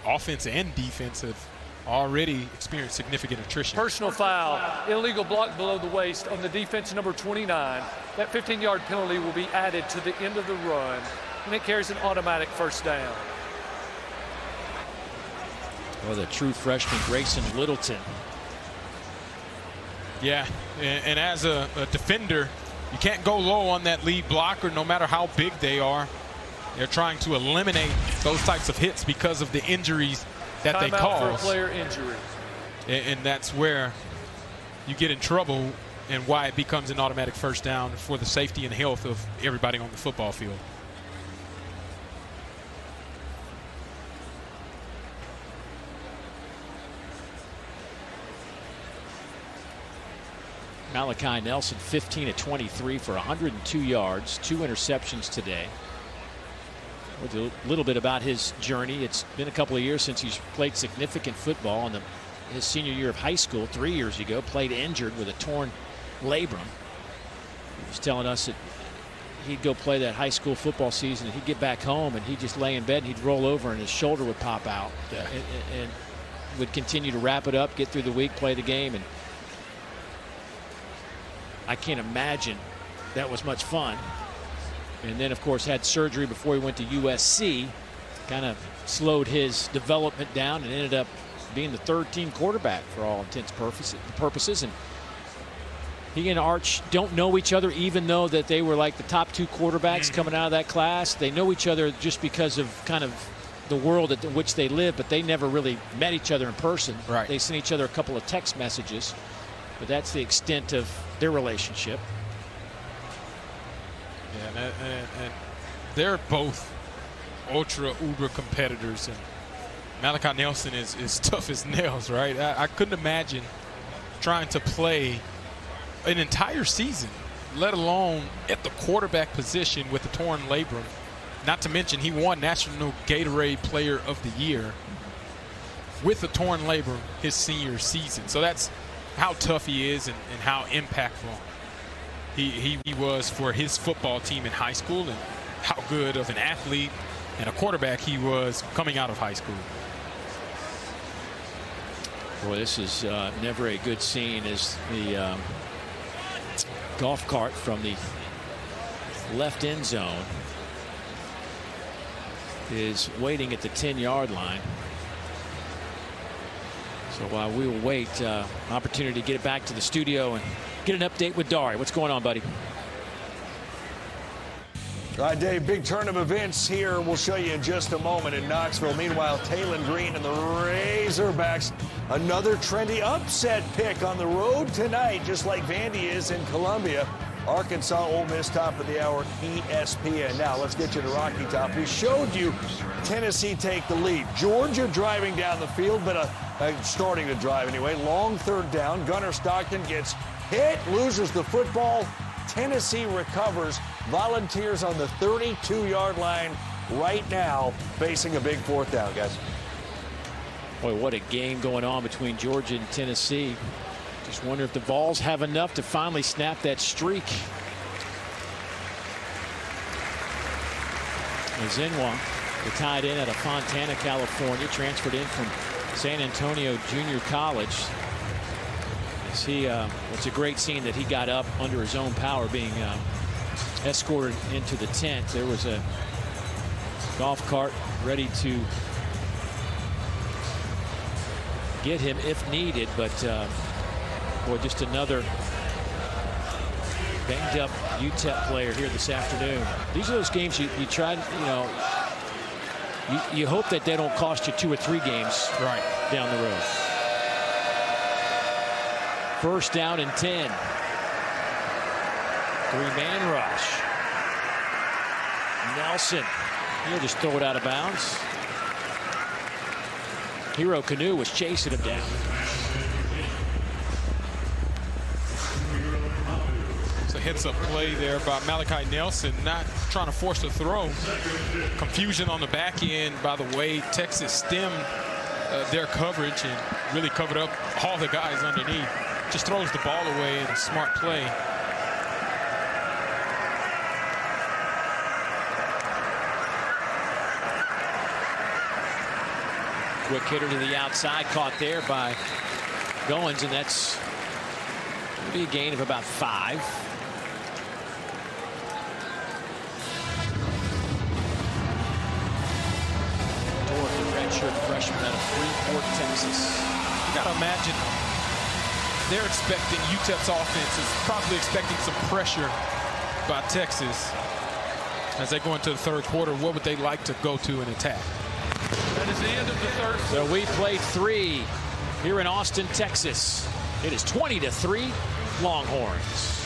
offense and defense have already experienced significant attrition. Personal foul, illegal block below the waist on the defense number 29. That 15-yard penalty will be added to the end of the run, and it carries an automatic 1st down. Well, the true freshman Grayson Littleton. Yeah, and as a defender, you can't go low on that lead blocker no matter how big they are. They're trying to eliminate those types of hits because of the injuries that they cause. For a player injury. And that's where you get in trouble and why it becomes an automatic first down for the safety and health of everybody on the football field. Malachi Nelson 15 of 23 for 102 yards, 2 interceptions today. A little bit about his journey. It's been a couple of years since he's played significant football. In his senior year of high school 3 years ago, played injured with a torn labrum. He was telling us that he'd go play that high school football season and he'd get back home and he'd just lay in bed and he'd roll over and his shoulder would pop out. Yeah. And would continue to wrap it up, get through the week, play the game. And I can't imagine that was much fun. And then, of course, had surgery before he went to USC. Kind of slowed his development down and ended up being the third-team quarterback for all intents and purposes. And he and Arch don't know each other, even though that they were like the top 2 quarterbacks coming out of that class. They know each other just because of kind of the world in which they live, but they never really met each other in person. Right. They sent each other a couple of text messages, but that's the extent of their relationship. Yeah, and they're both uber competitors, and Malachi Nelson is tough as nails, right? I couldn't imagine trying to play an entire season, let alone at the quarterback position with a torn labrum. Not to mention he won National Gatorade Player of the Year with a torn labrum his senior season. So that's how tough he is and how impactful he was for his football team in high school, and how good of an athlete and a quarterback he was coming out of high school. Boy, this is never a good scene as the golf cart from the left end zone is waiting at the 10-yard line. So while we will wait, opportunity to get it back to the studio and get an update with Dari. What's going on, buddy? All right, Dave, big turn of events here. We'll show you in just a moment in Knoxville. Meanwhile, Talon Green and the Razorbacks, another trendy upset pick on the road tonight, just like Vandy is in Columbia. Arkansas, Ole Miss, top of the hour, ESPN. Now, let's get you to Rocky Top. We showed you Tennessee take the lead. Georgia driving down the field, but starting to drive anyway. Long third down. Gunnar Stockton gets hit, loses the football. Tennessee recovers. Volunteers on the 32-yard line right now, facing a big fourth down, guys. Boy, what a game going on between Georgia and Tennessee. Just wonder if the Vols have enough to finally snap that streak. Zinwa, the tight end out of Fontana, California, transferred in from San Antonio Junior College. As he, it's a great scene that he got up under his own power, being escorted into the tent. There was a golf cart ready to get him if needed, but boy, just another banged up UTEP player here this afternoon. These are those games you try to, you hope that they don't cost you 2 or 3 games right down the road. First down and 10. 3-man rush. Nelson, he'll just throw it out of bounds. Hero Canoe was chasing him down. It's a heads-up play there by Malachi Nelson, not trying to force the throw. Confusion on the back end by the way Texas stemmed their coverage and really covered up all the guys underneath. Just throws the ball away in a smart play. Quick hitter to the outside, caught there by Goins, and that's going to be a gain of about 5. Dorff, the redshirt freshman out of Freeport, Texas. You got to imagine they're expecting UTEP's offense is probably expecting some pressure by Texas as they go into the third quarter. What would they like to go to and attack? That is the end of the third. So we played 3 here in Austin, Texas. It is 20-3 Longhorns.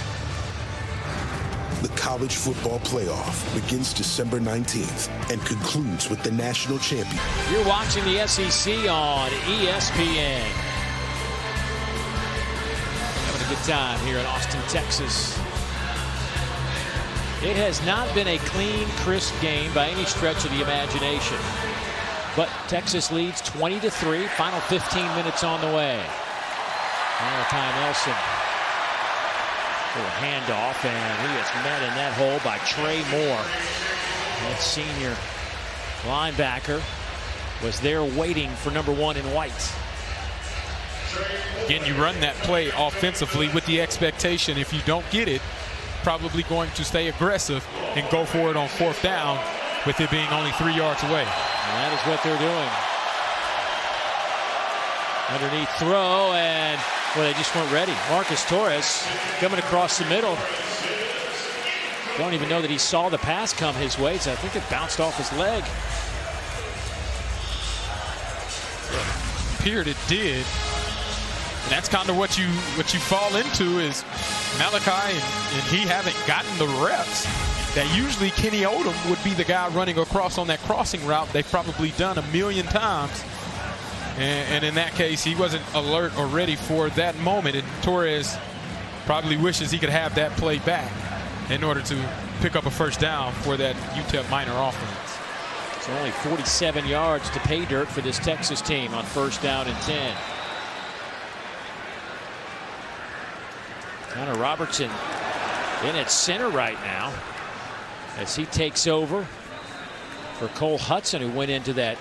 The College Football Playoff begins December 19th and concludes with the national champion. You're watching the SEC on ESPN. Having a good time here in Austin, Texas. It has not been a clean, crisp game by any stretch of the imagination. But Texas leads 20-3. Final 15 minutes on the way. Malachi Nelson. A handoff, and he is met in that hole by Trey Moore. That senior linebacker was there waiting for number 1 in white. Again, you run that play offensively with the expectation, if you don't get it, probably going to stay aggressive and go for it on 4th down with it being only 3 yards away. And that is what they're doing. Underneath throw, and well, they just weren't ready. Marcus Torres coming across the middle. Don't even know that he saw the pass come his way, so I think it bounced off his leg. Appeared it did. And that's kind of what you fall into is Malachi and he haven't gotten the reps that usually Kenny Odom would be the guy running across on that crossing route they've probably done 1,000,000 times. And in that case, he wasn't alert or ready for that moment. And Torres probably wishes he could have that play back in order to pick up a 1st down for that UTEP minor offense. It's only 47 yards to pay dirt for this Texas team on 1st down and 10. Connor Robertson in at center right now as he takes over for Cole Hudson, who went into that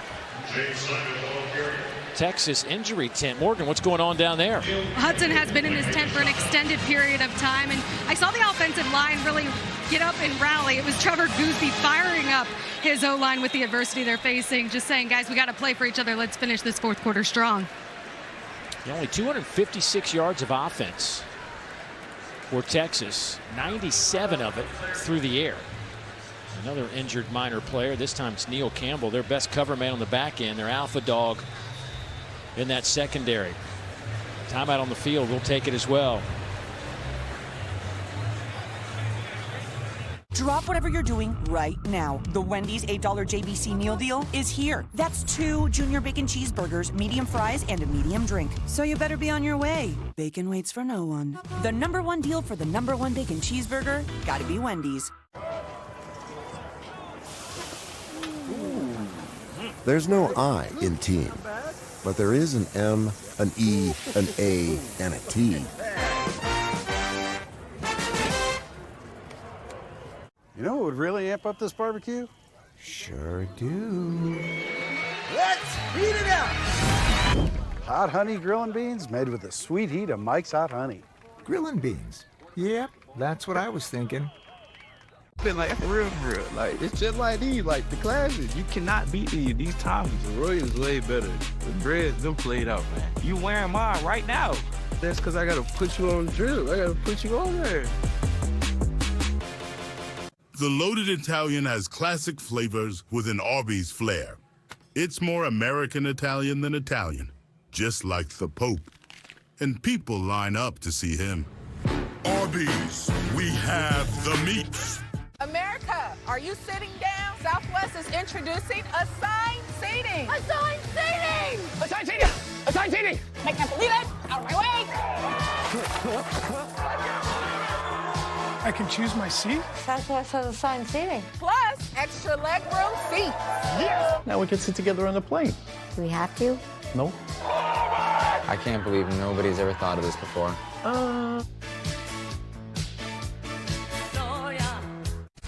Texas injury tent. Morgan, what's going on down there? Hudson has been in his tent for an extended period of time, and I saw the offensive line really get up and rally. It was Trevor Goosby firing up his O-line with the adversity they're facing, just saying, guys, we got to play for each other. Let's finish this 4th quarter strong. Only 256 yards of offense for Texas, 97 of it through the air. Another injured minor player. This time it's Neil Campbell, their best cover man on the back end, their alpha dog in that secondary. Timeout on the field, we'll take it as well. Drop whatever you're doing right now. The Wendy's $8 JBC meal deal is here. That's 2 junior bacon cheeseburgers, medium fries, and a medium drink. So you better be on your way. Bacon waits for no one. The #1 deal for the #1 bacon cheeseburger, gotta be Wendy's. There's no I in team, but there is an M, an E, an A, and a T. You know what would really amp up this barbecue? Sure do. Let's heat it up! Hot honey grilling beans made with the sweet heat of Mike's Hot Honey. Grilling beans? Yep, that's what I was thinking. Been like real, like it's just like these, like the classics. You cannot beat these times. The Royals way better. The bread, them played out, man. You wearing mine right now? That's because I gotta put you on the drip. I gotta put you on there. The Loaded Italian has classic flavors with an Arby's flair. It's more American Italian than Italian, just like the Pope. And people line up to see him. Arby's, we have the meats. America, are you sitting down? Southwest is introducing assigned seating. Assigned seating! Assigned seating! Assigned seating! I can't believe it! Out of my way! I can choose my seat? Southwest has assigned seating. Plus, extra legroom seats. Yes! Now we can sit together on the plane. Do we have to? No. I can't believe nobody's ever thought of this before.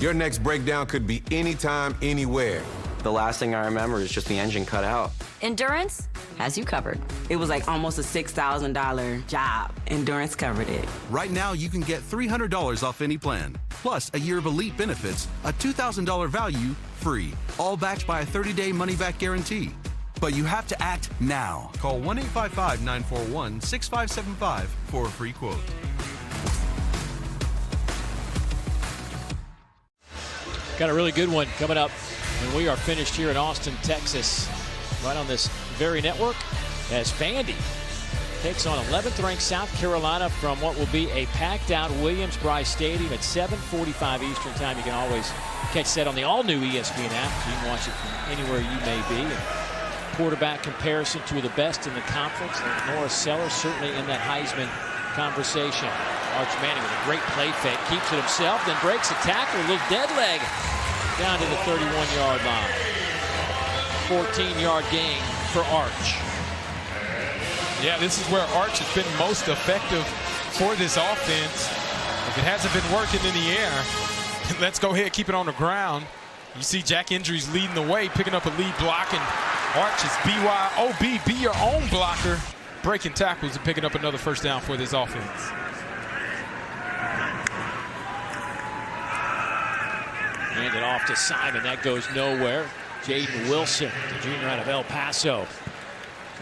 Your next breakdown could be anytime, anywhere. The last thing I remember is just the engine cut out. Endurance has you covered. It was like almost a $6,000 job. Endurance covered it. Right now, you can get $300 off any plan, plus a year of elite benefits, a $2,000 value, free, all backed by a 30-day money-back guarantee. But you have to act now. Call 1-855-941-6575 for a free quote. Got a really good one coming up when we are finished here in Austin, Texas, right on this very network, as Vandy takes on 11th-ranked South Carolina from what will be a packed-out Williams-Brice Stadium at 7:45 Eastern Time. You can always catch that on the all-new ESPN app, so you can watch it from anywhere you may be. And quarterback comparison, two of the best in the conference. And Norris Sellers certainly in that Heisman conversation. Arch Manning with a great play fake, keeps it himself, then breaks a tackle, a little dead leg down to the 31-yard line. 14-yard gain for Arch. Yeah, this is where Arch has been most effective for this offense. If it hasn't been working in the air, let's go ahead, keep it on the ground. You see Jack Indries leading the way, picking up a lead block, and Arch is BYOB, be your own blocker, breaking tackles and picking up another first down for this offense. Hand it off to Simon, that goes nowhere. Jaden Wilson, the junior out of El Paso.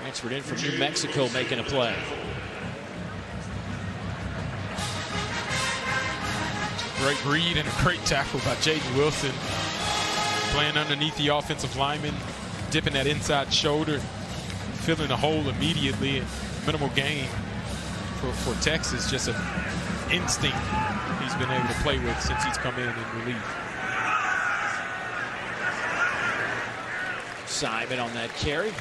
Transferred in from New Mexico, making a play. Great read and a great tackle by Jaden Wilson. Playing underneath the offensive lineman, dipping that inside shoulder, filling the hole immediately. Minimal gain for Texas, just an instinct he's been able to play with since he's come in relief. Simon on that carry.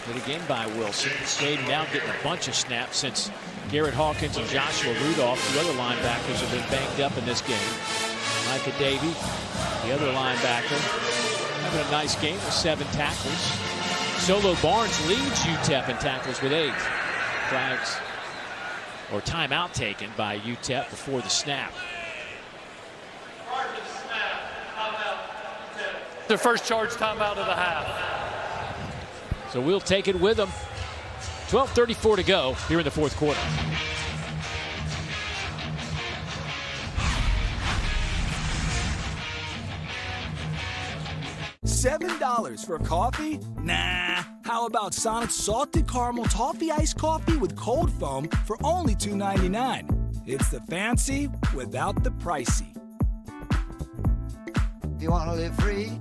Hit again by Wilson. Stayed now getting a bunch of snaps since Garrett Hawkins and Joshua Rudolph, the other linebackers, have been banged up in this game. Micah Davey, the other linebacker, having a nice game with 7 tackles. Solo Barnes leads UTEP in tackles with 8. Flags or timeout taken by UTEP before the snap. Their first charge timeout of the half. So we'll take it with them. 12:34 to go here in the fourth quarter. $7 for coffee? Nah. How about Sonic's salted caramel toffee iced coffee with cold foam for only $2.99? It's the fancy without the pricey. You want to live free?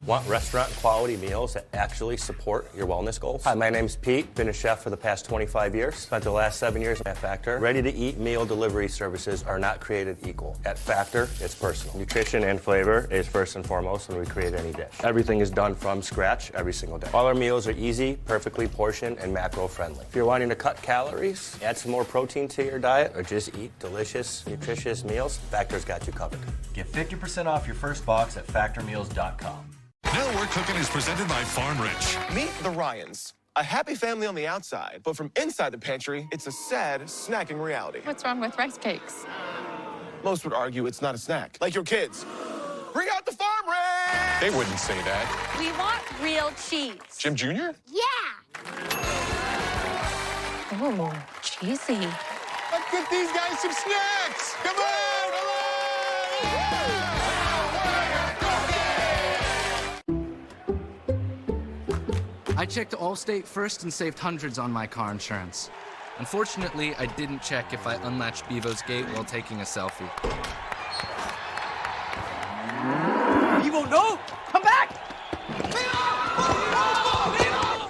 Want restaurant quality meals that actually support your wellness goals? Hi, my name's Pete. Been a chef for the past 25 years. Spent the last 7 years at Factor. Ready-to-eat meal delivery services are not created equal. At Factor, it's personal. Nutrition and flavor is first and foremost when we create any dish. Everything is done from scratch every single day. All our meals are easy, perfectly portioned, and macro-friendly. If you're wanting to cut calories, add some more protein to your diet, or just eat delicious, nutritious meals, Factor's got you covered. Get 50% off your first box at factormeals.com. Now We're Cooking is presented by Farm Rich. Meet the Ryans, a happy family on the outside, but from inside the pantry, it's a sad snacking reality. What's wrong with rice cakes? Most would argue it's not a snack, like your kids. Bring out the Farm Rich! They wouldn't say that. We want real cheese. Jim Jr.? Yeah! Ooh, cheesy. Let's get these guys some snacks! Come on! I checked Allstate first and saved hundreds on my car insurance. Unfortunately, I didn't check if I unlatched Bevo's gate while taking a selfie. Bevo, no! Come back!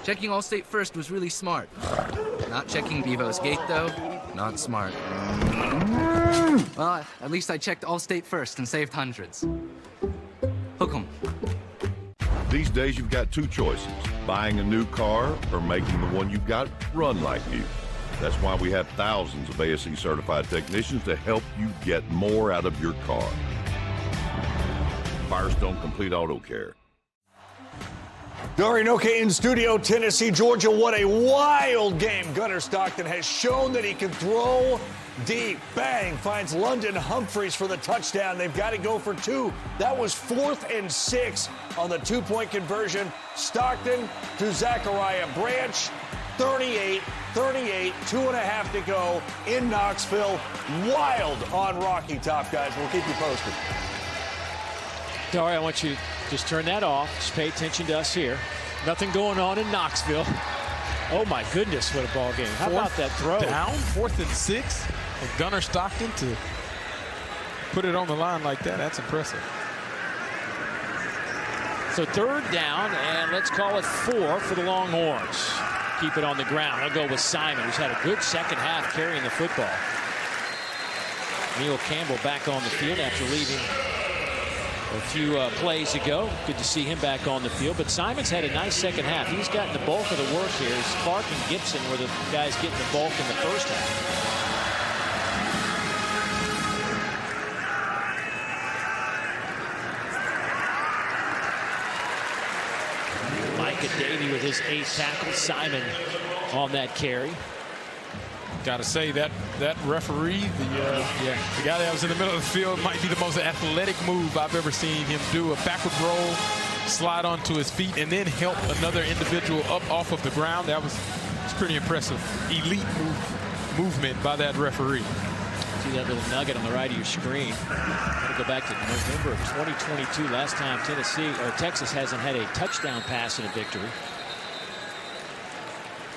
Checking Allstate first was really smart. Not checking Bevo's gate, though, not smart. Well, at least I checked Allstate first and saved hundreds. Hook 'em. These days, you've got two choices, buying a new car or making the one you've got run like new. That's why we have thousands of ASE certified technicians to help you get more out of your car. Firestone Complete Auto Care. Dari Noka in studio, Tennessee, Georgia. What a wild game. Gunnar Stockton has shown that he can throw deep. Bang, finds London Humphreys for the touchdown. They've got to go for 2. That was 4th and 6 on the 2-point conversion. Stockton to Zachariah Branch. 38, 2.5 to go in Knoxville. Wild on Rocky Top, guys. We'll keep you posted. Dari, I want you to just turn that off. Just pay attention to us here. Nothing going on in Knoxville. Oh, my goodness, what a ball game. How about that throw? Down, 4th and 6 with Gunnar Stockton to put it on the line like that. That's impressive. So 3rd down, and let's call it 4 for the Longhorns. keep it on the ground. I'll go with Simon, who's had a good second half carrying the football. Neil Campbell back on the field after leaving a few plays ago. Good to see him back on the field. But Simon's had a nice second half. He's gotten the bulk of the work here. Clark and Gibson were the guys getting the bulk in the first half. Davey with his 8th tackle. Simon on that carry. Got to say that referee, the guy that was in the middle of the field, might be the most athletic move I've ever seen him do. A backward roll, slide onto his feet, and then help another individual up off of the ground. That was pretty impressive. Elite movement by that referee. See that little nugget on the right of your screen. I'm going to go back to November of 2022. Last time Texas hasn't had a touchdown pass in a victory.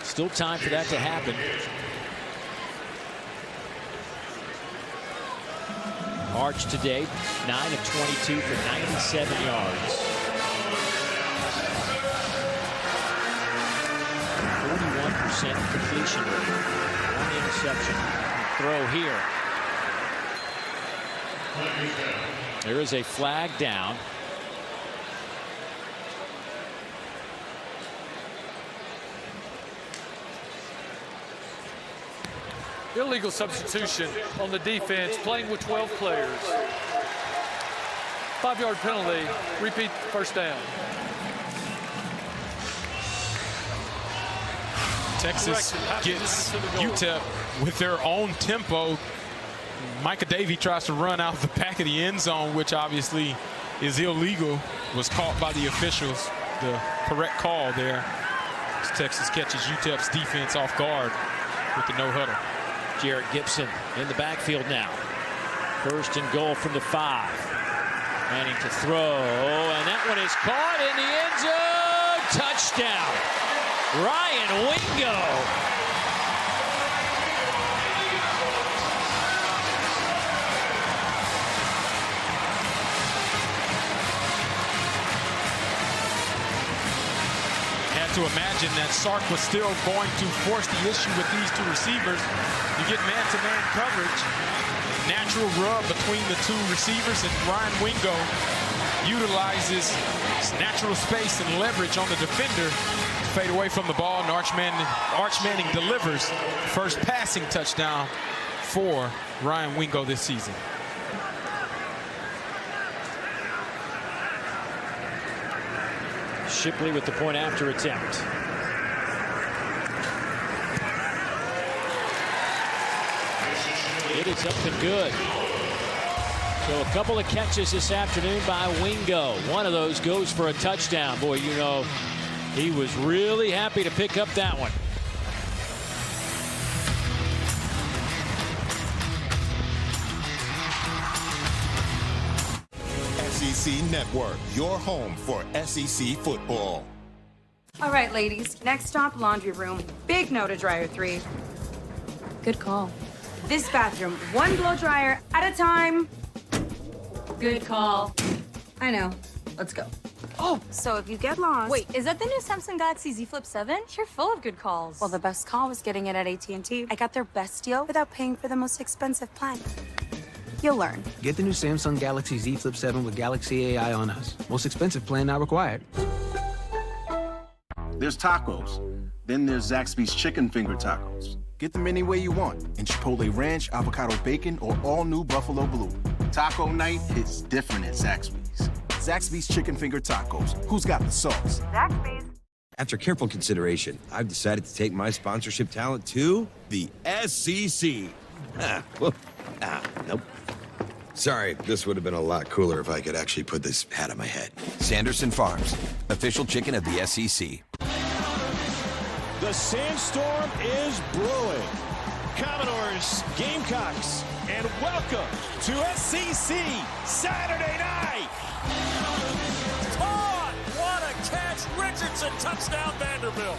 Still time for that to happen. Arch today, 9 of 22 for 97 yards. 41% completion rate. 1 interception. Throw here. There is a flag down. Illegal substitution on the defense, playing with 12 players. 5-yard penalty, repeat first down. Texas gets UTEP with their own tempo. Micah Davey tries to run out the back of the end zone, which obviously is illegal. Was caught by the officials. The correct call there. As Texas catches UTEP's defense off guard with the no huddle. Jarrett Gibson in the backfield now. 1st and goal from the 5. Manning to throw, and that one is caught in the end zone. Touchdown. Ryan Wingo. To imagine that Sark was still going to force the issue with these two receivers. You get man-to-man coverage, natural rub between the two receivers, and Ryan Wingo utilizes natural space and leverage on the defender to fade away from the ball, and Arch Manning delivers first passing touchdown for Ryan Wingo this season. Shipley with the point after attempt. It is up and good. So a couple of catches this afternoon by Wingo. One of those goes for a touchdown. Boy, you know, he was really happy to pick up that one. SEC Network, your home for SEC football. All right, ladies. Next stop, laundry room. Big no to dryer 3. Good call. This bathroom, 1 blow dryer at a time. Good call. I know. Let's go. Oh, so if you get lost... Wait, is that the new Samsung Galaxy Z Flip 7? You're full of good calls. Well, the best call was getting it at AT&T. I got their best deal without paying for the most expensive plan. You'll learn. Get the new Samsung Galaxy Z Flip 7 with Galaxy AI on us. Most expensive plan not required. There's tacos. Then there's Zaxby's Chicken Finger Tacos. Get them any way you want, in Chipotle Ranch, Avocado Bacon, or all-new Buffalo Blue. Taco night hits different at Zaxby's. Zaxby's Chicken Finger Tacos. Who's got the sauce? Zaxby's. After careful consideration, I've decided to take my sponsorship talent to the SEC. Nope. Sorry, this would have been a lot cooler if I could actually put this hat on my head. Sanderson Farms, official chicken of the SEC. The sandstorm is brewing. Commodores, Gamecocks, and welcome to SEC Saturday night. Caught! What a catch! Richardson, touchdown Vanderbilt.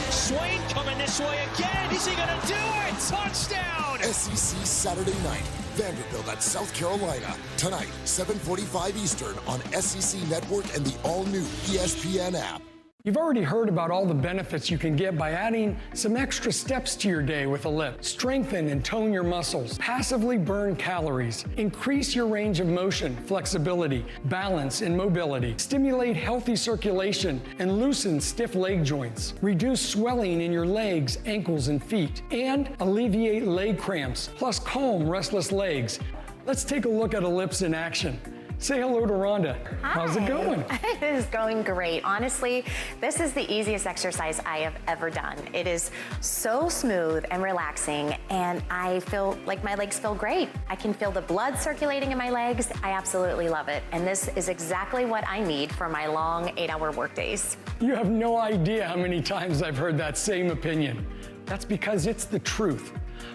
Swain coming this way again. Is he going to do it? Touchdown! SEC Saturday night. Vanderbilt at South Carolina. Tonight, 7:45 Eastern on SEC Network and the all-new ESPN app. You've already heard about all the benefits you can get by adding some extra steps to your day with Ellipse. Strengthen and tone your muscles, passively burn calories, increase your range of motion, flexibility, balance, and mobility, stimulate healthy circulation, and loosen stiff leg joints, reduce swelling in your legs, ankles, and feet, and alleviate leg cramps, plus calm restless legs. Let's take a look at Ellipse in action. Say hello to Rhonda. Hi. How's it going? It is going great. Honestly, this is the easiest exercise I have ever done. It is so smooth and relaxing, and I feel like my legs feel great. I can feel the blood circulating in my legs. I absolutely love it. And this is exactly what I need for my long 8-hour work days. You have no idea how many times I've heard that same opinion. That's because it's the truth.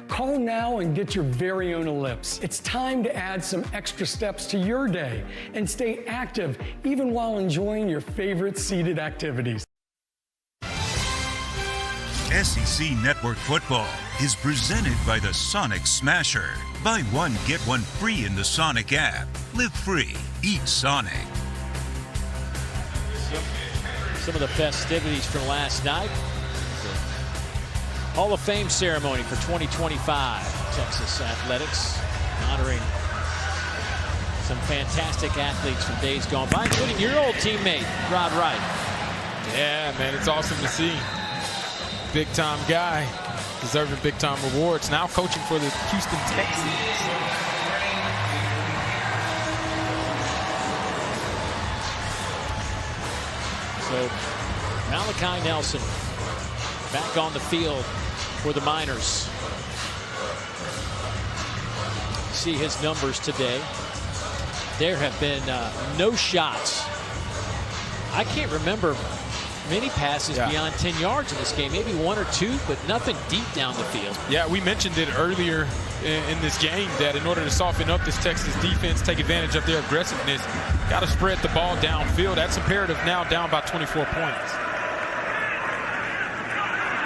Call now and get your very own Ellipse. It's time to add some extra steps to your day and stay active even while enjoying your favorite seated activities. SEC Network Football is presented by the Sonic Smasher. Buy one, get one free in the Sonic app. Live free. Eat Sonic. Some of the festivities from last night. Hall of Fame ceremony for 2025. Texas Athletics honoring some fantastic athletes from days gone by, including your old teammate, Rod Wright. Yeah, man, it's awesome to see. Big-time guy, deserving big-time rewards. Now coaching for the Houston Texans. So, Malachi Nelson back on the field for the Miners. See his numbers today. There have been no shots. I can't remember many passes beyond 10 yards in this game. Maybe one or two, but nothing deep down the field. Yeah, we mentioned it earlier in this game that in order to soften up this Texas defense, take advantage of their aggressiveness, got to spread the ball downfield. That's imperative now, down by 24 points.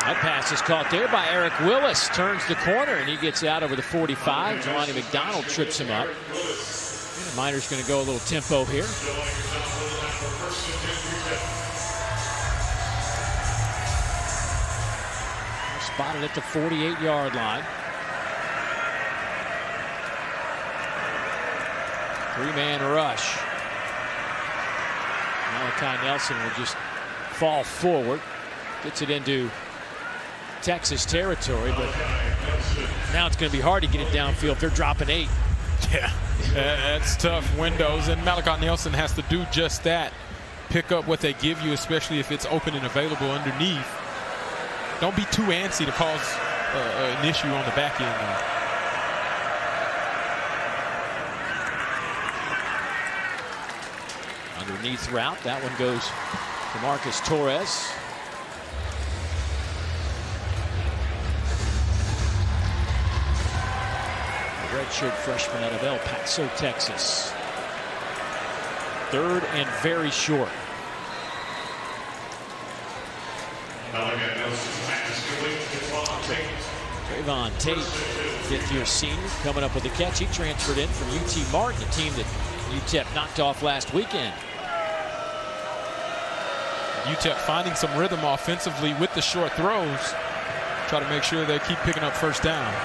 That pass is caught there by Eric Willis. Turns the corner, and he gets out over the 45. Jelani McDonald trips him up. The Miners going to go a little tempo here. Spotted at the 48-yard line. Three-man rush. Malachi Nelson will just fall forward. Gets it into Texas territory, but now it's going to be hard to get it downfield if they're dropping 8. Yeah, that's tough windows, and Malachi Nelson has to do just that. Pick up what they give you, especially if it's open and available underneath. Don't be too antsy to cause an issue on the back end. Underneath route, that one goes to Marcus Torres. Redshirt freshman out of El Paso, Texas. Third and very short. Trayvon Tate, fifth-year senior, coming up with the catch. He transferred in from UT Martin, a team that UTEP knocked off last weekend. UTEP finding some rhythm offensively with the short throws. Try to make sure they keep picking up first downs.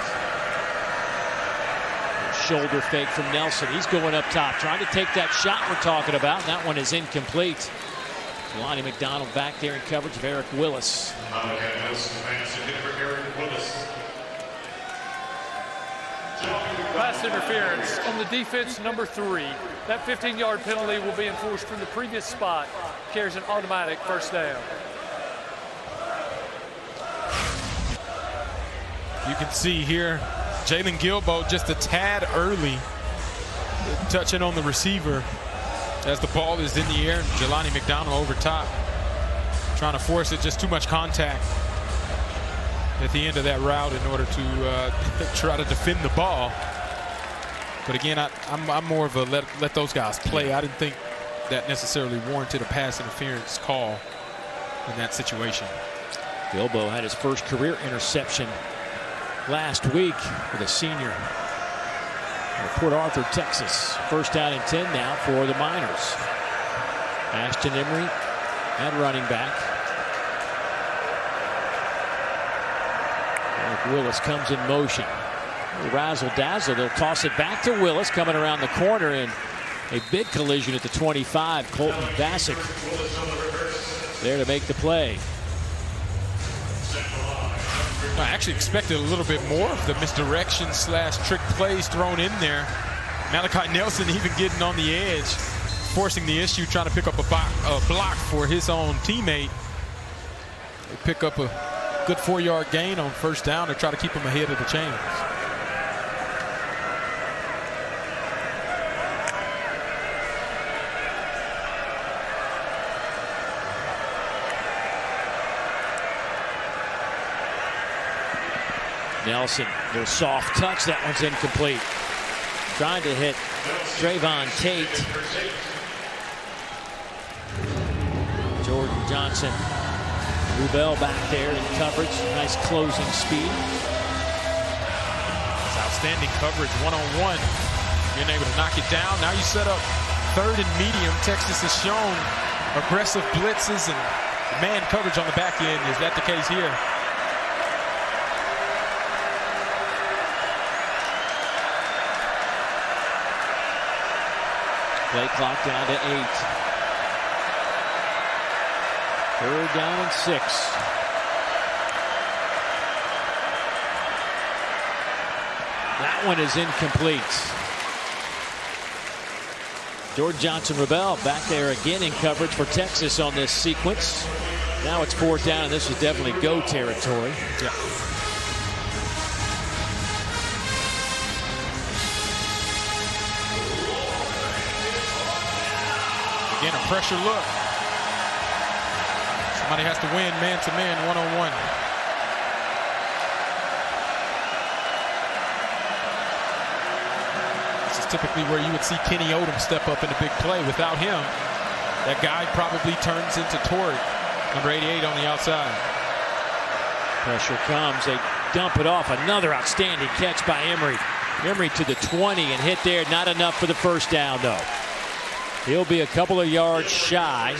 Shoulder fake from Nelson. He's going up top, trying to take that shot we're talking about. And that one is incomplete. Jelani McDonald back there in coverage of Eric Willis. Pass interference on the defense, number 3. That 15-yard penalty will be enforced from the previous spot. Carries an automatic first down. You can see here, Jalen Gilbo just a tad early, touching on the receiver as the ball is in the air. Jelani McDonald over top, trying to force it, just too much contact at the end of that route in order to try to defend the ball. But again, I'm more of a let those guys play. I didn't think that necessarily warranted a pass interference call in that situation. Gilbo had his first career interception last week with a senior at Port Arthur, Texas. First down and 10 now for the Miners. Ashton Emery at running back. Eric Willis comes in motion. Razzle dazzle. They'll toss it back to Willis coming around the corner, and a big collision at the 25. Colton Bassick there to make the play. I actually expected a little bit more of the misdirection / trick plays thrown in there. Malachi Nelson even getting on the edge, forcing the issue, trying to pick up a block for his own teammate. They pick up a good 4-yard gain on first down to try to keep him ahead of the chains. Nelson, their soft touch. That one's incomplete. Trying to hit Trayvon Tate. Jordan Johnson. Rubel back there in coverage. Nice closing speed. It's outstanding coverage one-on-one. Being able to knock it down. Now you set up third and medium. Texas has shown aggressive blitzes and man coverage on the back end. Is that the case here? Play clock down to 8. 3rd down and 6. That one is incomplete. Jordan Johnson-Rubel back there again in coverage for Texas on this sequence. Now it's 4th down, and this is definitely go territory. Yeah. Again, a pressure look. Somebody has to win man-to-man, one-on-one. This is typically where you would see Kenny Odom step up in a big play. Without him, that guy probably turns into Torrey, number 88 on the outside. Pressure comes. They dump it off. Another outstanding catch by Emery. Emery to the 20 and hit there. Not enough for the first down, though. He'll be a couple of yards shy.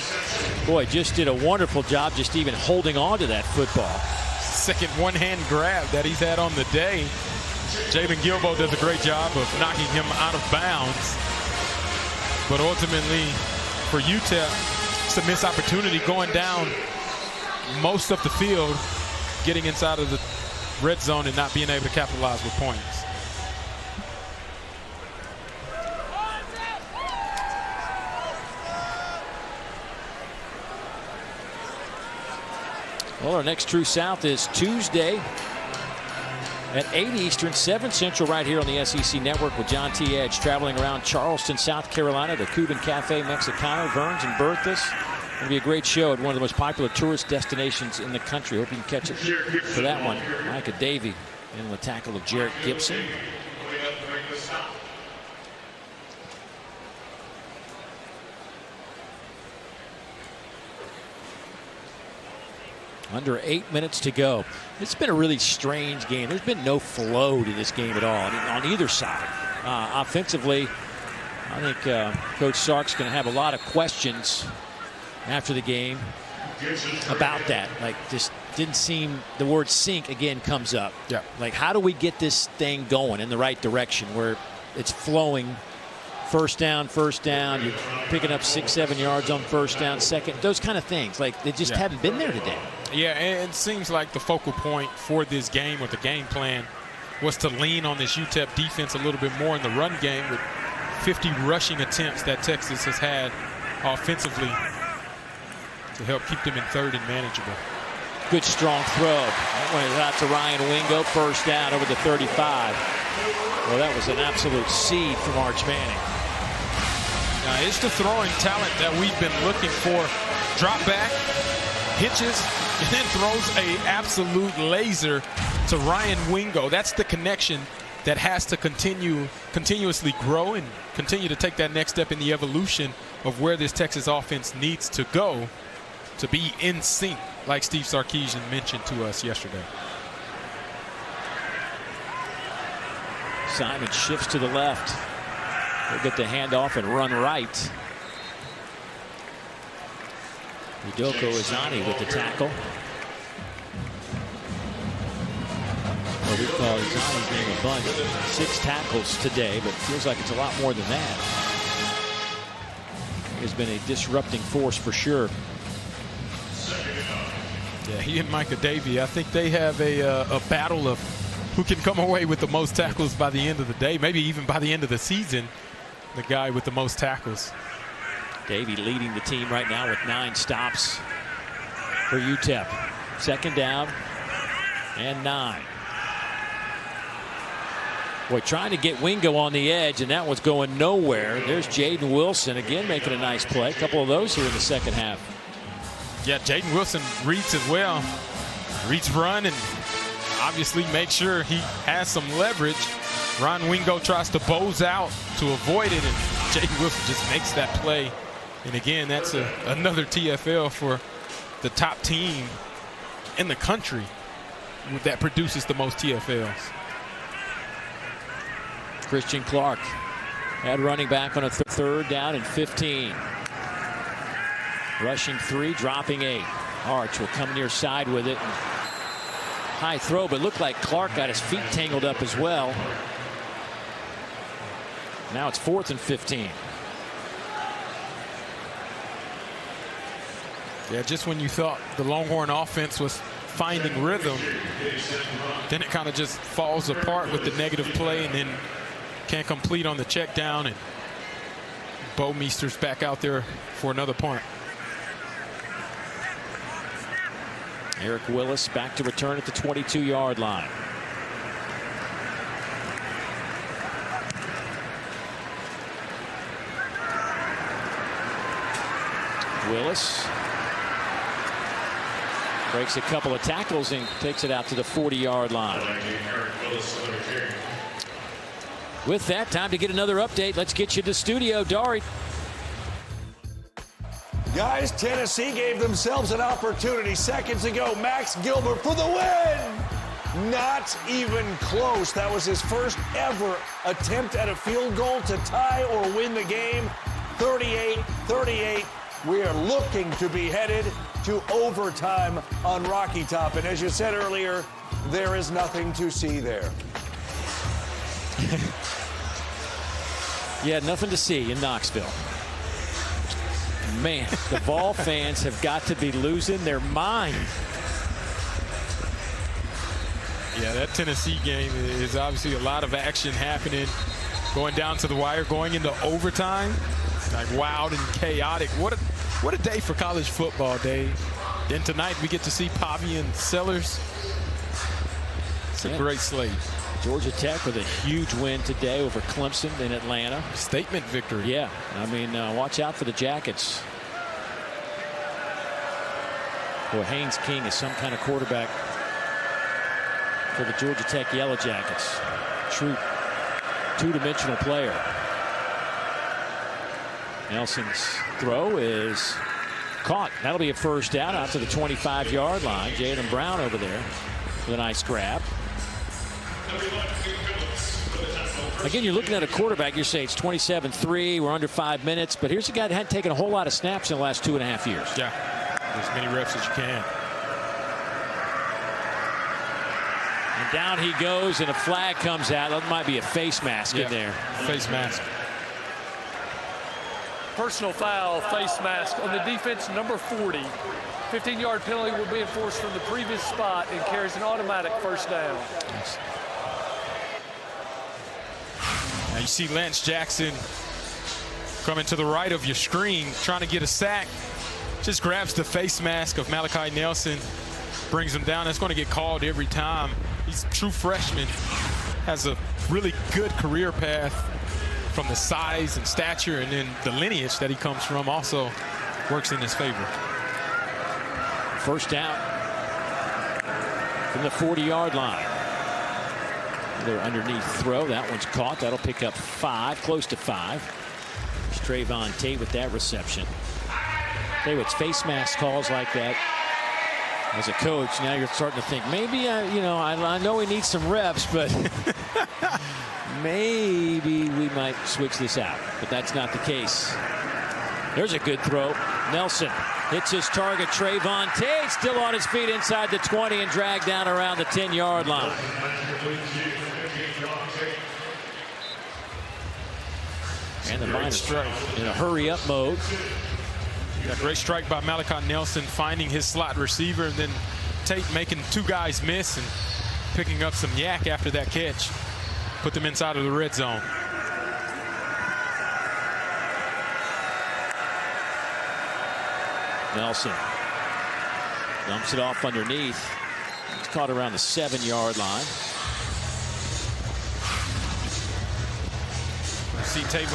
Boy, just did a wonderful job just even holding on to that football. Second one-hand grab that he's had on the day. Jalen Gilbo does a great job of knocking him out of bounds. But ultimately, for UTEP, it's a missed opportunity going down most of the field, getting inside of the red zone and not being able to capitalize with points. Well, our next True South is Tuesday at 8 Eastern, 7 Central, right here on the SEC Network with John T. Edge traveling around Charleston, South Carolina, the Cuban Cafe Mexicano, Verns and Berthas. It'll be a great show at one of the most popular tourist destinations in the country. Hope you can catch it for that one. Micah Davey in the tackle of Jarrett Gibson. Under 8 minutes to go. It's been a really strange game. There's been no flow to this game at all on either side. Offensively, I think Coach Sark's going to have a lot of questions after the game about that. Like, just didn't seem, the word sink again comes up. Yeah. Like, how do we get this thing going in the right direction where it's flowing? First down, you're picking up 6-7 yards on first down, second, those kind of things. Like, they just haven't been there today. Yeah, and it seems like the focal point for this game, or the game plan, was to lean on this UTEP defense a little bit more in the run game, with 50 rushing attempts that Texas has had offensively to help keep them in third and manageable. Good strong throw. That one is out to Ryan Wingo, first down over the 35. Well, that was an absolute seed from Arch Manning. Now, it's the throwing talent that we've been looking for. Drop back, hitches, and then throws a absolute laser to Ryan Wingo. That's the connection that has to continuously grow and continue to take that next step in the evolution of where this Texas offense needs to go to be in sync, like Steve Sarkisian mentioned to us yesterday. Simon shifts to the left. They'll get the handoff and run right. Udoko Izani with the tackle. Well, we call Izani's name a bunch. 6 tackles today, but feels like it's a lot more than that. He's been a disrupting force for sure. Yeah, he and Micah Davey, I think they have a battle of who can come away with the most tackles by the end of the day, maybe even by the end of the season, the guy with the most tackles. Davey leading the team right now with 9 stops for UTEP. 2nd down and 9. Boy, trying to get Wingo on the edge, and that one's going nowhere. There's Jaden Wilson again making a nice play. A couple of those here in the second half. Yeah, Jaden Wilson reads as well. Reads run and obviously make sure he has some leverage. Ron Wingo tries to bows out to avoid it, and Jaden Wilson just makes that play. And again, that's another TFL for the top team in the country that produces the most TFLs. Christian Clark at running back on a 3rd down and 15. Rushing 3, dropping 8. Arch will come near side with it. High throw, but looked like Clark got his feet tangled up as well. Now it's 4th and 15. Yeah, just when you thought the Longhorn offense was finding rhythm, then it kind of just falls apart with the negative play, and then can't complete on the check down, and Bo Meester's back out there for another punt. Eric Willis back to return at the 22-yard line. Willis breaks a couple of tackles and takes it out to the 40-yard line. With that, time to get another update. Let's get you to studio, Dari. Guys, Tennessee gave themselves an opportunity seconds ago. Max Gilbert for the win. Not even close. That was his first ever attempt at a field goal to tie or win the game. 38-38. We are looking to be headed to overtime on Rocky Top. And as you said earlier, there is nothing to see there. Yeah, nothing to see in Knoxville. Man, the Vol fans have got to be losing their mind. Yeah, that Tennessee game is obviously a lot of action happening, going down to the wire, going into overtime. Like wild and chaotic. What a day for college football, Dave. Then tonight we get to see Pavia and Sellers. It's a great slate. Georgia Tech with a huge win today over Clemson in Atlanta. Statement victory. Yeah, I mean, watch out for the Jackets. Boy, Haynes King is some kind of quarterback for the Georgia Tech Yellow Jackets. True two-dimensional player. Nelson's throw is caught. That'll be a first down out to the 25-yard line. Jalen Brown over there with a nice grab. Again, you're looking at a quarterback, you're saying it's 27-3, we're under 5 minutes, but here's a guy that hadn't taken a whole lot of snaps in the last 2.5 years. Yeah, as many reps as you can. And down he goes, and a flag comes out. That might be a face mask in there. Face mask. Personal foul, face mask on the defense, number 40. 15-yard penalty will be enforced from the previous spot and carries an automatic first down. Nice. Now you see Lance Jackson coming to the right of your screen, trying to get a sack. Just grabs the face mask of Malachi Nelson, brings him down. That's going to get called every time. He's a true freshman, has a really good career path from the size and stature, and then the lineage that he comes from also works in his favor. First down from the 40-yard line. Their underneath throw. That one's caught. That'll pick up 5, close to 5. There's Trayvon Tate with that reception. Hey, it's face mask calls like that. As a coach, now you're starting to think maybe I know he needs some reps, but maybe we might switch this out. But that's not the case. There's a good throw. Nelson hits his target. Trayvon Tate still on his feet inside the 20 and dragged down around the 10-yard line. And the Miners in a hurry-up mode. A great strike by Malachi Nelson, finding his slot receiver, and then Tate making two guys miss and picking up some yak after that catch. Put them inside of the red zone. Nelson dumps it off underneath. It's caught around the 7-yard line. See Tate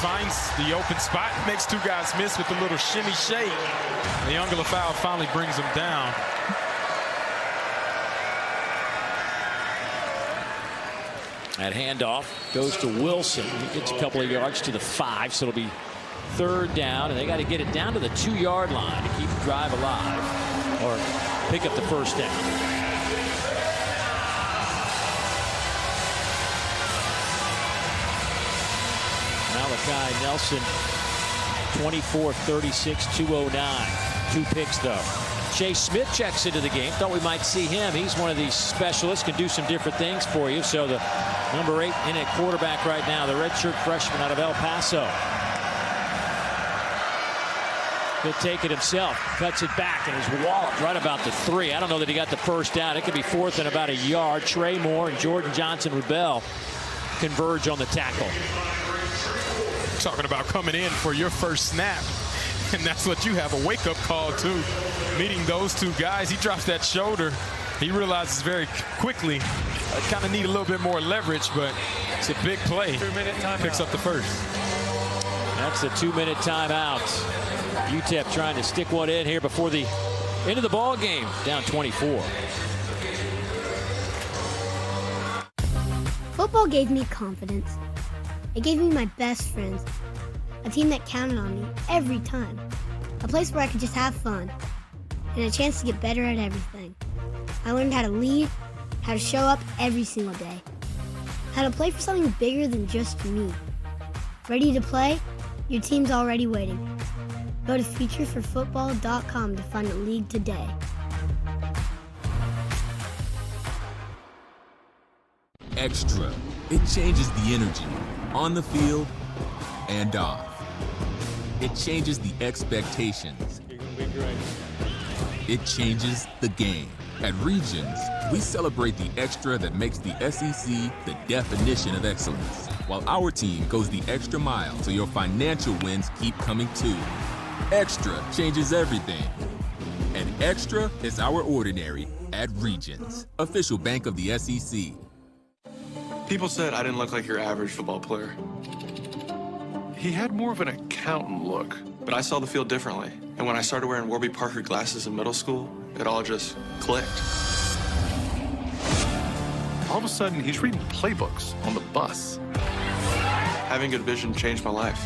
finds the open spot, makes two guys miss with a little shimmy shake. The angular foul finally brings him down. That handoff goes to Wilson. He gets a couple of yards to the 5, so it'll be 3rd down, and they got to get it down to the 2-yard line to keep the drive alive or pick up the 1st down. Malachi Nelson, 24-36, 209. 2 picks, though. Chase Smith checks into the game. Thought we might see him. He's one of these specialists, can do some different things for you. So the number 8 in at quarterback right now, the redshirt freshman out of El Paso. He'll take it himself, cuts it back, and his wallet right about the 3. I don't know that he got the 1st down. It could be 4th and about a yard. Trey Moore and Jordan Johnson-Rubell converge on the tackle. Talking about coming in for your first snap, and that's what you have, a wake-up call too. Meeting those two guys, he drops that shoulder. He realizes very quickly, kind of need a little bit more leverage, but it's a big play. 2-minute timeout. Picks up the 1st. That's the 2-minute timeout. UTEP trying to stick one in here before the end of the ball game, down 24. Football gave me confidence. It gave me my best friends, a team that counted on me every time, a place where I could just have fun, and a chance to get better at everything. I learned how to lead, how to show up every single day, how to play for something bigger than just me. Ready to play? Your team's already waiting. Go to futureforfootball.com to find a league today. Extra. It changes the energy on the field and off. It changes the expectations. It changes the game. At Regions, we celebrate the extra that makes the SEC the definition of excellence, while our team goes the extra mile so your financial wins keep coming too. Extra changes everything. And extra is our ordinary at Regions, official bank of the SEC. People said I didn't look like your average football player. He had more of an accountant look, but I saw the field differently. And when I started wearing Warby Parker glasses in middle school, it all just clicked. All of a sudden, he's reading playbooks on the bus. Having good vision changed my life.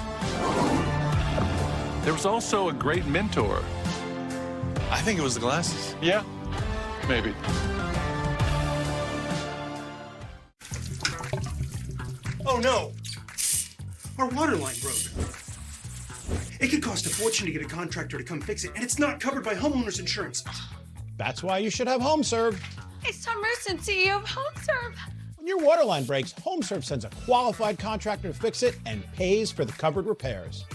There was also a great mentor. I think it was the glasses. Yeah, maybe. Oh no! Our water line broke. It could cost a fortune to get a contractor to come fix it, and it's not covered by homeowners insurance. That's why you should have HomeServe. It's Tom Merson, CEO of HomeServe. When your water line breaks, HomeServe sends a qualified contractor to fix it and pays for the covered repairs.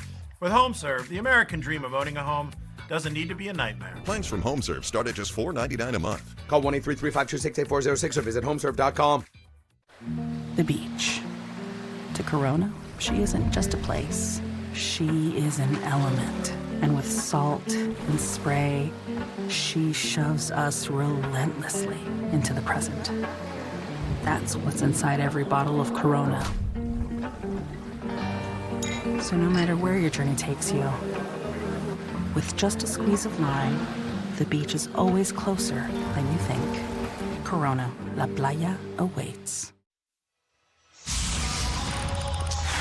With HomeServe, the American dream of owning a home doesn't need to be a nightmare. Plans from HomeServe start at just $4.99 a month. Call 1-833-526-8406 or visit homeserve.com. The beach. To Corona, she isn't just a place. She is an element. And with salt and spray, she shoves us relentlessly into the present. That's what's inside every bottle of Corona. So no matter where your journey takes you, with just a squeeze of lime, the beach is always closer than you think. Corona, La Playa awaits.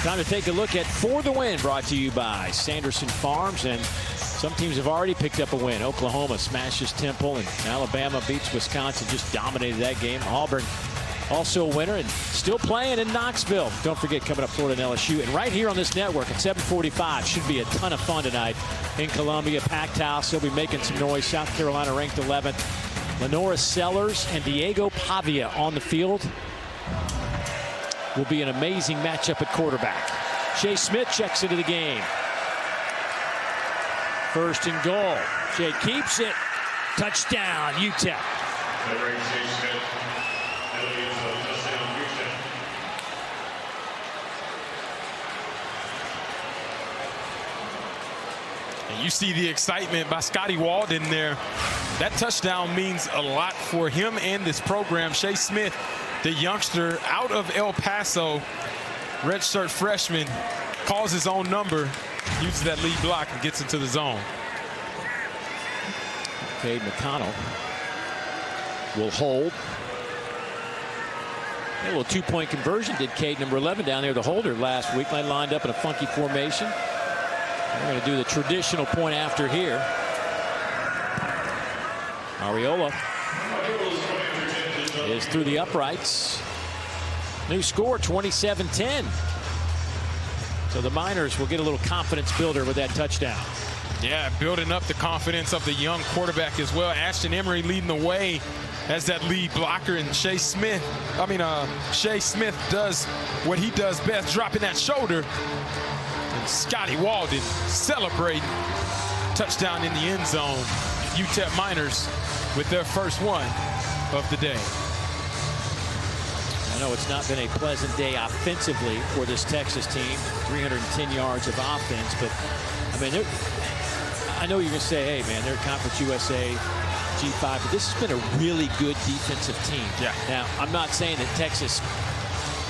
Time to take a look at For the Win, brought to you by Sanderson Farms. And some teams have already picked up a win. Oklahoma smashes Temple, and Alabama beats Wisconsin, just dominated that game. Auburn Also a winner and still playing in Knoxville. Don't forget, coming up Florida and LSU. And right here on this network at 7:45 should be a ton of fun tonight in Columbia. Packed house. They'll be making some noise. South Carolina ranked 11th. Lenora Sellers and Diego Pavia on the field. Will be an amazing matchup at quarterback. Shea Smith checks into the game. First and goal. Shea keeps it. Touchdown, UTEP. And you see the excitement by Scotty Walden there. That touchdown means a lot for him and this program. Shea Smith, the youngster out of El Paso, redshirt freshman, calls his own number, uses that lead block and gets into the zone. Cade McConnell will hold. A little two-point conversion did Cade, number 11, down there, the holder last week. They lined up in a funky formation. We're going to do the traditional point after here. Ariola is through the uprights. New score, 27-10. So the Miners will get a little confidence builder with that touchdown. Yeah, building up the confidence of the young quarterback as well. Ashton Emery leading the way as that lead blocker, and Shea Smith does what he does best, dropping that shoulder. And Scotty Walden celebrating touchdown in the end zone. UTEP Miners with their first one of the day. I know it's not been a pleasant day offensively for this Texas team. 310 yards of offense, but I mean, I know you're going to say, hey, man, they're Conference USA, G5, but this has been a really good defensive team. Yeah. Now, I'm not saying that Texas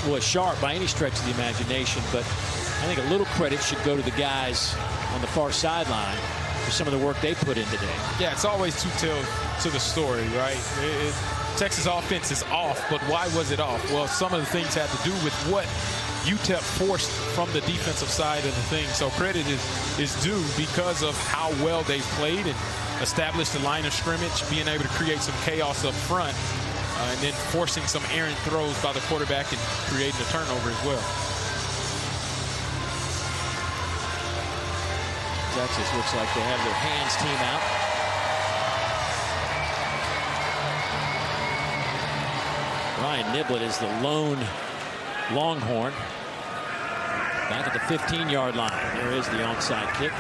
was sharp by any stretch of the imagination, but I think a little credit should go to the guys on the far sideline for some of the work they put in today. Yeah, it's always two tales to the story, right? Texas offense is off, but why was it off? Well, some of the things had to do with what UTEP forced from the defensive side of the thing. So credit is due because of how well they've played and established the line of scrimmage, being able to create some chaos up front, and then forcing some errant throws by the quarterback and creating a turnover as well. Texas looks like they have their hands team out. Ryan Niblett is the lone Longhorn. Back at the 15-yard line. There is the onside kick.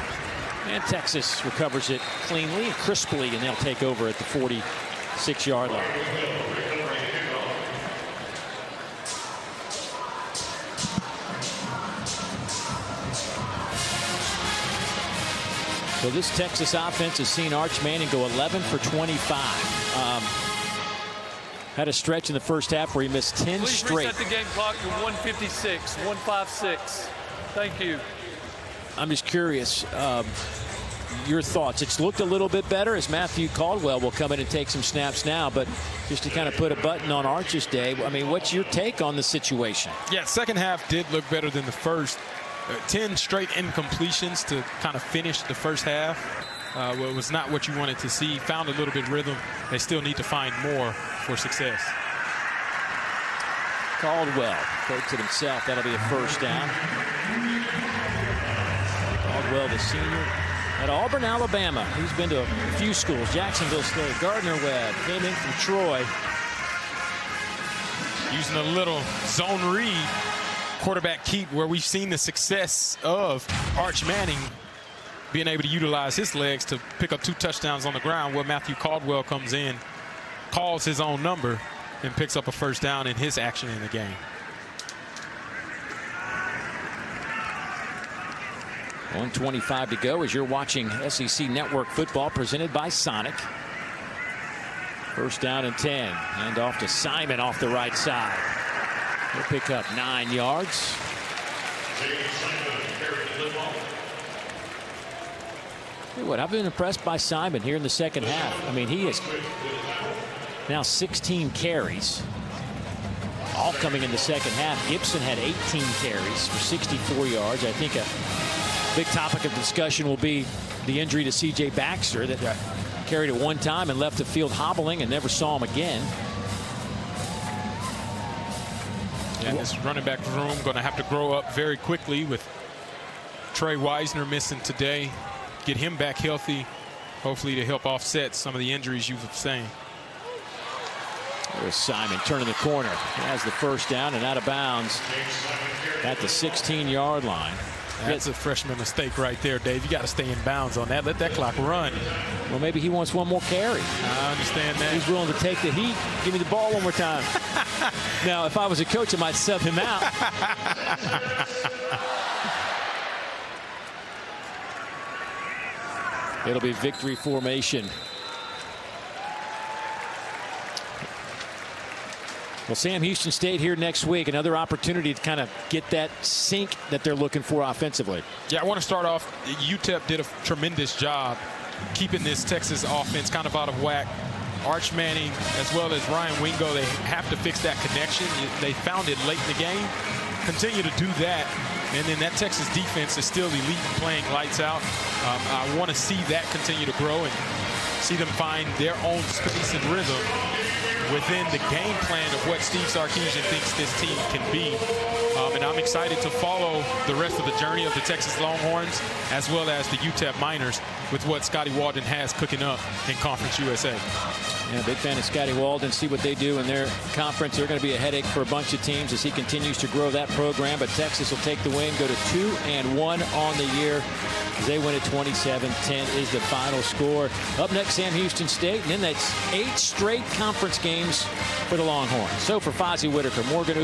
And Texas recovers it cleanly and crisply, and they'll take over at the 46-yard line. So this Texas offense has seen Arch Manning go 11 for 25. Had a stretch in the first half where he missed 10 Please straight. Reset the game clock to 156, 156. Thank you. I'm just curious, your thoughts. It's looked a little bit better as Matthew Caldwell will come in and take some snaps now, but just to kind of put a button on Arch's day, I mean, what's your take on the situation? Yeah, second half did look better than the first. 10 straight incompletions to kind of finish the first half. Well, it was not what you wanted to see. Found a little bit of rhythm. They still need to find more for success. Caldwell takes it himself. That'll be a first down. Caldwell, the senior at Auburn, Alabama. He's been to a few schools. Jacksonville State, Gardner-Webb, came in from Troy. Using a little zone read quarterback keep where we've seen the success of Arch Manning being able to utilize his legs to pick up 2 touchdowns on the ground, where Matthew Caldwell comes in, calls his own number, and picks up a first down in his action in the game. .125 to go as you're watching SEC Network football presented by Sonic. First down and 10. Hand off to Simon off the right side. He'll pick up 9 yards. What I've been impressed by Simon here in the second half. I mean, he is now 16 carries, all coming in the second half. Gibson had 18 carries for 64 yards. I think a big topic of discussion will be the injury to C.J. Baxter that carried at one time and left the field hobbling and never saw him again. And this running back room going to have to grow up very quickly with Trey Wisner missing today. Get him back healthy, hopefully to help offset some of the injuries you've seen. There's Simon turning the corner. He has the first down and out of bounds at the 16-yard line. That's a freshman mistake right there, Dave. You got to stay in bounds on that. Let that clock run. Well, maybe he wants one more carry. I understand that. He's willing to take the heat. Give me the ball one more time. Now, if I was a coach, I might sub him out. It'll be victory formation. Well, Sam Houston State here next week. Another opportunity to kind of get that sink that they're looking for offensively. Yeah, I want to start off. UTEP did a tremendous job keeping this Texas offense kind of out of whack. Arch Manning as well as Ryan Wingo, they have to fix that connection. They found it late in the game. Continue to do that. And then that Texas defense is still elite and playing lights out. I want to see that continue to grow and see them find their own space and rhythm within the game plan of what Steve Sarkisian thinks this team can be. And I'm excited to follow the rest of the journey of the Texas Longhorns as well as the UTEP Miners with what Scotty Walden has cooking up in Conference USA. Yeah, big fan of Scotty Walden. See what they do in their conference. They're going to be a headache for a bunch of teams as he continues to grow that program. But Texas will take the win, go to 2-1 on the year. They win at 27-10 is the final score. Up next, Sam Houston State, and then that's 8 straight conference games for the Longhorns. So for Fozzie Whitaker, Morgan